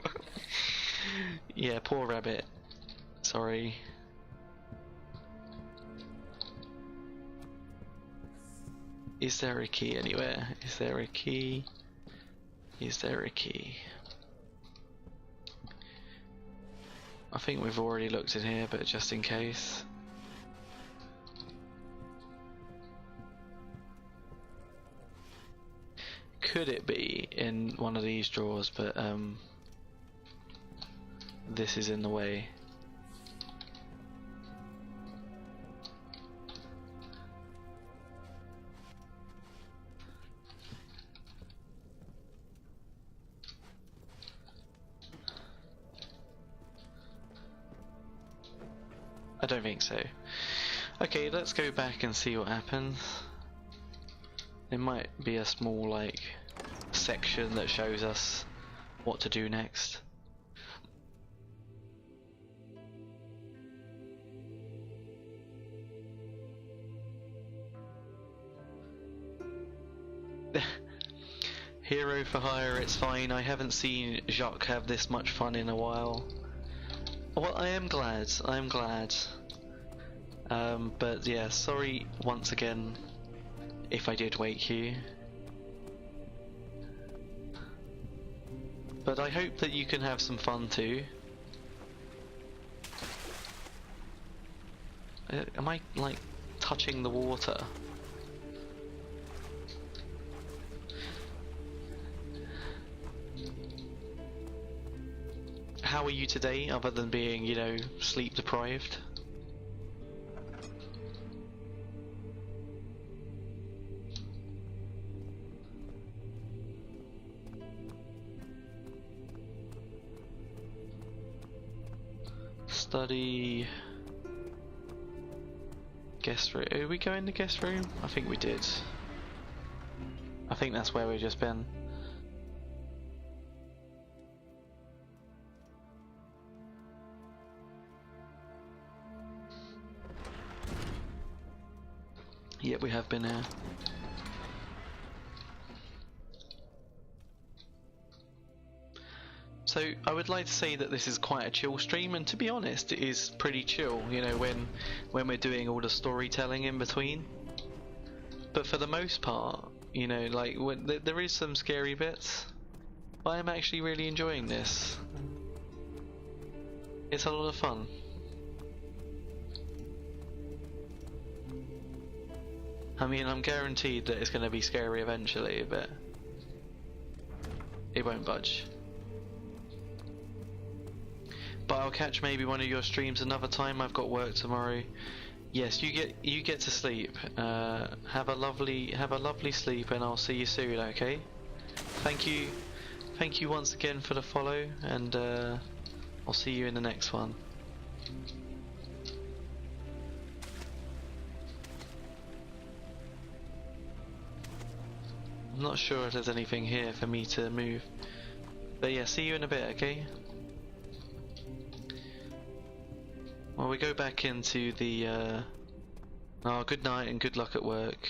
Yeah, poor rabbit. Sorry. Is there a key anywhere? Is there a key? Is there a key? I think we've already looked in here, but just in case. Could it be in one of these drawers, but this is in the way. I don't think so. Okay, let's go back and see what happens. There might be a small like section that shows us what to do next. Hero for hire, it's fine. I haven't seen Jacques have this much fun in a while. Well, I am glad. I am glad. But yeah, sorry once again if I did wake you. But I hope that you can have some fun too. Am I like touching the water? How are you today, other than being, you know, sleep deprived? Study. Guest room. Did we go in the guest room? I think we did. I think that's where we've just been. Yep, we have been here. So I would like to say that this is quite a chill stream, and to be honest, it is pretty chill, you know, when we're doing all the storytelling in between. But for the most part, you know, like there is some scary bits, but I'm actually really enjoying this. It's a lot of fun. I mean, I'm guaranteed that it's going to be scary eventually, but it won't budge. But I'll catch maybe one of your streams another time. I've got work tomorrow. Yes, you get to sleep. Have a lovely sleep, and I'll see you soon. Okay? Thank you once again for the follow, and I'll see you in the next one. I'm not sure if there's anything here for me to move, but yeah, see you in a bit. Okay? Well, we go back into the oh, good night and good luck at work.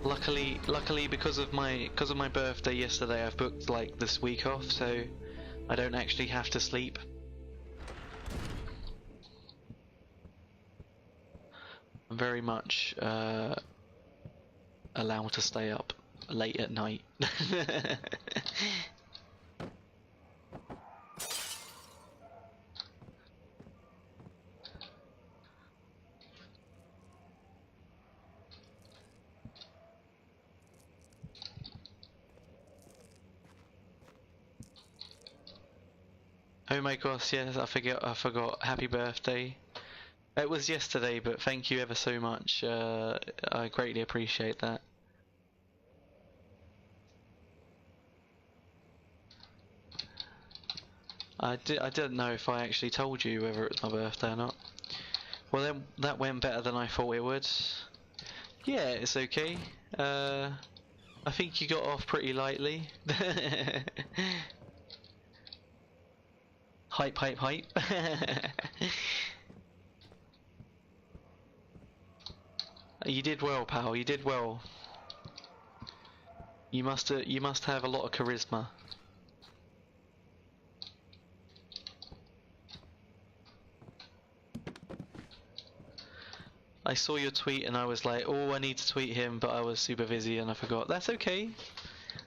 Luckily because of my birthday yesterday, I've booked like this week off, so I don't actually have to sleep. I'm very much allowed to stay up late at night. Oh my gosh, yes, I forgot. Happy birthday. It was yesterday, but thank you ever so much. I greatly appreciate that. I didn't know if I actually told you whether it was my birthday or not. Well, then that went better than I thought it would. Yeah, it's okay. I think you got off pretty lightly. Hype, hype, hype. You did well, pal. You did well. You must have a lot of charisma. I saw your tweet and I was like, oh, I need to tweet him, but I was super busy and I forgot. That's okay.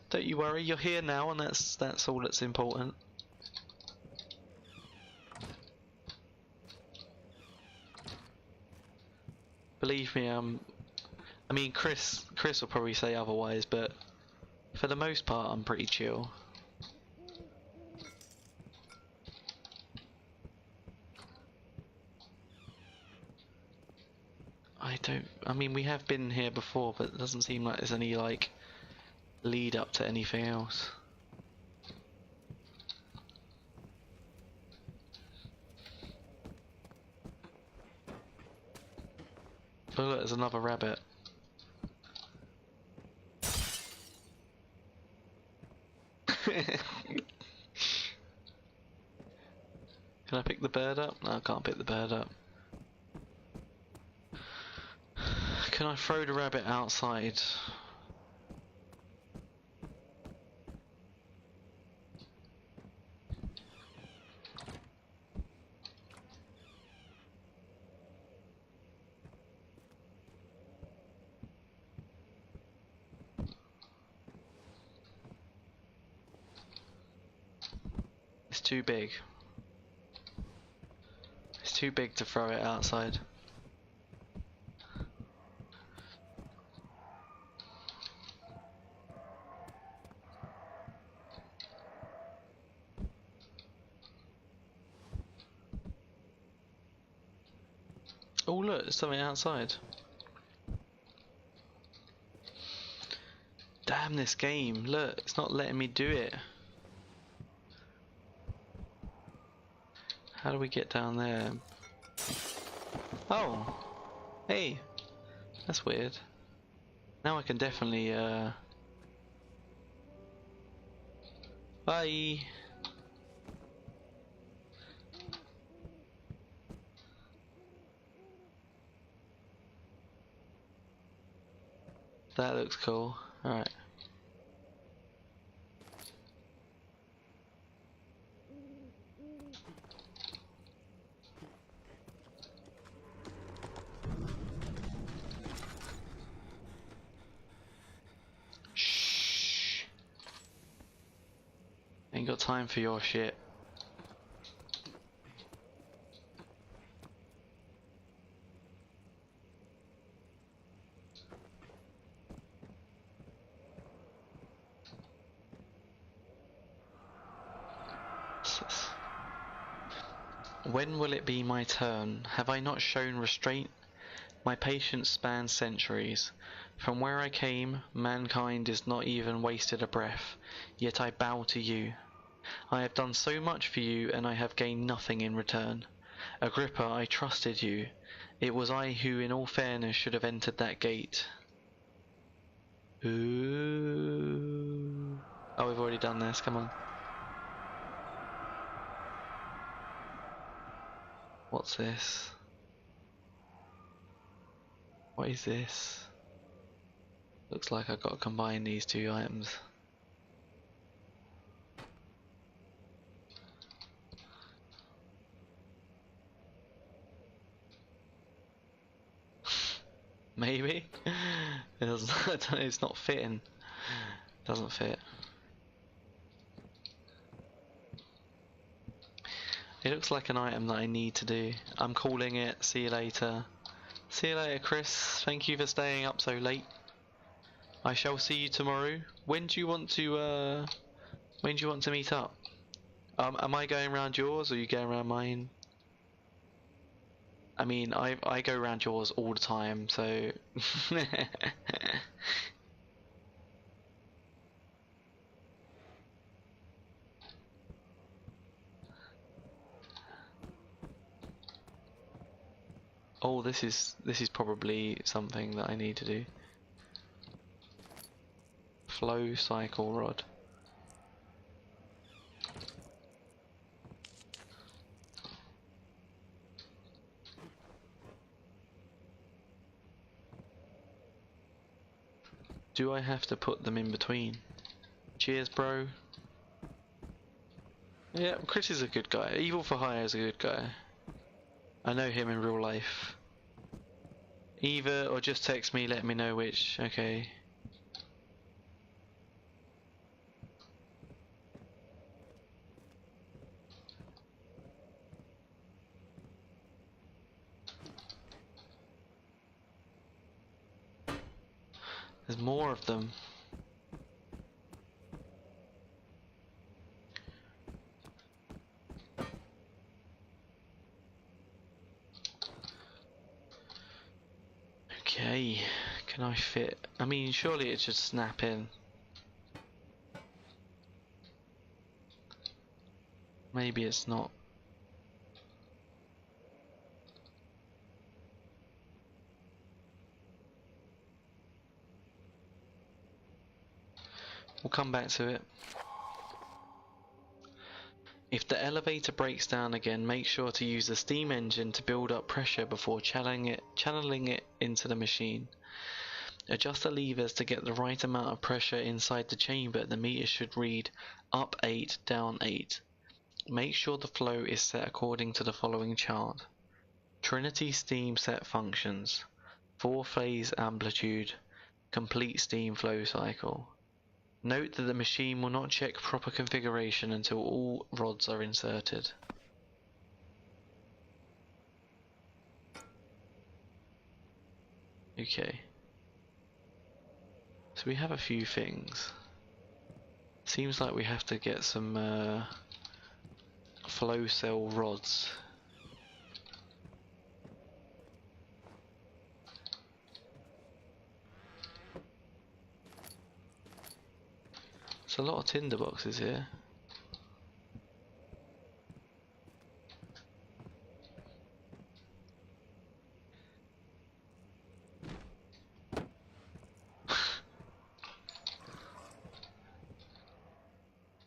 Don't you worry. You're here now, and that's all that's important. Believe me, I mean, Chris will probably say otherwise, but for the most part, I'm pretty chill. I mean, we have been here before, but it doesn't seem like there's any, like, lead up to anything else. Oh look, there's another rabbit. Can I pick the bird up? No, I can't pick the bird up. Can I throw the rabbit outside? It's too big. It's too big to throw it outside. Oh look, there's something outside. Damn this game, look, it's not letting me do it. How do we get down there? Oh! Hey! That's weird. Now I can definitely, Bye! That looks cool. Alright. Shh. Ain't got time for your shit. When will it be my turn? Have I not shown restraint? My patience spans centuries. From where I came, mankind is not even wasted a breath, yet I bow to you. I have done so much for you, and I have gained nothing in return. Agrippa, I trusted you. It was I who, in all fairness, should have entered that gate. Ooh. Oh, we've already done this, come on. What's this? What is this? Looks like I've got to combine these two items. Maybe? It doesn't, I don't know, it's not fitting. Doesn't fit. It looks like an item that I need to do. I'm calling it. See you later. See you later, Chris. Thank you for staying up so late. I shall see you tomorrow. When do you want to meet up? Am I going around yours or are you going around mine? I mean, I go around yours all the time, so oh, this is probably something that I need to do. Flow cycle rod. Do I have to put them in between? Cheers, bro. Yeah, Chris is a good guy. Evil for Hire is a good guy. I know him in real life. Either or just text me, let me know which. Okay. There's more of them. Okay, can I fit? I mean, surely it should snap in. Maybe it's not. We'll come back to it. If the elevator breaks down again, make sure to use the steam engine to build up pressure before channeling it into the machine. Adjust the levers to get the right amount of pressure inside the chamber. The meter should read up 8, down 8. Make sure the flow is set according to the following chart. Trinity steam set functions. 4-phase amplitude. Complete steam flow cycle. Note that the machine will not check proper configuration until all rods are inserted. Okay. So we have a few things. Seems like we have to get some flow cell rods. There's a lot of tinder boxes here.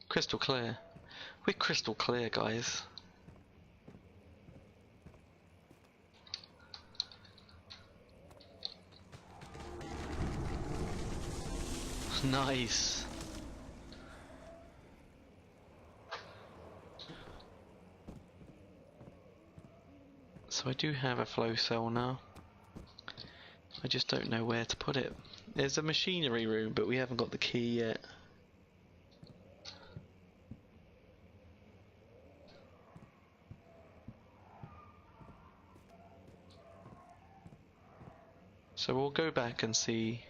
Crystal clear. We're crystal clear, guys. Nice. So I do have a flow cell now. I just don't know where to put it. There's a machinery room, but we haven't got the key yet. So we'll go back and see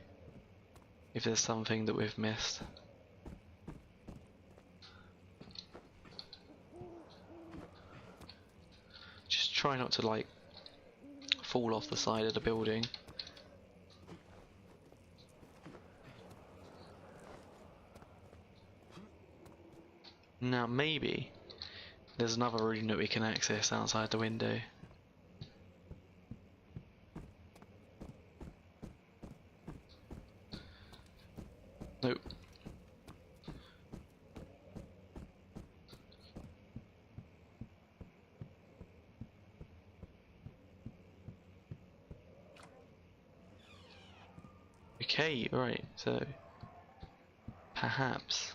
if there's something that we've missed. Just try not to like fall off the side of the building. Now maybe there's another room that we can access outside the window. Nope. Okay, right, so perhaps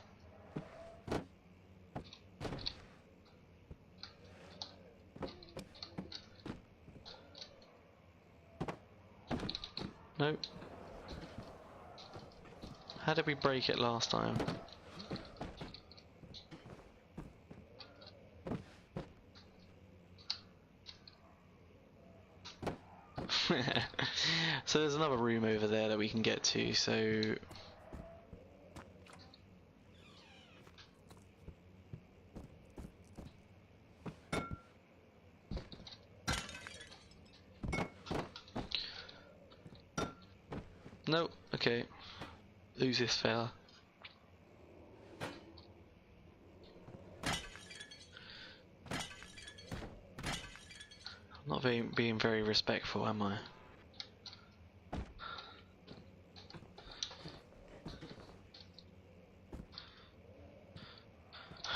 nope. How did we break it last time? So there's another room over there that we can get to, so nope, okay. Lose this fella. I'm not being very respectful, am I?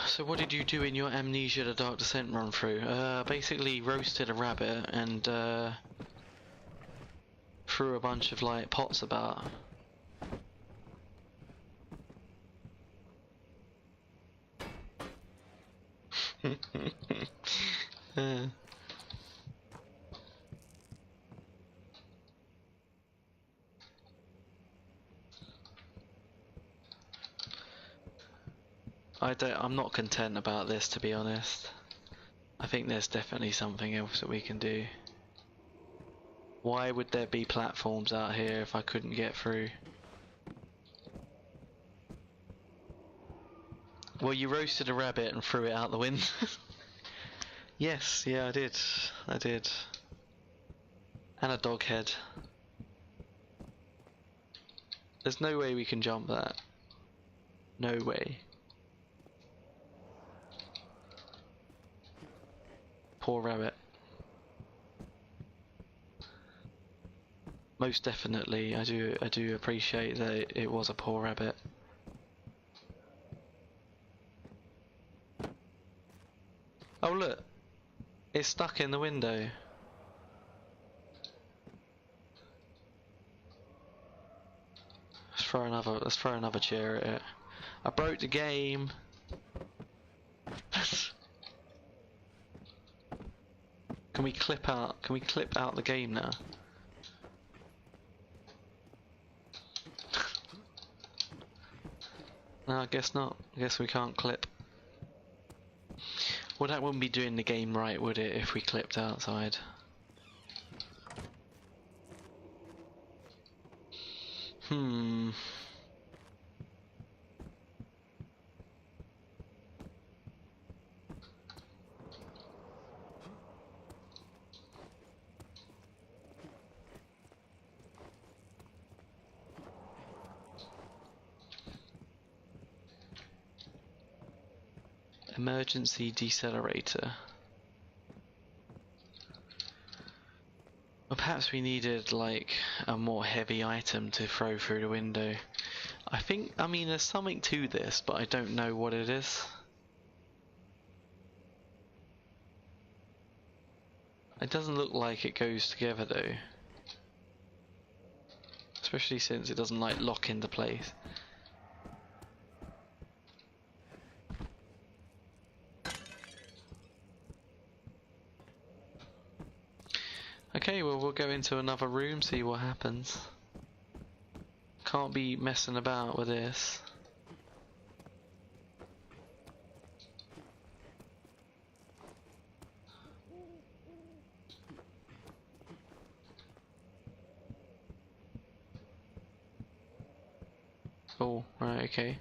So what did you do in your Amnesia the Dark Descent run through? Basically roasted a rabbit and threw a bunch of like pots about. I'm not content about this, to be honest. I think there's definitely something else that we can do. Why would there be platforms out here if I couldn't get through? Well, you roasted a rabbit and threw it out the window. Yes, yeah, I did. I did. And a dog head. There's no way we can jump that. No way. Poor rabbit. Most definitely, I do appreciate that it was a poor rabbit. Oh look, it's stuck in the window. Let's throw another chair at it. I broke the game. Can we clip out the game now? No, I guess not. I guess we can't clip. Well, that wouldn't be doing the game right, would it, if we clipped outside? Emergency decelerator. Or perhaps we needed like a more heavy item to throw through the window. I mean there's something to this, but I don't know what it is. It doesn't look like it goes together though. Especially since it doesn't like lock into place. Okay, well we'll go into another room, see what happens. Can't be messing about with this. Oh, right, okay.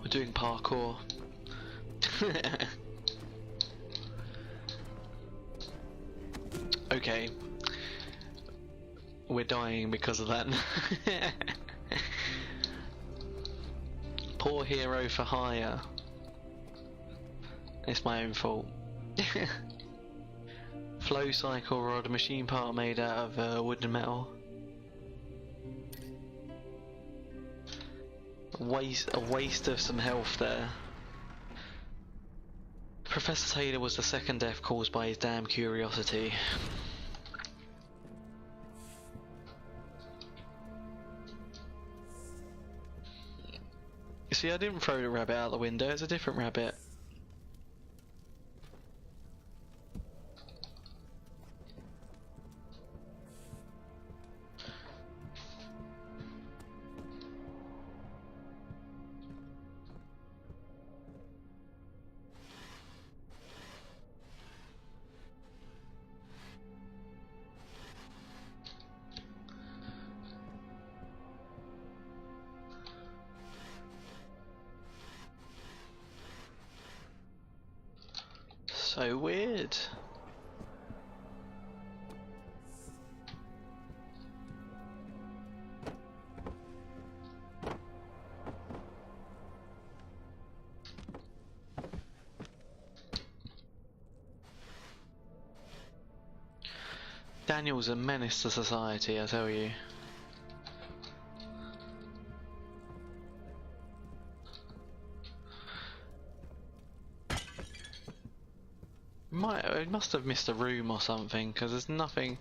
We're doing parkour. Okay. We're dying because of that. Poor hero for hire. It's my own fault. Flow cycle rod, a machine part made out of wood and metal. A waste of some health there. Professor Taylor was the second death caused by his damn curiosity. You see, I didn't throw the rabbit out the window, it's a different rabbit. So weird. Daniel's a menace to society, I tell you. I must have missed a room or something, because there's nothing.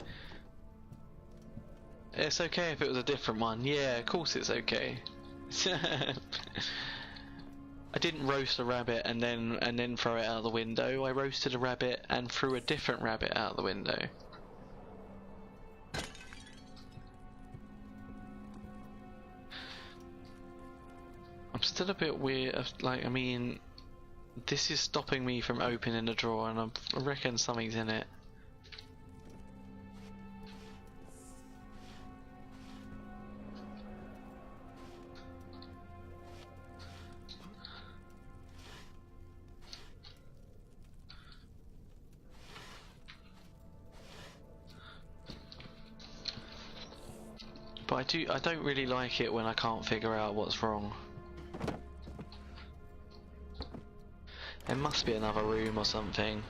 It's okay if it was a different one. Yeah, of course it's okay. I didn't roast a rabbit and then throw it out the window. I roasted a rabbit and threw a different rabbit out the window. I'm still a bit weird. Like, I mean, this is stopping me from opening the drawer, and I reckon something's in it. But I don't really like it when I can't figure out what's wrong. There must be another room or something.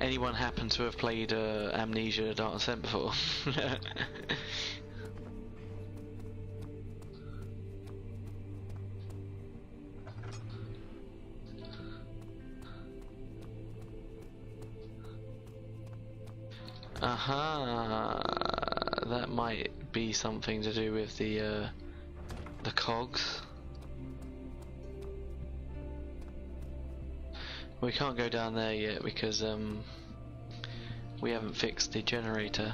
Anyone happen to have played Amnesia Dark Descent before? Aha, that might be something to do with the cogs. We can't go down there yet because we haven't fixed the generator.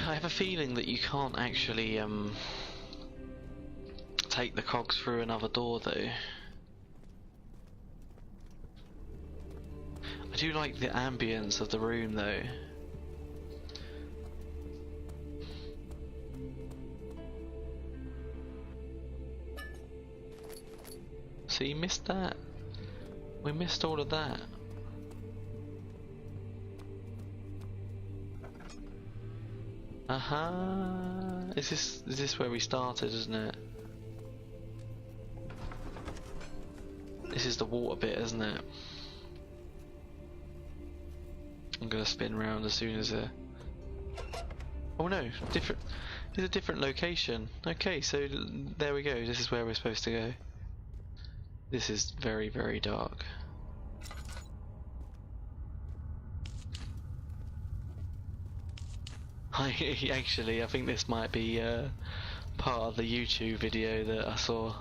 I have a feeling that you can't actually take the cogs through another door though. I do like the ambience of the room though. So you missed that? We missed all of that. Aha! Is this where we started, isn't it? This is the water bit, isn't it? I'm gonna spin round as soon as oh no, different. It's a different location. Okay, so there we go. This is where we're supposed to go. This is very, very dark. Actually, I think this might be part of the YouTube video that I saw.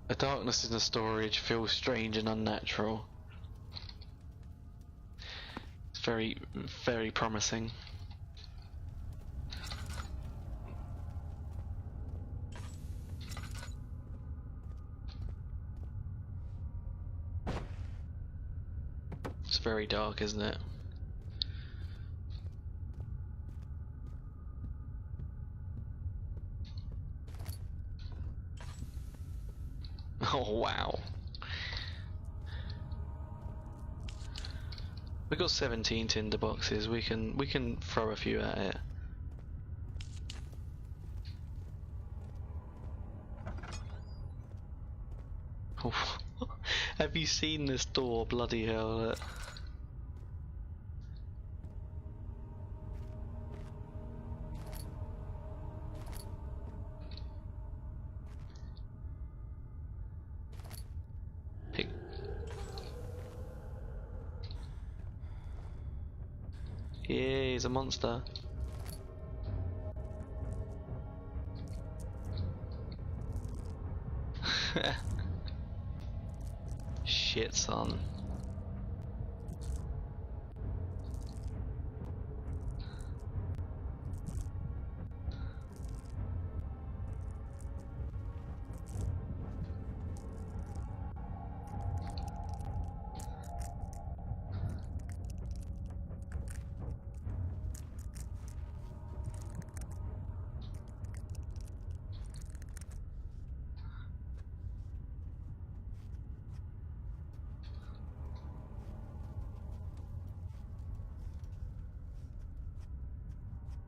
The darkness in the storage feels strange and unnatural. It's very, very promising. It's very dark, isn't it? Oh wow. We got 17 tinder boxes. We can throw a few at it. Have you seen this door? Bloody hell. Pick. Yeah, he's a monster. Shit, son.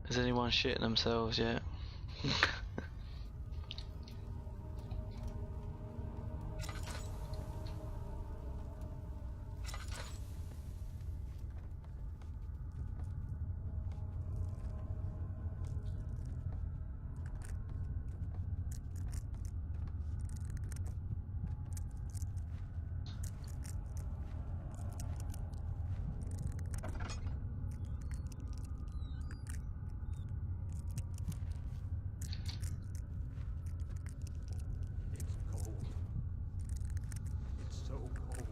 Has anyone shitting themselves yet? It's cold. It's so cold.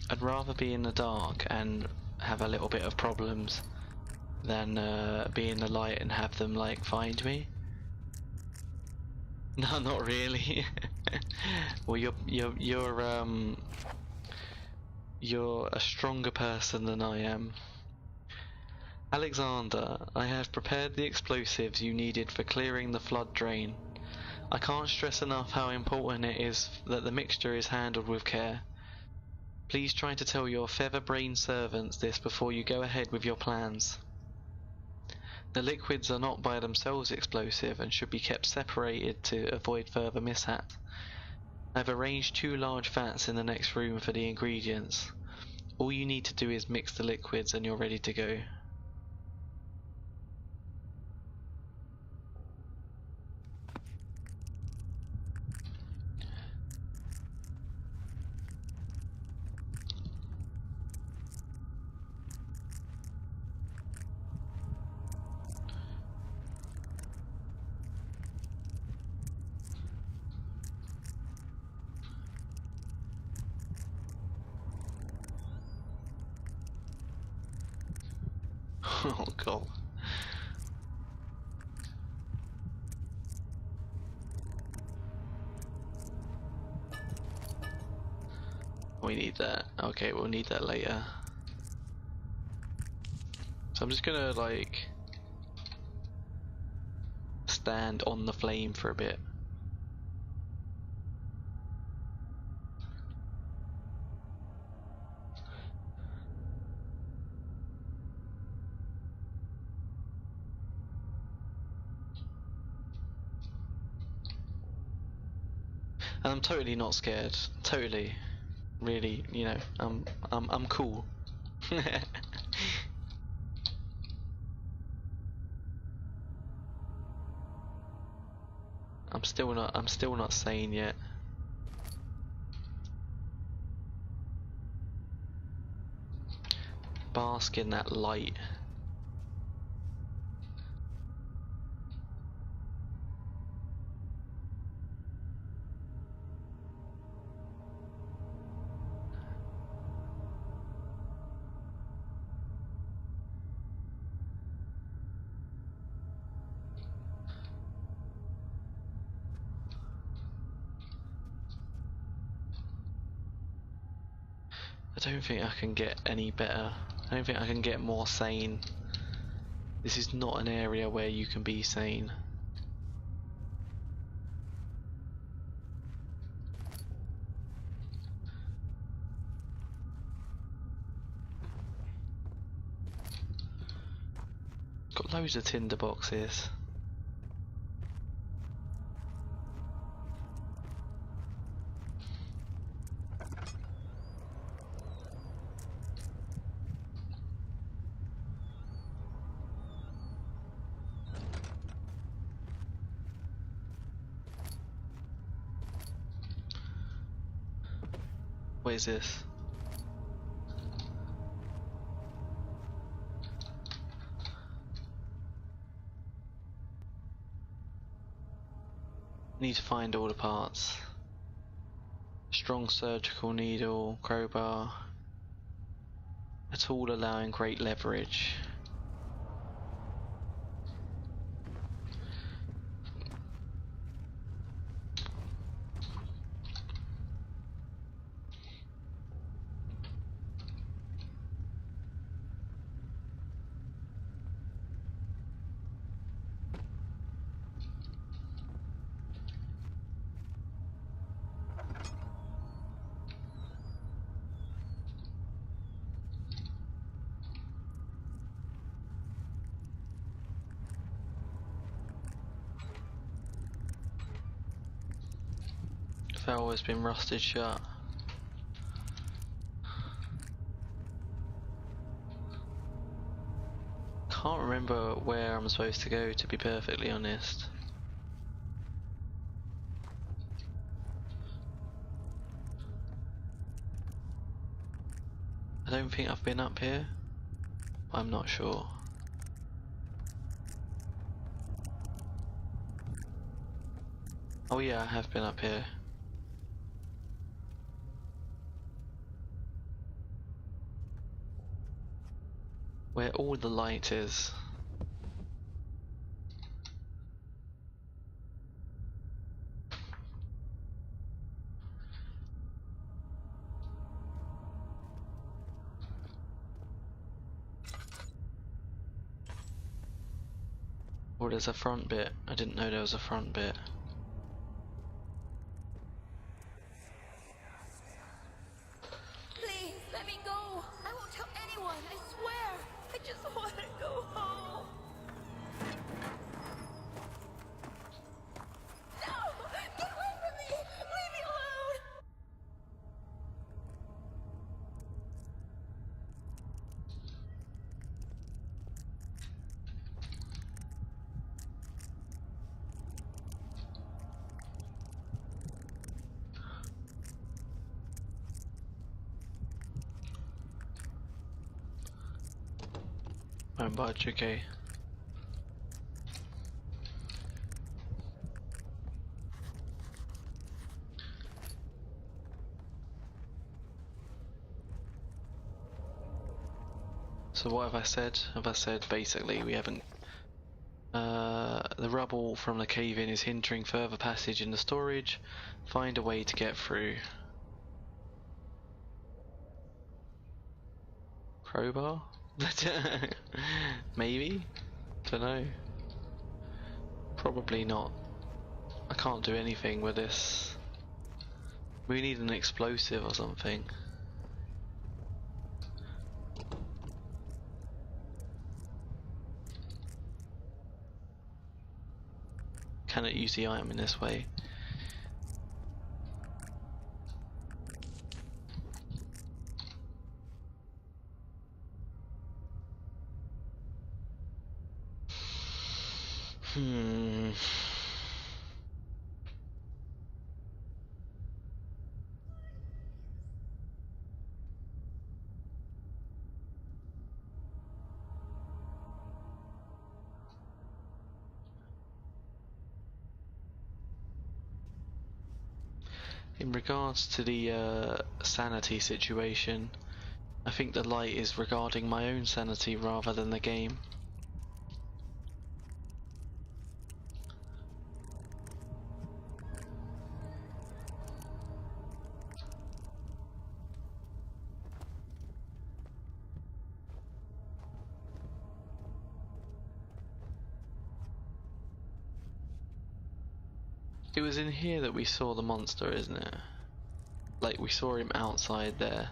I'd rather be in the dark and have a little bit of problems than be in the light and have them like find me. No, not really. Well, you're a stronger person than I am. Alexander, I have prepared the explosives you needed for clearing the flood drain. I can't stress enough how important it is that the mixture is handled with care. Please try to tell your feather-brained servants this before you go ahead with your plans. The liquids are not by themselves explosive and should be kept separated to avoid further mishap. I've arranged 2 large vats in the next room for the ingredients. All you need to do is mix the liquids and you're ready to go. Oh god. We need that. Okay, we'll need that later. So I'm just gonna like stand on the flame for a bit. And I'm totally not scared. Totally. Really, you know, I'm cool. I'm still not sane yet. Bask in that light. I don't think I can get any better. I don't think I can get more sane. This is not an area where you can be sane. Got loads of tinder boxes. What is this? Need to find all the parts. Strong surgical needle, crowbar. A tool allowing great leverage. Valve has been rusted shut. Can't remember where I'm supposed to go, to be perfectly honest. I don't think I've been up here. I'm not sure. Oh yeah, I have been up here. Where all the light is. Oh, there's a front bit. I didn't know there was a front bit. Please, let me go. I won't tell anyone, I swear. I just want to go home. No! Get away from me! Leave me alone! Won't budge, okay. So what have I said? Have I said basically we haven't... the rubble from the cave-in is hindering further passage in the storage. Find a way to get through. Crowbar? Maybe? Dunno. Probably not. I can't do anything with this. We need an explosive or something. Cannot use the item in this way. In regards to the sanity situation, I think the light is regarding my own sanity rather than the game. It was in here that we saw the monster, isn't it? Like, we saw him outside there.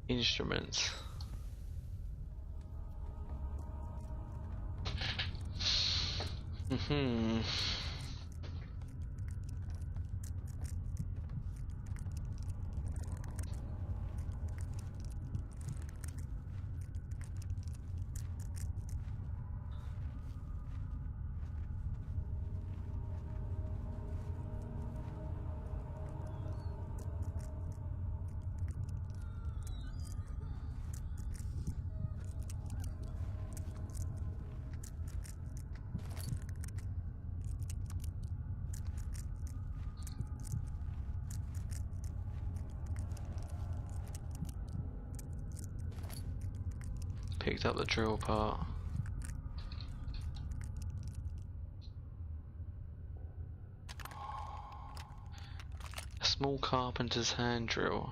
Instruments. Picked up the drill part. A small carpenter's hand drill.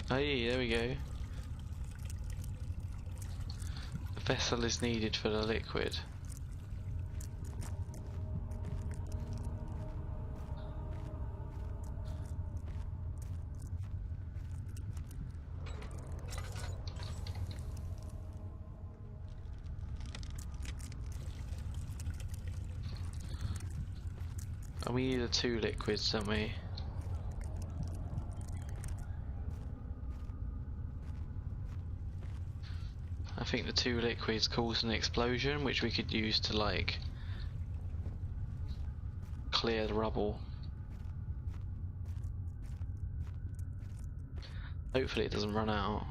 Hey, there we go. A vessel is needed for the liquid. And we need the 2 liquids, don't we? I think the 2 liquids cause an explosion, which we could use to, like, clear the rubble. Hopefully it doesn't run out.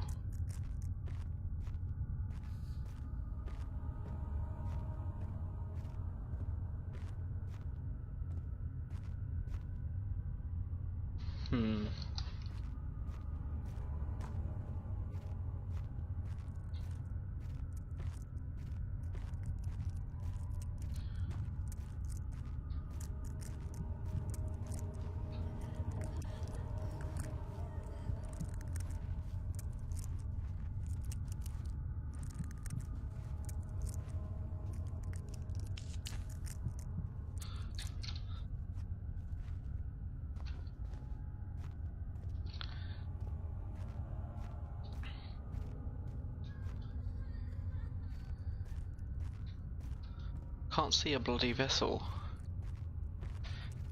Can't see a bloody vessel.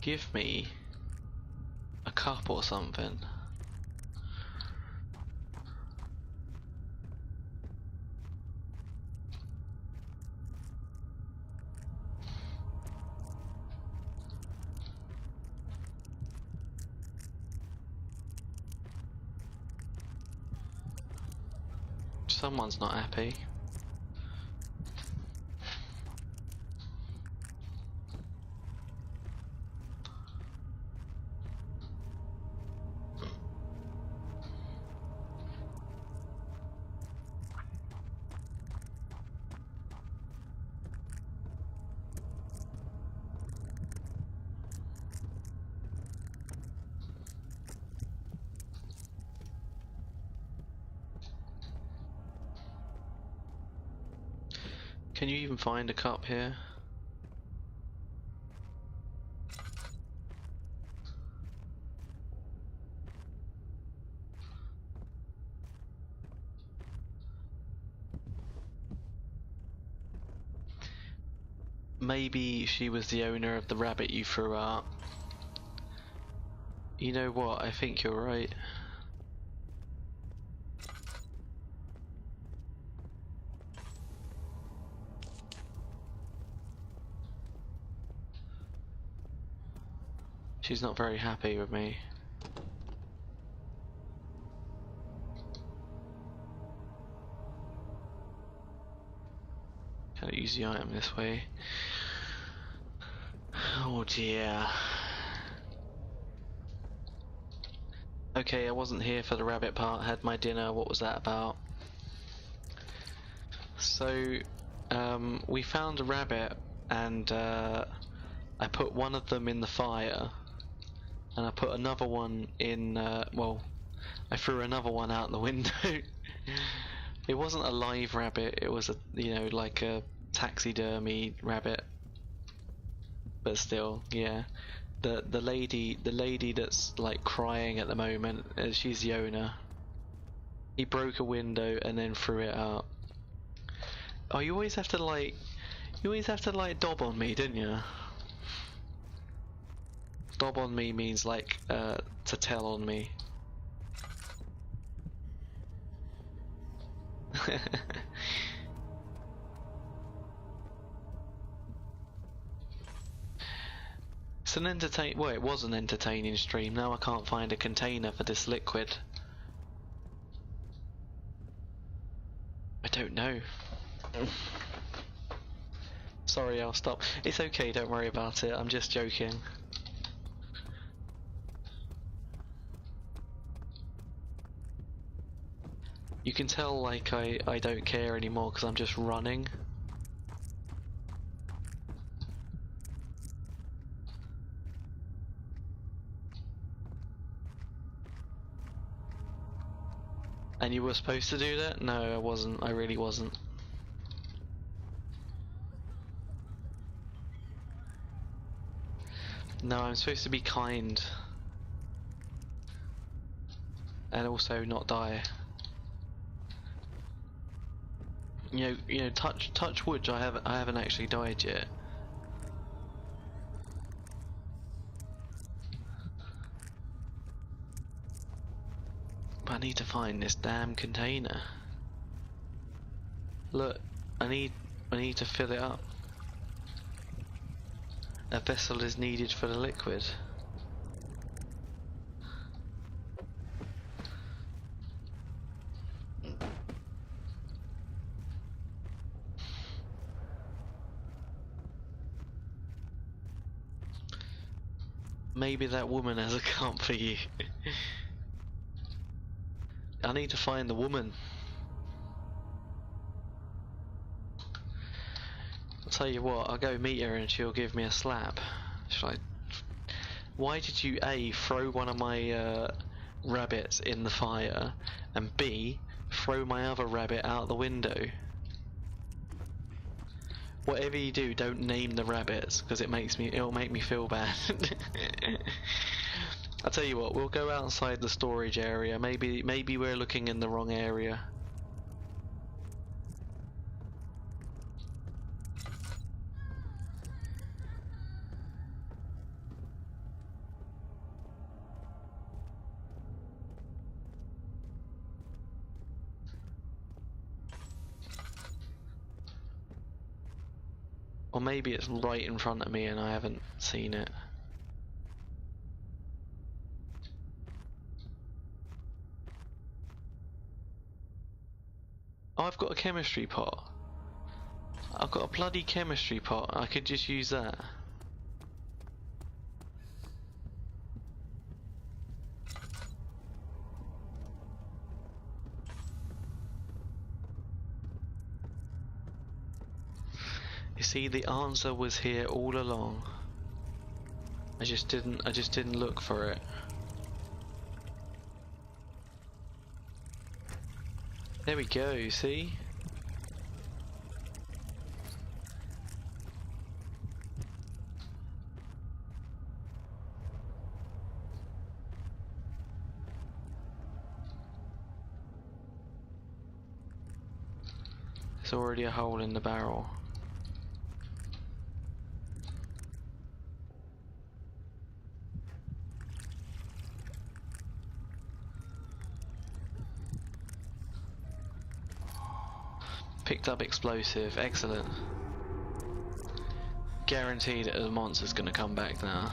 Give me a cup or something. Someone's not happy. Can you even find a cup here? Maybe she was the owner of the rabbit you threw out. You know what? I think you're right. She's not very happy with me. Can't use the item this way. Oh dear. Okay, I wasn't here for the rabbit part. Had my dinner. What was that about? So, we found a rabbit, and I put one of them in the fire, and I put another one in. Well, I threw another one out the window. It wasn't a live rabbit. It was a, you know, like a taxidermy rabbit. But still, yeah. The lady that's like crying at the moment, she's the owner. He broke a window and then threw it out. Oh, you always have to like dob on me, didn't you? Dob on me means like to tell on me. It's an well, it was an entertaining stream. Now I can't find a container for this liquid. I don't know. Sorry, I'll stop. It's okay, don't worry about it. I'm just joking. You can tell like I don't care anymore because I'm just running. And you were supposed to do that? No, I wasn't. I really wasn't. No, I'm supposed to be kind. And also not die. You know, touch wood. I haven't actually died yet. But I need to find this damn container. Look, I need to fill it up. A vessel is needed for the liquid. Maybe that woman has a cup for you. I need to find the woman. I'll tell you what, I'll go meet her and she'll give me a slap. Should I? Why did you A, throw one of my rabbits in the fire, and B, throw my other rabbit out the window? Whatever you do, don't name the rabbits, because it'll make me feel bad. I'll tell you what, we'll go outside the storage area. Maybe we're looking in the wrong area. Or maybe it's right in front of me and I haven't seen it. Oh, I've got a chemistry pot. I've got a bloody chemistry pot. I could just use that. You see, the answer was here all along. I just didn't look for it. There we go, see? There's already a hole in the barrel. Picked up explosive, excellent. Guaranteed that the monster's gonna come back now.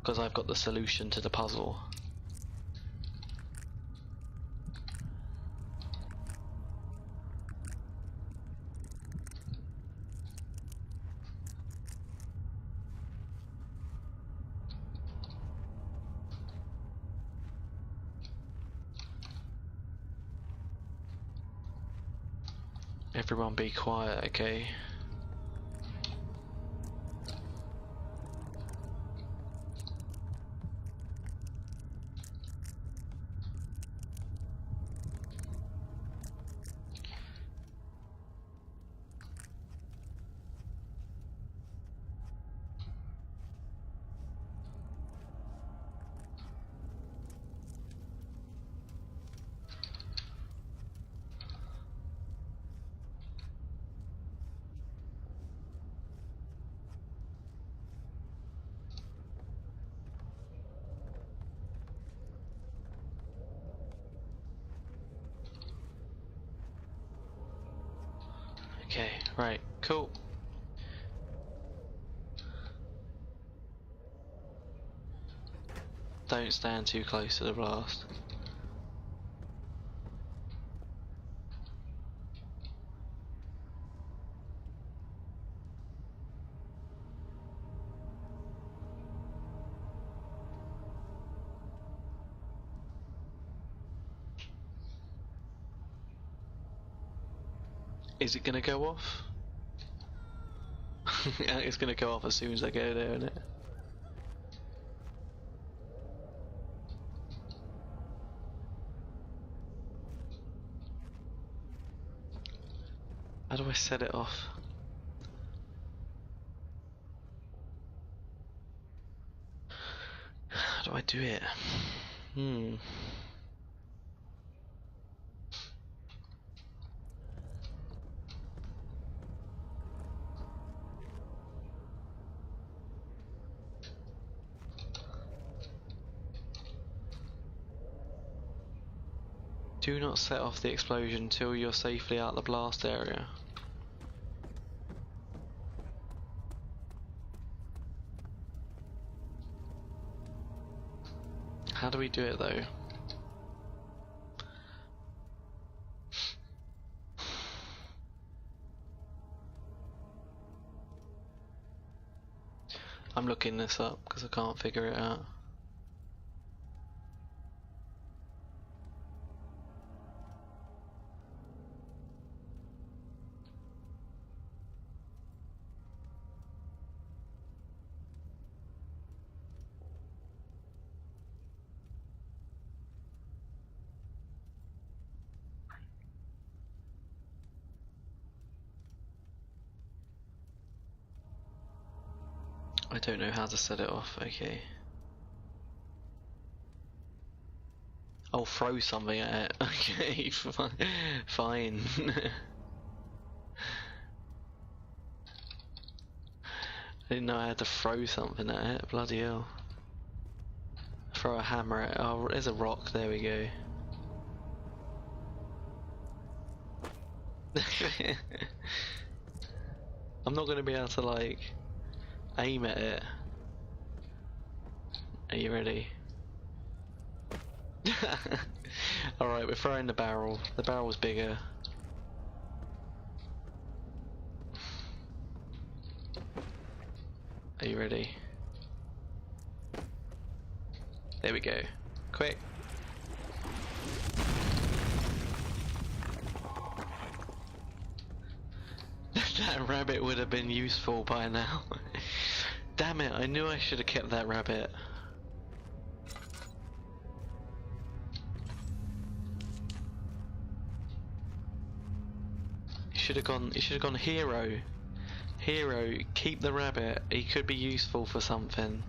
Because I've got the solution to the puzzle. Everyone be quiet, okay? Okay, right, cool. Don't stand too close to the blast. Is it gonna go off? It's gonna go off as soon as I go there, isn't it? How do I set it off? How do I do it? Do not set off the explosion until you're safely out the blast area. How do we do it though? I'm looking this up because I can't figure it out. I don't know how to set it off, okay. I'll throw something at it, okay, fine. I didn't know I had to throw something at it, bloody hell. Throw a hammer at it, oh there's a rock, there we go. I'm not going to be able to like aim at it. Are you ready? Alright, we're throwing the barrel. The barrel's bigger. Are you ready? There we go. Quick. That rabbit would have been useful by now. Damn it, I knew I should have kept that rabbit. He should have gone hero. Hero, keep the rabbit. He could be useful for something.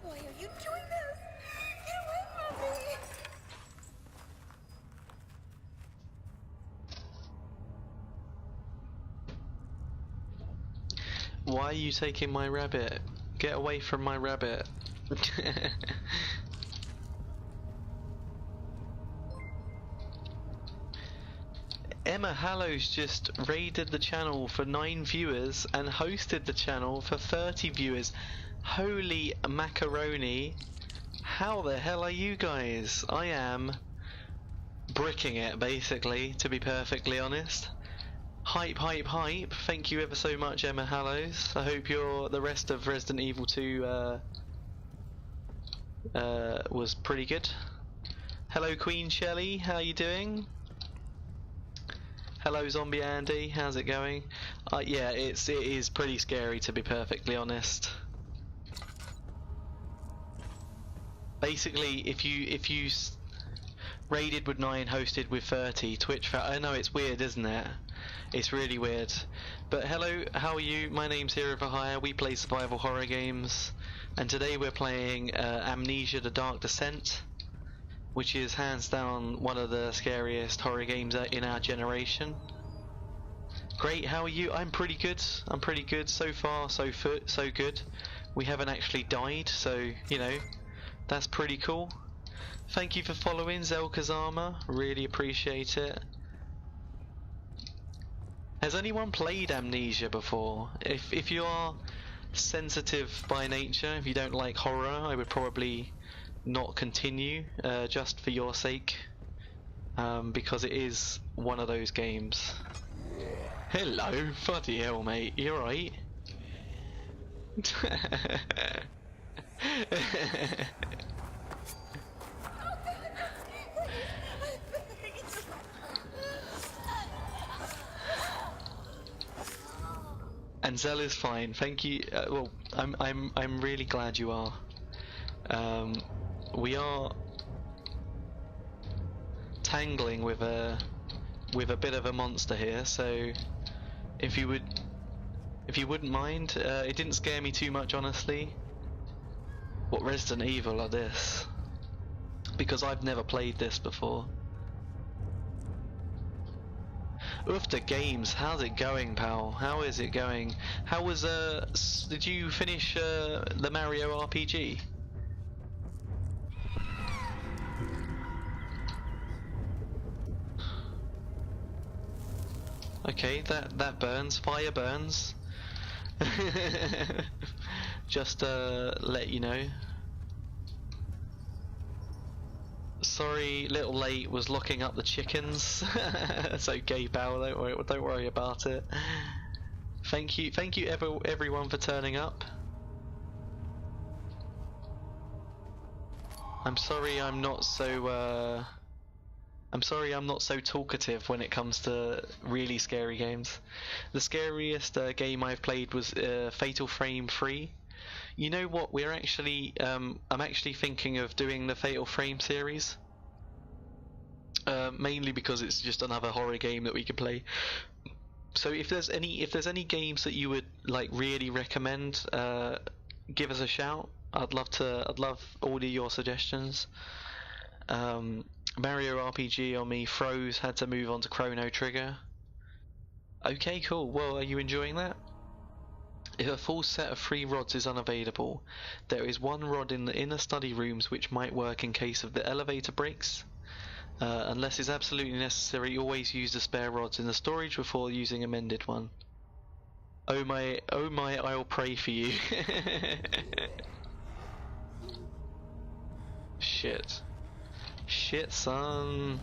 Why are you doing this? Get away from me! Why are you taking my rabbit? Get away from my rabbit. Emma Hallows just raided the channel for 9 viewers and hosted the channel for 30 viewers. Holy macaroni. How the hell are you guys? I am bricking it, basically, to be perfectly honest. Hype, hype, hype. Thank you ever so much, Emma Hallows. I hope the rest of Resident Evil 2 was pretty good. Hello, Queen Shelley. How you doing? Hello, Zombie Andy. How's it going? Yeah, it is pretty scary, to be perfectly honest. Basically, if you raided with 9, hosted with 30, Twitch. I know it's weird, isn't it? It's really weird. But hello, how are you? My name's Hero for Hire. We play survival horror games, and today we're playing Amnesia: The Dark Descent, which is hands down one of the scariest horror games in our generation. Great, how are you? I'm pretty good. I'm pretty good so far. So good. We haven't actually died, so you know that's pretty cool. Thank you for following, Zelkazama. Really appreciate it. Has anyone played Amnesia before? If you are sensitive by nature, if you don't like horror, I would probably not continue, just for your sake, because it is one of those games. Hello, bloody hell, mate. You alright? And Zell is fine. Thank you. Well, I'm really glad you are. We are tangling with a bit of a monster here, so if you wouldn't mind, it didn't scare me too much, honestly. What Resident Evil are this? Because I've never played this before. Ufta Games, how's it going, pal? How is it going? How was did you finish the Mario RPG? Okay, that burns. Fire burns. Just let you know. Sorry, little late, was locking up the chickens. It's okay, pal. Don't worry about it. Thank you everyone for turning up. I'm sorry I'm not so talkative when it comes to really scary games. The scariest game I've played was Fatal Frame 3. You know what? We're actually I'm actually thinking of doing the Fatal Frame series. Mainly because it's just another horror game that we could play. So if there's any games that you would like really recommend, give us a shout. I'd love all of your suggestions. Mario RPG on me froze, had to move on to Chrono Trigger. Okay, cool. Well, are you enjoying that? If a full set of 3 rods is unavailable, there is 1 rod in the inner study rooms which might work in case of the elevator breaks. Unless it's absolutely necessary, always use the spare rods in the storage before using a mended one. Oh my, I'll pray for you. Shit. Shit, son.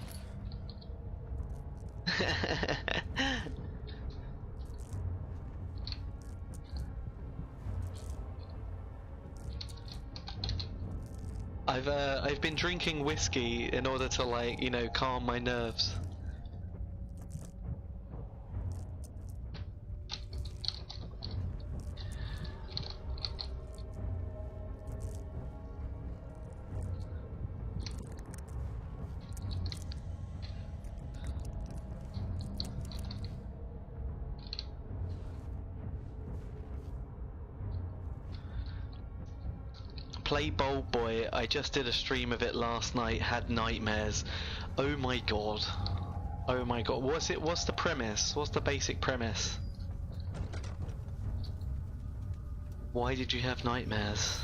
I've been drinking whiskey in order to, like, you know, calm my nerves. Play Bold Boy. I just did a stream of it last night. Had nightmares. Oh my god. Oh my god. What's it? What's the premise? What's the basic premise? Why did you have nightmares?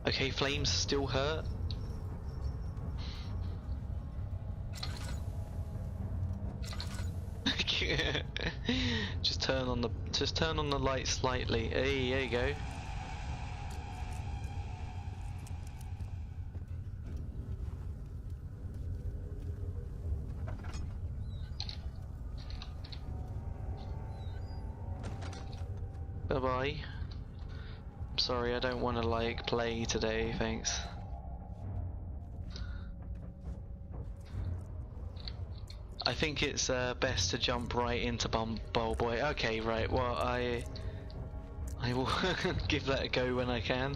Okay, flames still hurt. Just turn on the light slightly. Hey, there you go. Bye bye. I'm sorry, I don't want to like play today, thanks. I think it's best to jump right into Bowl Boy. Okay, right. Well, I will give that a go when I can.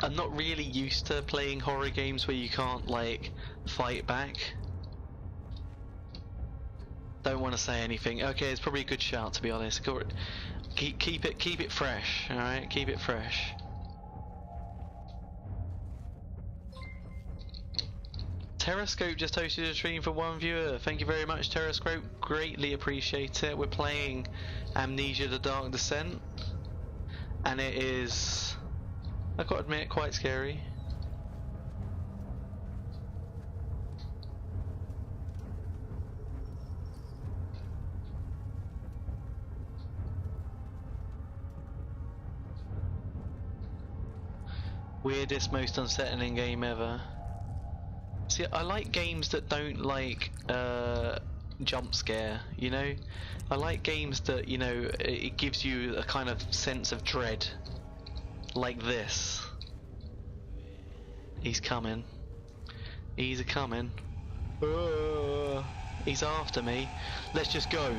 I'm not really used to playing horror games where you can't like fight back. Don't want to say anything. Okay, it's probably a good shout to be honest. Keep it fresh. All right, keep it fresh. Terrascope just hosted a stream for one viewer. Thank you very much, Terrascope. Greatly appreciate it. We're playing Amnesia: The Dark Descent, and it is, I've got to admit, quite scary. Weirdest, most unsettling game ever. See, I like games that don't like jump scare, you know? I like games that, you know, it gives you a kind of sense of dread. Like this. He's coming. He's a coming. He's after me. Let's just go.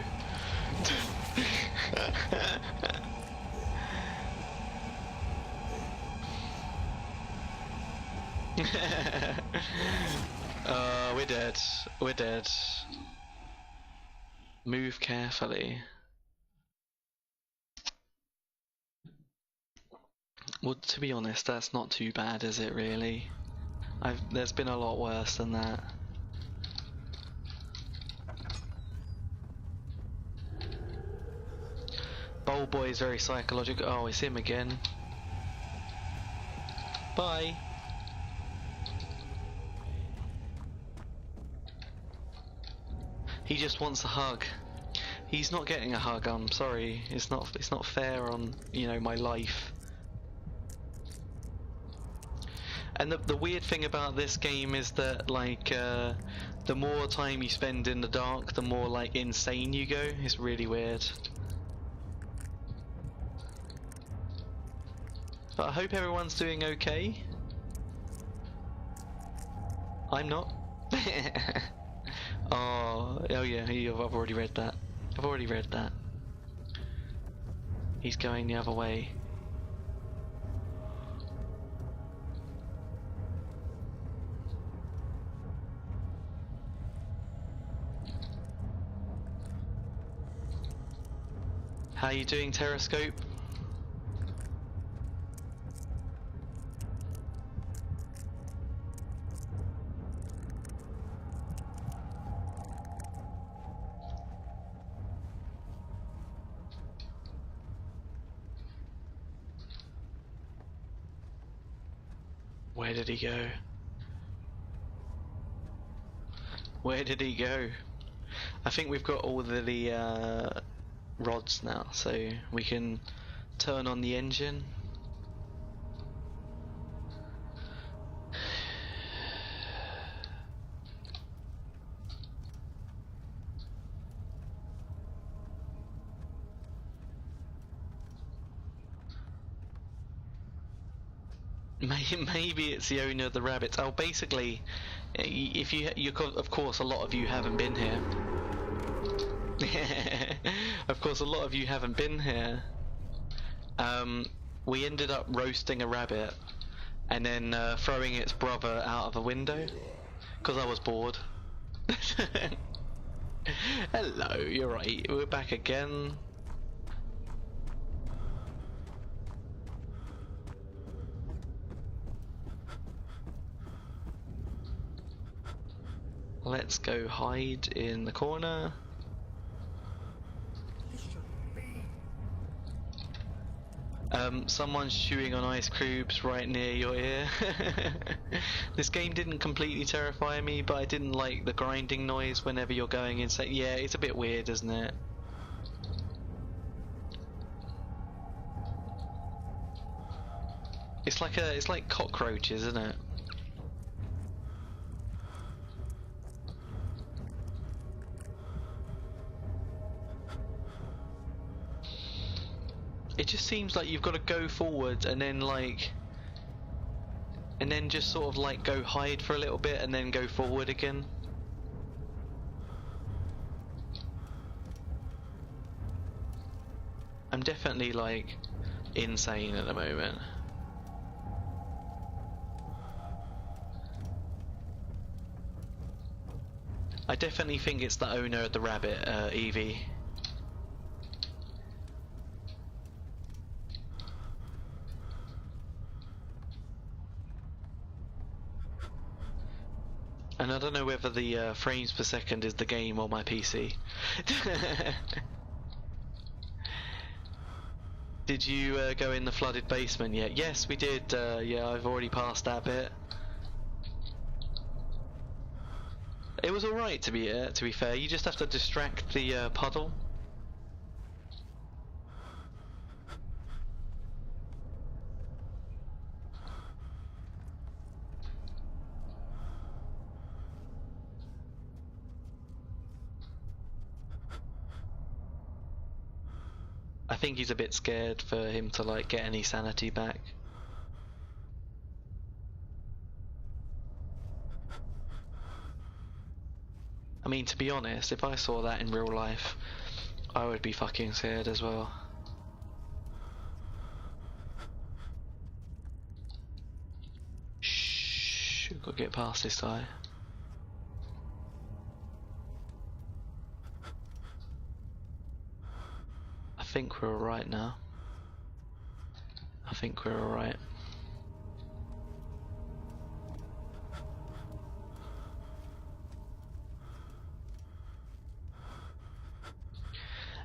We're dead. We're dead. Move carefully. Well, to be honest, that's not too bad, is it really? There's been a lot worse than that. Bowl Boy is very psychological. Oh, it's him again. Bye. He just wants a hug. He's not getting a hug. I'm sorry. It's not fair on, you know, my life. And the weird thing about this game is that, like, the more time you spend in the dark, the more like insane you go. It's really weird. But I hope everyone's doing okay. I'm not. Oh yeah, I've already read that. I've already read that. He's going the other way. How you doing, Terrascope? Where did he go? Where did he go? I think we've got all the rods now, so we can turn on the engine. Maybe it's the owner of the rabbits. Oh, basically, if you of course, a lot of you haven't been here. Of course, a lot of you haven't been here. We ended up roasting a rabbit and then throwing its brother out of a window because I was bored. Hello, you're right. We're back again. Let's go hide in the corner. Someone's chewing on ice cubes right near your ear. This game didn't completely terrify me, but I didn't like the grinding noise whenever you're going inside. Yeah, it's a bit weird, isn't it? It's like cockroaches, isn't it? It just seems like you've got to go forward and then just sort of like go hide for a little bit and then go forward again. I'm definitely like insane at the moment. I definitely think it's the owner of the rabbit, Evie. And I don't know whether the frames per second is the game or my PC. Did you go in the flooded basement yet? Yes, we did. Yeah, I've already passed that bit. It was alright to be fair. You just have to distract the puddle. I think he's a bit scared for him to like get any sanity back. I mean, to be honest, if I saw that in real life, I would be fucking scared as well. Shh, we've got to get past this guy. I think we're alright now. I think we're alright.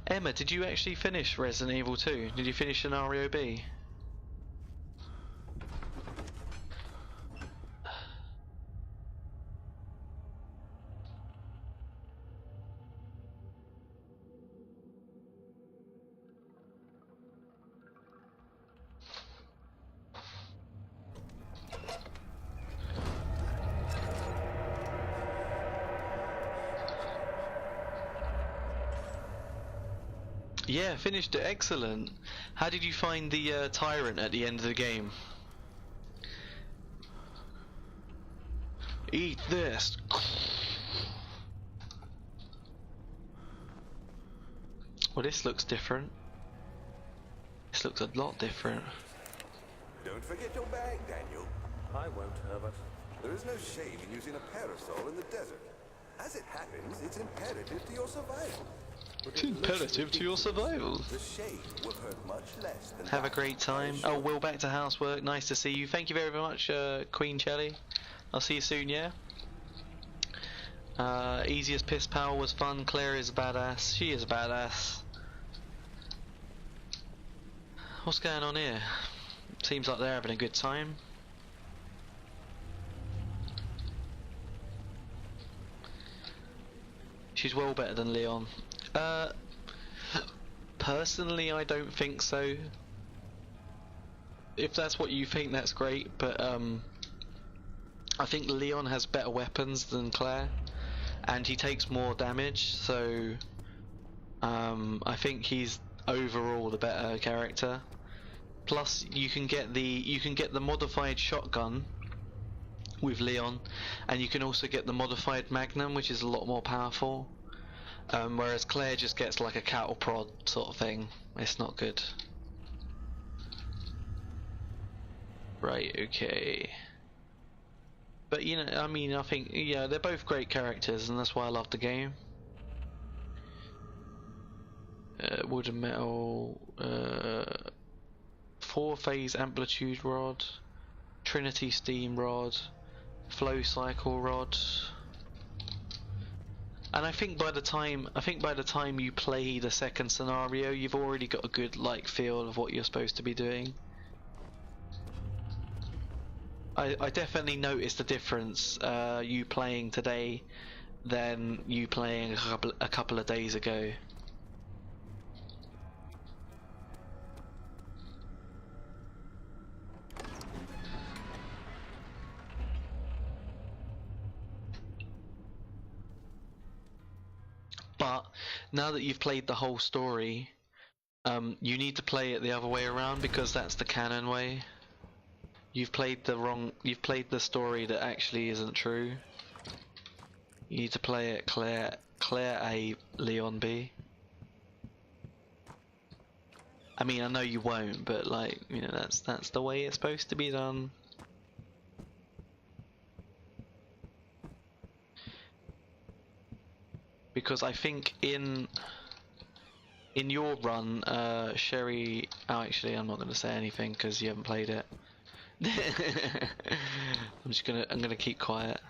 Emma, did you actually finish Resident Evil 2? Did you finish Scenario B? Yeah, finished it. Excellent. How did you find the tyrant at the end of the game? Eat this. Well, this looks different. This looks a lot different. Don't forget your bag, Daniel. I won't, Herbert. There is no shame in using a parasol in the desert. As it happens, it's imperative to your survival. It's imperative to your survival. The shade will hurt much less than Have a that, great time. I assure Oh, Will, back to housework. Nice to see you. Thank you very much, Queen Shelly. I'll see you soon, yeah? Easiest piss pal was fun. Claire is a badass. She is a badass. What's going on here? Seems like they're having a good time. She's well better than Leon. Personally, I don't think so. If that's what you think, that's great, but I think Leon has better weapons than Claire, and he takes more damage, so I think he's overall the better character. Plus, you can get the modified shotgun with Leon, and you can also get the modified Magnum, which is a lot more powerful. Whereas Claire just gets like a cattle prod sort of thing. It's not good. Right, okay. But you know, I mean, I think, yeah, they're both great characters, and that's why I love the game. Wood and metal, 4-phase amplitude rod, Trinity steam rod, flow cycle rod. And I think by the time you play the second scenario, you've already got a good feel of what you're supposed to be doing. I definitely noticed the difference you playing today than you playing a couple of days ago. But now that you've played the whole story, you need to play it the other way around, because that's the canon way. You've played the story that actually isn't true. You need to play it Claire A, Leon B. I mean, I know you won't, but you know, that's the way it's supposed to be done. Because I think in your run, Sherry. Oh, actually, I'm not going to say anything because you haven't played it. I'm gonna keep quiet.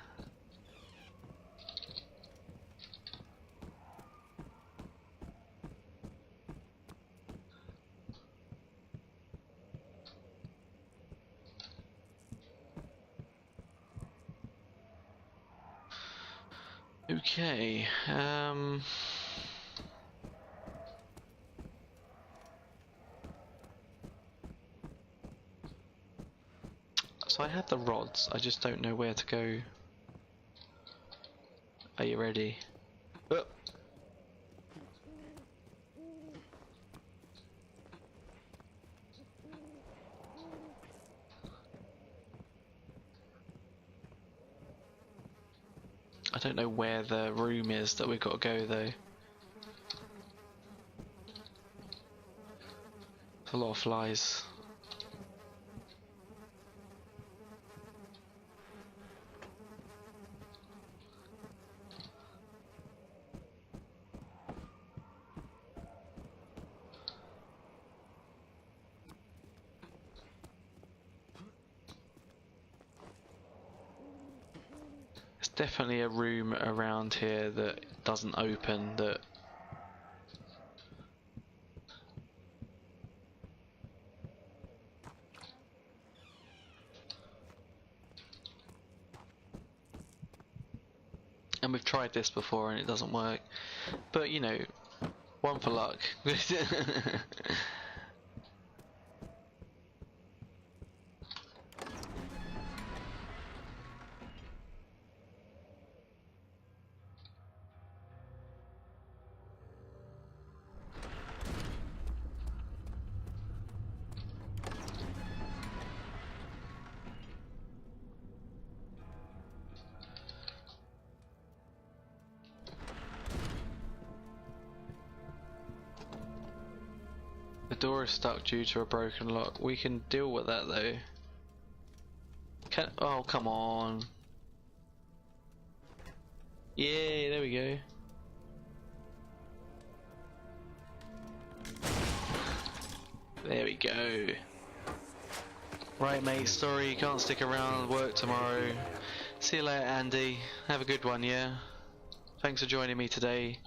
Okay. So I have the rods, I just don't know where to go. Are you ready? Oh. I don't know where the room is that we've got to go though. There's a lot of flies. Definitely a room around here that doesn't open, that and we've tried this before and it doesn't work, but you know, one for luck. The door is stuck due to a broken lock. We can deal with that though. Oh, come on. Yay, there we go. There we go. Right mate, sorry you can't stick around, work tomorrow. See you later Andy, have a good one, yeah? Thanks for joining me today.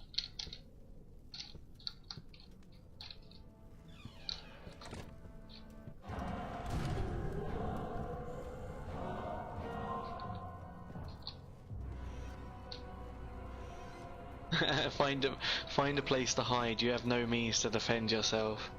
Find a place to hide. You have no means to defend yourself.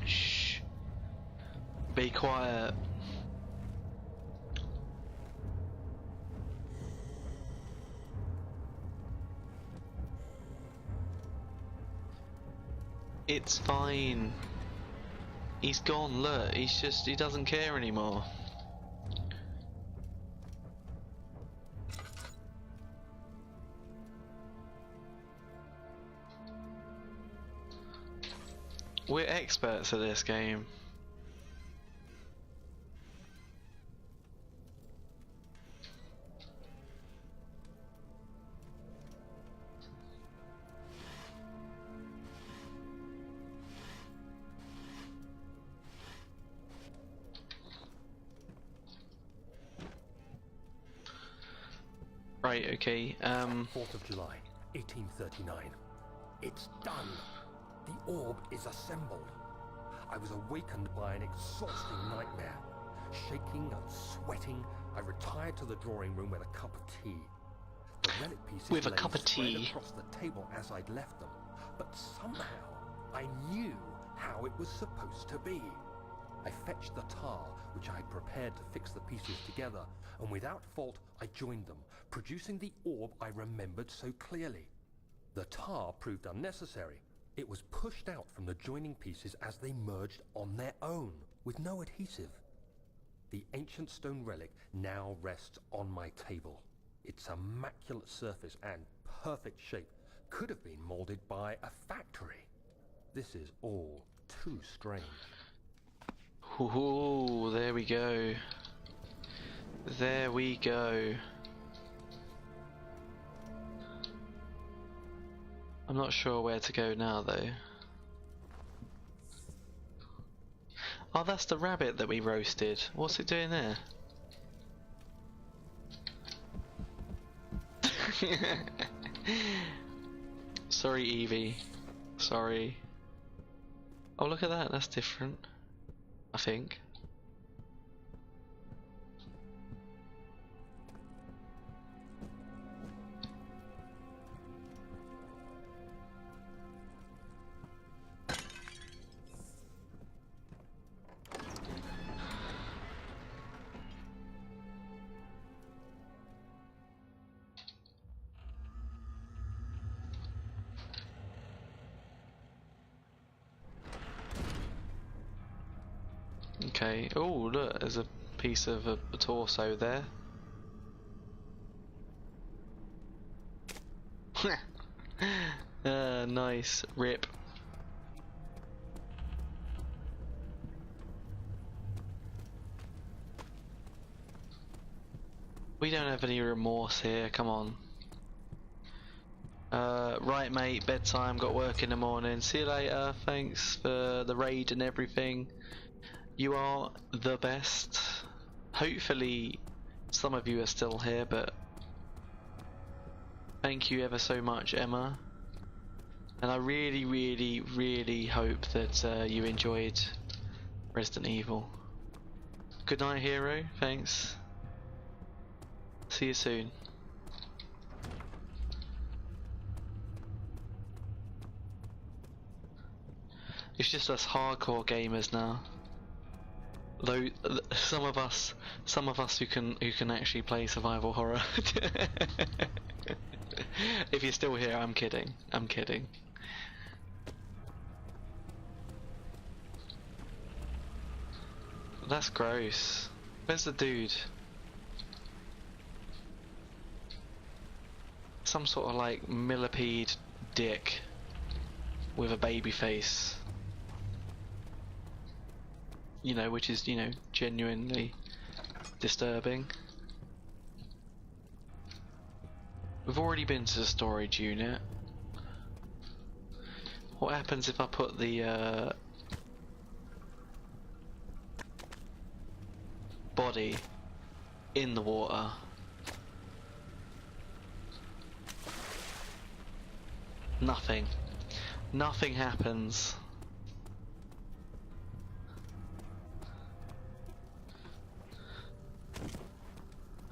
Shh. Be quiet. It's fine. He's gone, look, he doesn't care anymore. We're experts at this game. Right, okay, 4th of July, 1839. It's done. The orb is assembled. I was awakened by an exhausting nightmare. Shaking and sweating, I retired to the drawing room with a cup of tea. The relic pieces with a lay cup of spread tea. across the table as I'd left them, but somehow I knew how it was supposed to be. I fetched the tar, which I had prepared to fix the pieces together, and without fault I joined them, producing the orb I remembered so clearly. The tar proved unnecessary. It was pushed out from the joining pieces as they merged on their own, with no adhesive. The ancient stone relic now rests on my table. Its immaculate surface and perfect shape could have been molded by a factory. This is all too strange. Ooh, there we go. There we go. I'm not sure where to go now though. Oh, that's the rabbit that we roasted. What's it doing there? Sorry, Evie. Sorry. Oh, look at that. That's different. I think. Okay. Oh, look, there's a piece of a torso there. Nice. Rip. We don't have any remorse here, come on. Right mate, bedtime, got work in the morning. See you later, thanks for the raid and everything. You are the best. Hopefully some of you are still here, but thank you ever so much, Emma. And I really, really, really hope that you enjoyed Resident Evil. Good night, hero. Thanks. See you soon. It's just us hardcore gamers now. Though some of us who can actually play survival horror. If you're still here, I'm kidding. I'm kidding. That's gross. Where's the dude? Some sort of like millipede dick with a baby face. You know, which is, you know, genuinely disturbing. We've already been to the storage unit. What happens if I put the body in the water? Nothing. Nothing happens.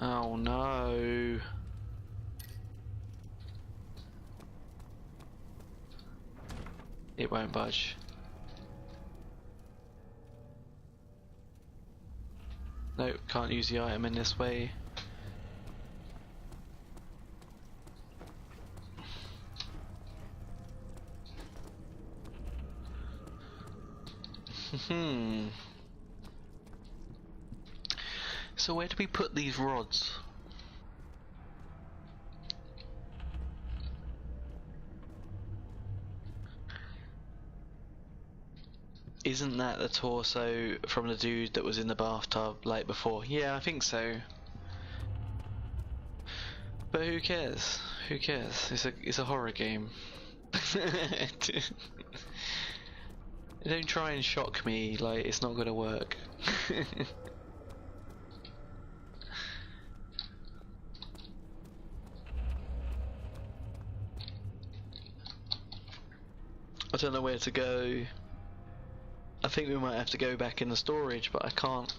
Oh no. It won't budge. No, can't use the item in this way. So where do we put these rods? Isn't that the torso from the dude that was in the bathtub like before? Yeah, I think so. But who cares? Who cares? It's a horror game. Don't try and shock me, like it's not gonna work. I don't know where to go. I think we might have to go back in the storage, but I can't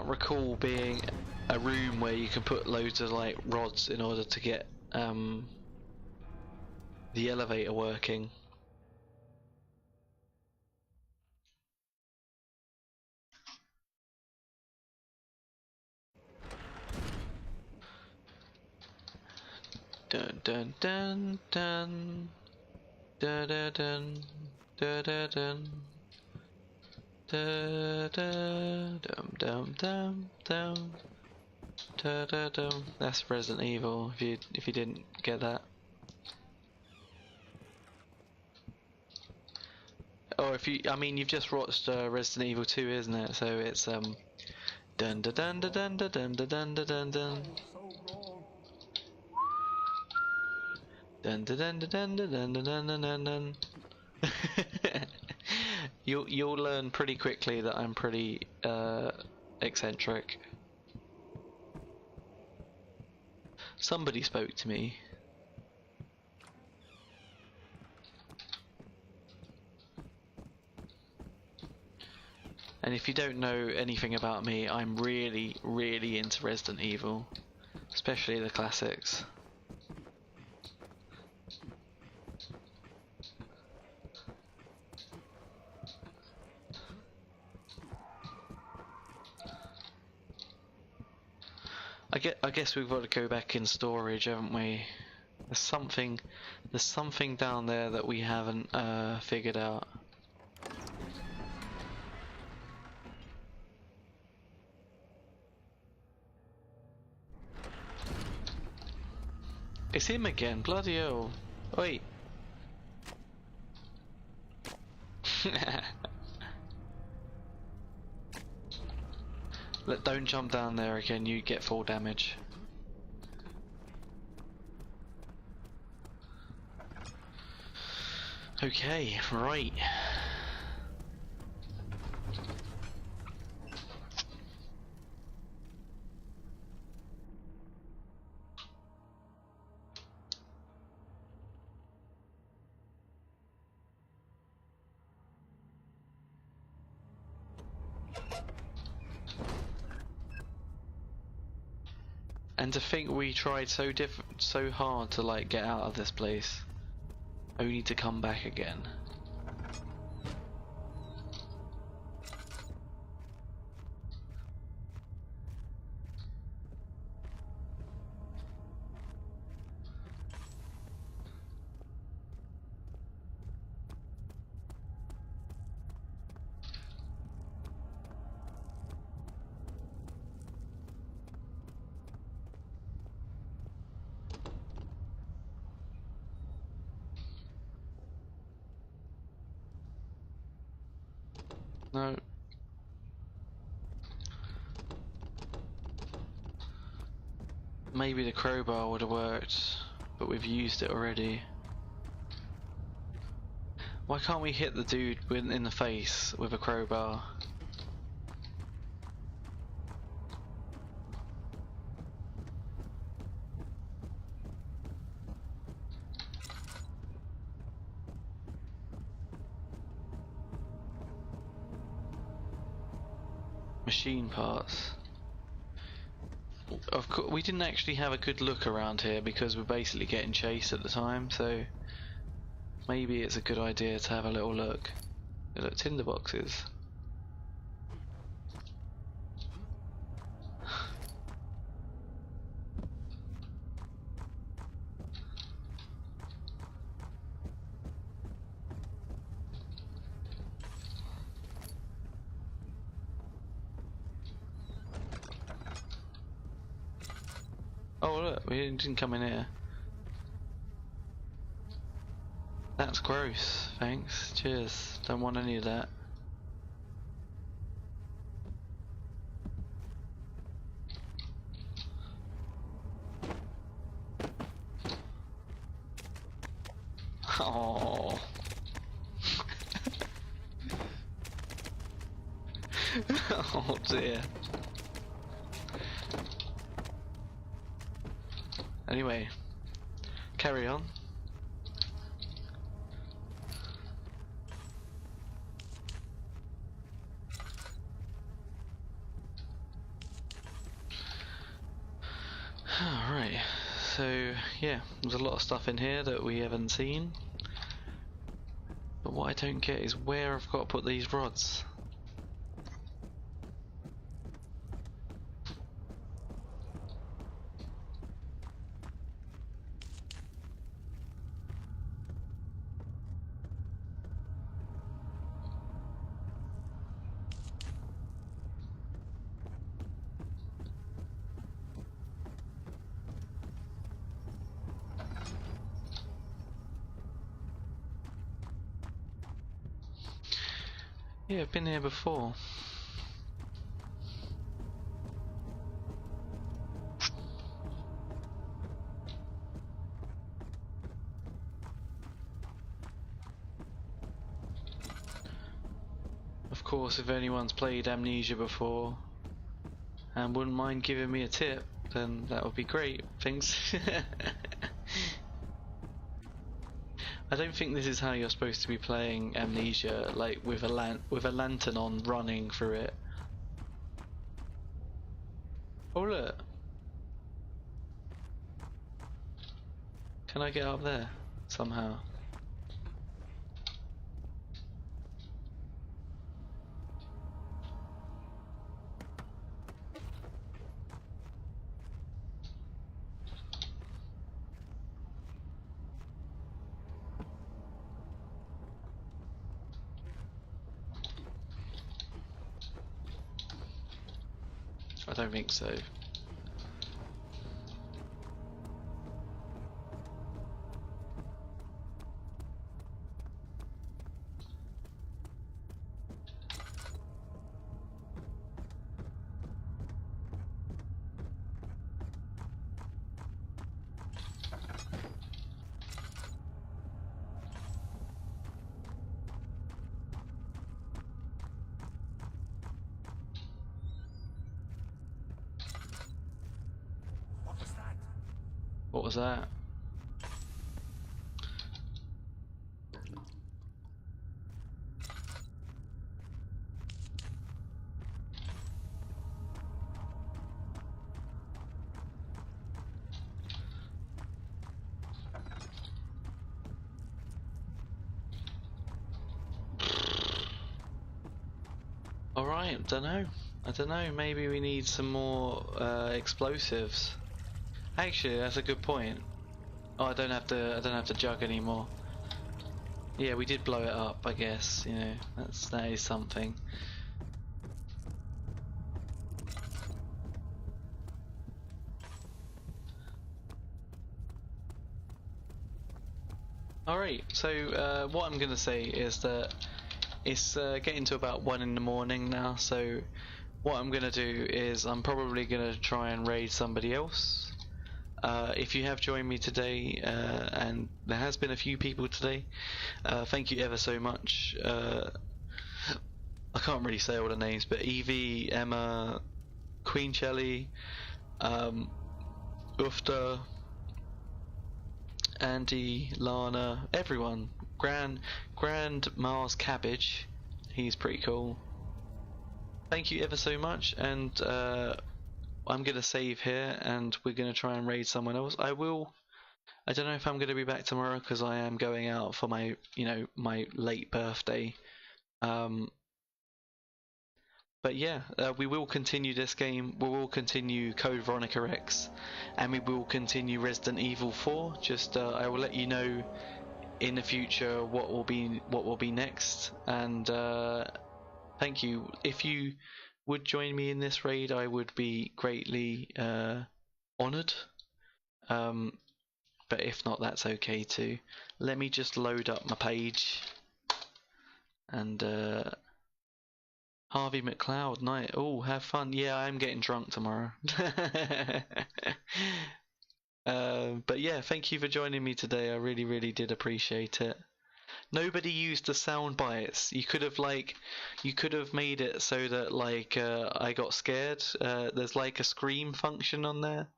recall being a room where you can put loads of like rods in order to get the elevator working. Dun dun dun dun dun dun dun dun dun dun dun dun dum dum dum dum dum. That's Resident Evil. If you didn't get that, or if you, I mean, you've just watched Resident Evil 2, isn't it? So it's dun dun dun dun dun dun dun dun dun dun. Dun dun dun dun dun dun dun dun dun dun. You'll learn pretty quickly that I'm pretty eccentric. Somebody spoke to me. And if you don't know anything about me, I'm really, really into Resident Evil, especially the classics. I guess we've got to go back in storage, haven't we? There's something down there that we haven't figured out. It's him again, bloody hell. Wait. Don't jump down there again, you get full damage. Okay, right. And to think we tried so hard to like get out of this place, only to come back again. No. Maybe the crowbar would have worked, but we've used it already. Why can't we hit the dude in the face with a crowbar? Machine parts. Of course, we didn't actually have a good look around here because we're basically getting chased at the time, so maybe it's a good idea to have a little look. Look, tinder boxes. Oh look, we didn't come in here. That's gross, thanks, cheers, don't want any of that. Oh. Oh dear. Anyway, carry on. Alright, so yeah, there's a lot of stuff in here that we haven't seen. But what I don't get is where I've got to put these rods. Yeah, I've been here before. Of course, if anyone's played Amnesia before and wouldn't mind giving me a tip, then that would be great. Thanks. I don't think this is how you're supposed to be playing Amnesia, like with a lantern on, running through it. Oh look! Can I get up there somehow? I don't think so. What was that? Alright, I don't know, maybe we need some more explosives. Actually, that's a good point. Oh, I don't have to jug anymore. Yeah, we did blow it up, I guess, you know, that is something. Alright, so what I'm gonna say is that it's getting to about 1 in the morning now, so what I'm gonna do is I'm probably gonna try and raid somebody else. If you have joined me today, and there has been a few people today, thank you ever so much. I can't really say all the names, but Evie, Emma, Queen Shelly, Ufta, Andy, Lana, everyone. Grand Mars Cabbage, he's pretty cool. thank you ever so much, and I'm gonna save here, and we're gonna try and raid someone else. I don't know if I'm gonna be back tomorrow because I am going out for my, my late birthday. But yeah, we will continue this game. We will continue Code Veronica X, and we will continue Resident Evil 4. Just I will let you know in the future what will be next. And thank you. If you would join me in this raid, I would be greatly honoured. But if not, that's okay too. Let me just load up my page and. Harvey McLeod night. Oh, have fun. Yeah, I'm getting drunk tomorrow. But yeah, thank you for joining me today. I really, really did appreciate it. Nobody used the sound bites. You could have made it so that I got scared. There's like a scream function on there.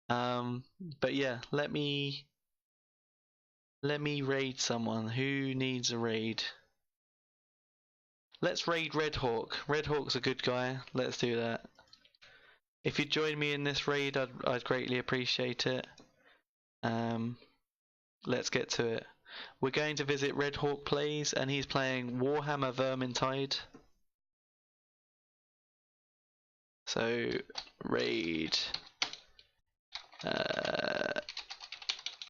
But yeah, let me raid someone. Who needs a raid? Let's raid Red Hawk. Red Hawk's a good guy. Let's do that. If you join me in this raid, I'd greatly appreciate it. Let's get to it. We're going to visit Red Hawk Plays, and he's playing Warhammer Vermintide. So, raid.